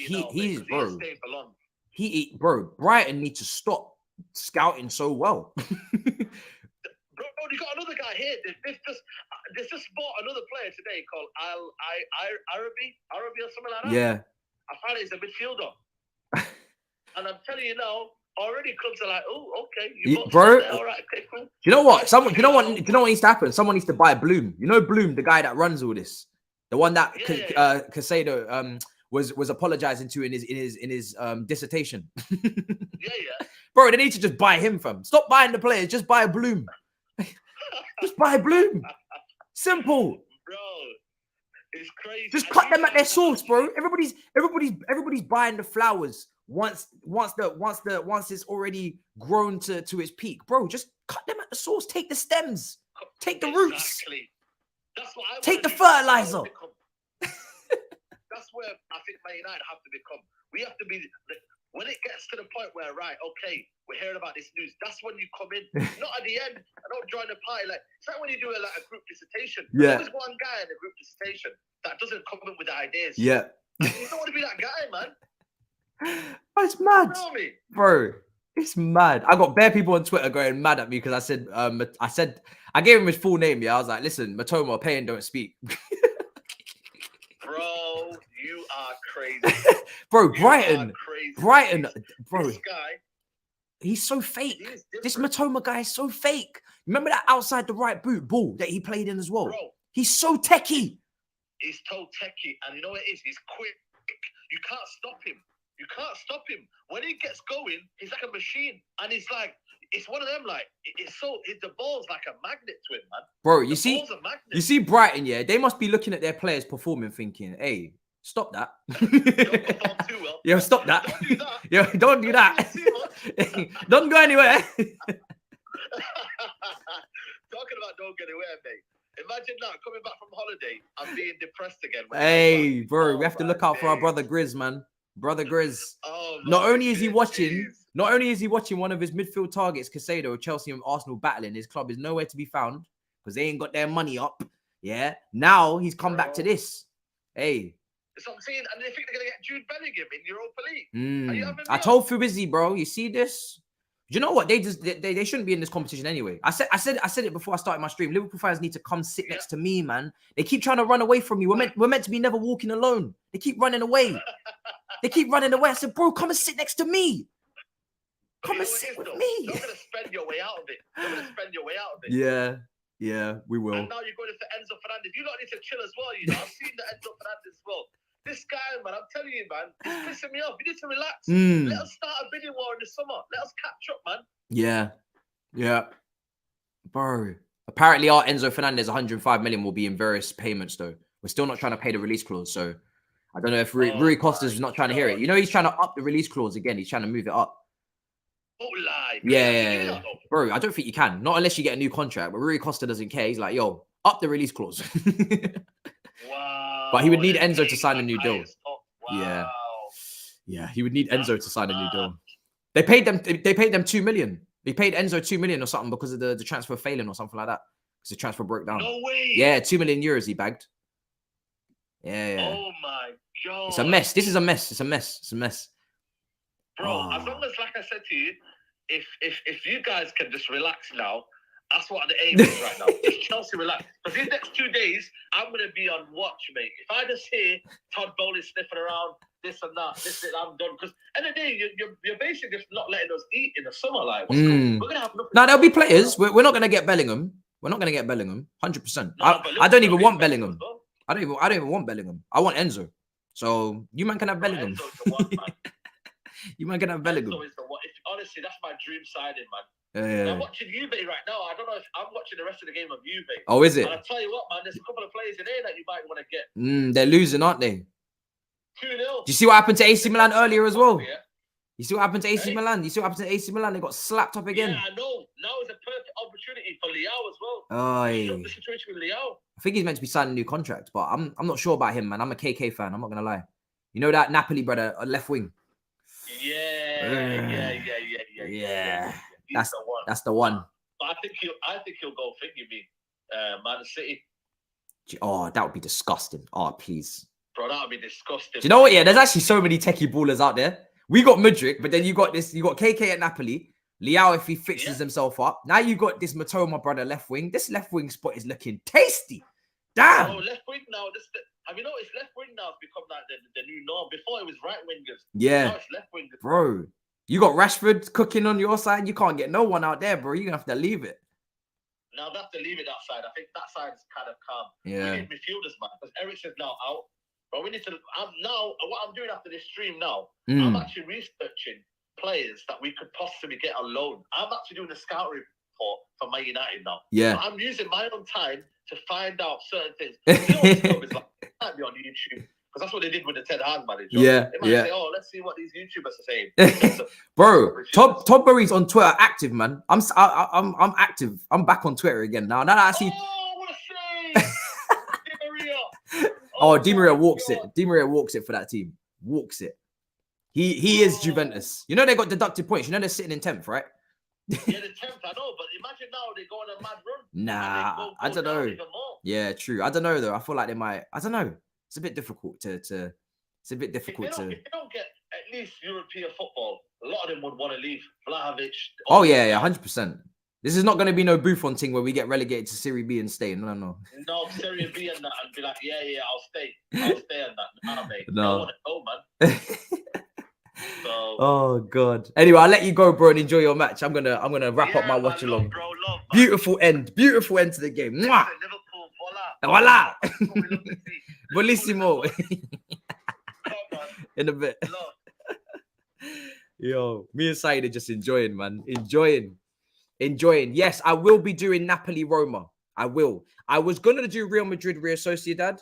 he's bro, Brighton need to stop scouting so well. Bro, you got another guy here. They just bought another player today called Arabi or something like that. Yeah. I found he's a midfielder. And I'm telling you now, already clubs are like, oh, okay, bro. All right, okay, cool. You know what? You know what needs to happen? Someone needs to buy Bloom. You know Bloom, the guy that runs all this, the one that Casado was apologizing to in his dissertation. Yeah. Bro, they need to just buy him from. Stop buying the players. Just buy Bloom. Just buy Bloom. Simple. Bro, it's crazy. Just cut them at their source, bro. Everybody's buying the flowers once it's already grown to its peak, bro. Just cut them at the source. Take the stems. Take the roots. That's what I take the fertilizer. That's where I think Man United have to become. We have to be. When it gets to the point where, right, okay, we're hearing about this news, that's when you come in. Not at the end. I don't join the party. Like, it's like when you do a group dissertation. Yeah. There's one guy in the group dissertation that doesn't come in with the ideas. Yeah. You don't want to be that guy, man. It's mad. You know me? Bro, it's mad. I got bare people on Twitter going mad at me because I said, I gave him his full name. Yeah, I was like, listen, Matoma, pay and don't speak. Bro, you are crazy. Bro, Brighton, bro. This guy, he's so fake. This Matoma guy is so fake. Remember that outside the right boot ball that he played in as well? Bro, he's so techie. He's so techie, and you know what it is? He's quick. You can't stop him. You can't stop him. When he gets going, he's like a machine, and he's like, it's one of them. Like, the ball's like a magnet to him, man. Bro, you see Brighton, yeah, they must be looking at their players performing, thinking, hey, stop that. Don't perform too well. Yeah, stop that. Don't do that. Yeah, don't do that. Don't go anywhere. Talking about don't get anywhere, mate. Imagine that coming back from holiday and being depressed again. Hey, bro, we have to look out for our brother Grizz, man. Brother Grizz. Not only is he watching one of his midfield targets, Casado, Chelsea and Arsenal battling, his club is nowhere to be found because they ain't got their money up. Yeah. Now he's come back to this. Hey. That's what I'm saying. And they think they're going to get Jude Bellingham in Europa League. I told Fubizi, bro, you see this? Do you know what? They shouldn't be in this competition anyway. I said it before I started my stream. Liverpool fans need to come sit next to me, man. They keep trying to run away from me. We're meant to be never walking alone. They keep running away. I said, bro, come and sit next to me. Come and sit with me. You're going to spend your way out of it. Yeah, we will. And now you're going for Enzo Fernandez. You lot need to chill as well, you know. I've seen the Enzo Fernandez as well. This guy, man, I'm telling you, man, he's pissing me off. You need to relax. Let us start a bidding war in the summer. Let us catch up, man. Yeah. Bro. Apparently our Enzo Fernandez 105 million will be in various payments, though. We're still not trying to pay the release clause, so I don't know if Rui Costa's not trying to hear it. You know, he's trying to up the release clause again. He's trying to move it up. Don't lie. Yeah. Bro, I don't think you can. Not unless you get a new contract. But Rui Costa doesn't care. He's like, yo, up the release clause. Wow. But he would need Enzo to sign a new deal. Wow. Yeah, he would need Enzo to sign a new deal. They paid them 2 million. They paid Enzo 2 million or something because of the transfer failing or something like that. Because the transfer broke down. No way. Yeah, 2 million euros he bagged. Yeah. Oh my god. It's a mess. This is a mess. It's a mess. Bro, as long as, like I said to you, if you guys can just relax now, that's what the aim is right now. Just Chelsea relax. Because these next 2 days, I'm going to be on watch, mate. If I just hear Todd Bowley sniffing around, this and that, I'm done. Because end of the day, you're basically just not letting us eat in the summer. Like, what's going We're going to have nothing. No, there'll be players. We're not going to get Bellingham. 100%. I don't even want Bellingham. I don't even want Bellingham. I want Enzo. So you man can have Bellingham. Enzo's the one, man. You man can have Bellingham. Enzo is the one. Honestly, that's my dream signing, man. Yeah. I'm watching Juve right now. I don't know if I'm watching the rest of the game of Juve. Oh, is it? And I tell you what, man, there's a couple of players in there that you might want to get. They're losing, aren't they? 2-0. Do you see what happened to AC Milan earlier as well? Yeah. You see what happened to AC Milan? You see what happened to AC Milan? They got slapped up again. Yeah, I know. Now is a perfect opportunity for Leao as well. Oh, The situation with Leao. I think he's meant to be signing a new contract, but I'm not sure about him, man. I'm a KK fan. I'm not gonna lie. You know that Napoli brother, left wing. Yeah. That's the one. But I think he'll go thingy me, Man City. Oh, that would be disgusting. Oh, please. Bro, that would be disgusting. Do you know what? Yeah, there's actually so many techie ballers out there. We got Mudryk, but then you got KK at Napoli. Leao, if he fixes himself up. Now you got this Matoma brother left wing. This left wing spot is looking tasty. Damn. Oh, left wing now. Have you noticed left wing now has become like the new norm? Before it was right wingers. Yeah. Now it's left wingers. Bro, you got Rashford cooking on your side. You can't get no one out there, bro. You're going to have to leave it. Now they have to leave it that side. I think that side is kind of calm. Yeah. We need midfielders, man. Because Ericsson's now out. But we need to. What I'm doing after this stream now, I'm actually researching players that we could possibly get on loan. I'm actually doing a scout report for Man United now. Yeah. So I'm using my own time to find out certain things. You know what this club is like? It might be on YouTube. Because that's what they did with the Ten Hag manager. Yeah. They might say, oh, let's see what these YouTubers are saying. Bro, Todd Murray's on Twitter active, man. I'm active. I'm back on Twitter again now. Now that I see. Oh, what a shame! Di Maria. Oh, Di Maria walks it. Di Maria walks it for that team. Walks it. He is Juventus. You know they got deducted points. You know they're sitting in 10th, right? Yeah, the 10th, I know. But imagine now they go on a mad run. Nah, I don't know. Yeah, true. I don't know though. I feel like they might. I don't know. It's a bit difficult to. It's a bit difficult if they don't get at least European football, a lot of them would want to leave. Vlahovic. Oh yeah, 100%. This is not going to be no Buffon thing where we get relegated to Serie B and stay. No. No, Serie B and that, and be like, yeah, I'll stay on that. Nah, mate. No. I want to go, man. So, oh god. Anyway, I'll let you go, bro, and enjoy your match. I'm gonna wrap up my watch along. Love, beautiful end to the game. Mwah! Liverpool, voila. Bellissimo. In a bit. Yo, me and Saeed are just enjoying, man. Enjoying. Yes, I will be doing Napoli Roma. I will. I was gonna do Real Madrid, Real Sociedad.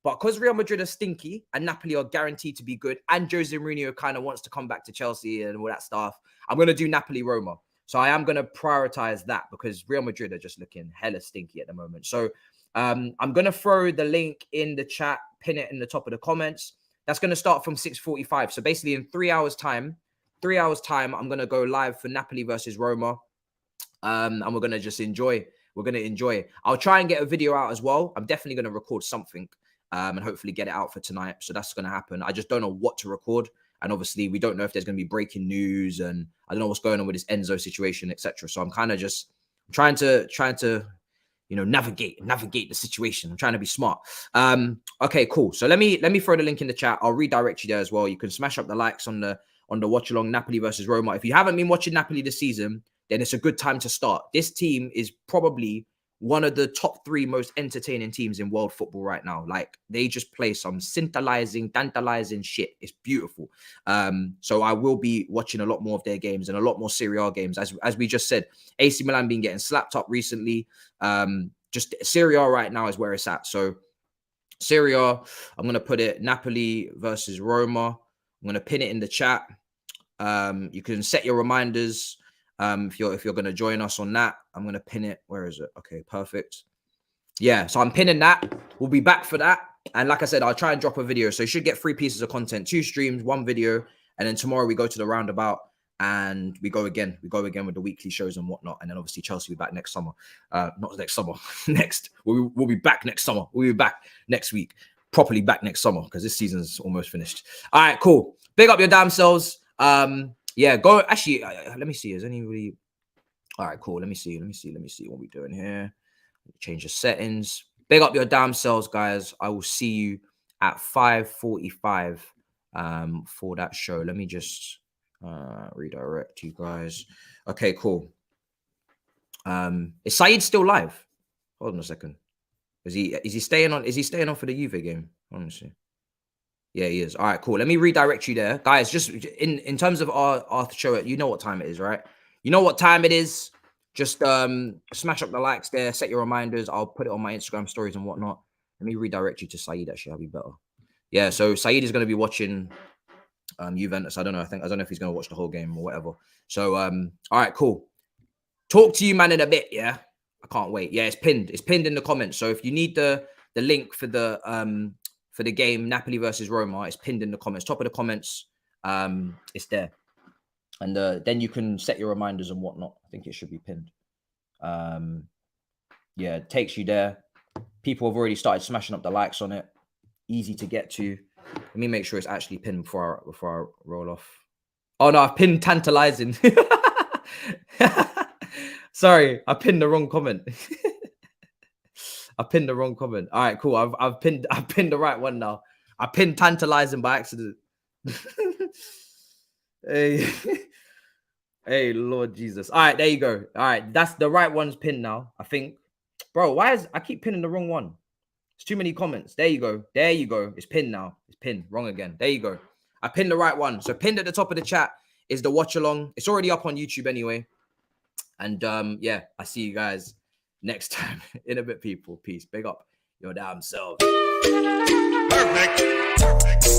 But because Real Madrid are stinky and Napoli are guaranteed to be good, and Jose Mourinho kind of wants to come back to Chelsea and all that stuff, I'm going to do Napoli-Roma. So I am going to prioritize that because Real Madrid are just looking hella stinky at the moment. So I'm going to throw the link in the chat, pin it in the top of the comments. That's going to start from 6:45. So basically in 3 hours time, I'm going to go live for Napoli versus Roma. And we're going to just enjoy. We're going to enjoy. I'll try and get a video out as well. I'm definitely going to record something. And hopefully get it out for tonight. So that's going to happen. I just don't know what to record. And obviously, we don't know if there's going to be breaking news. And I don't know what's going on with this Enzo situation, etc. So I'm kind of just trying to, navigate the situation. I'm trying to be smart. Okay, cool. So let me throw the link in the chat. I'll redirect you there as well. You can smash up the likes on the watch along Napoli versus Roma. If you haven't been watching Napoli this season, then it's a good time to start. This team is probably one of the top 3 most entertaining teams in world football right now. Like, they just play some tantalizing shit. It's beautiful. So I will be watching a lot more of their games and a lot more Serie A games. As we just said, AC Milan been getting slapped up recently. Just Serie A right now is where it's at. So Serie A, I'm going to put it Napoli versus Roma. I'm going to pin it in the chat. You can set your reminders. If you're going to join us on that, I'm going to pin it. Where is it? Okay, perfect. Yeah, so I'm pinning that. We'll be back for that. And like I said, I'll try and drop a video. So you should get 3 pieces of content, 2 streams, 1 video. And then tomorrow we go to the roundabout and we go again. We go again with the weekly shows and whatnot. And then obviously Chelsea will be back next summer. Not next summer. We'll be back next summer. We'll be back next week. Properly back next summer because this season's almost finished. All right, cool. Big up your damn selves. Yeah, go. Actually, let me see. Is anybody? All right, cool. Let me see what we're doing here. Change the settings. Big up your damn selves, guys. I will see you at 5:45 for that show. Let me just redirect you guys. Okay, cool. Is Saeed still live? Hold on a second. Is he staying on? Is he staying on for the Juve game? Let me see. Yeah, he is. All right, cool. Let me redirect you there. Guys, just in terms of our show, you know what time it is, right? You know what time it is. Just smash up the likes there, set your reminders. I'll put it on my Instagram stories and whatnot. Let me redirect you to Saeed, actually. That'll be better. Yeah, so Saeed is going to be watching Juventus. I don't know if he's going to watch the whole game or whatever. So, all right, cool. Talk to you, man, in a bit, yeah? I can't wait. Yeah, it's pinned. It's pinned in the comments. So if you need the link for the game Napoli versus Roma, it's pinned in the comments. Top of the comments, it's there. And then you can set your reminders and whatnot. I think it should be pinned. Yeah, it takes you there. People have already started smashing up the likes on it. Easy to get to. Let me make sure it's actually pinned before I roll off. Oh no, I've pinned tantalizing. Sorry, I pinned the wrong comment. I pinned the wrong comment. All right, cool. I've pinned the right one now. I pinned tantalizing by accident. Hey, hey, Lord Jesus. All right, there you go. All right, that's the right one's pinned now. I think, bro. I keep pinning the wrong one? It's too many comments. There you go. There you go. It's pinned now. It's pinned. Wrong again. There you go. I pinned the right one. So pinned at the top of the chat is the watch along. It's already up on YouTube anyway. And yeah, I see you guys next time. In a bit, people. Peace. Big up your damn selves. Perfect.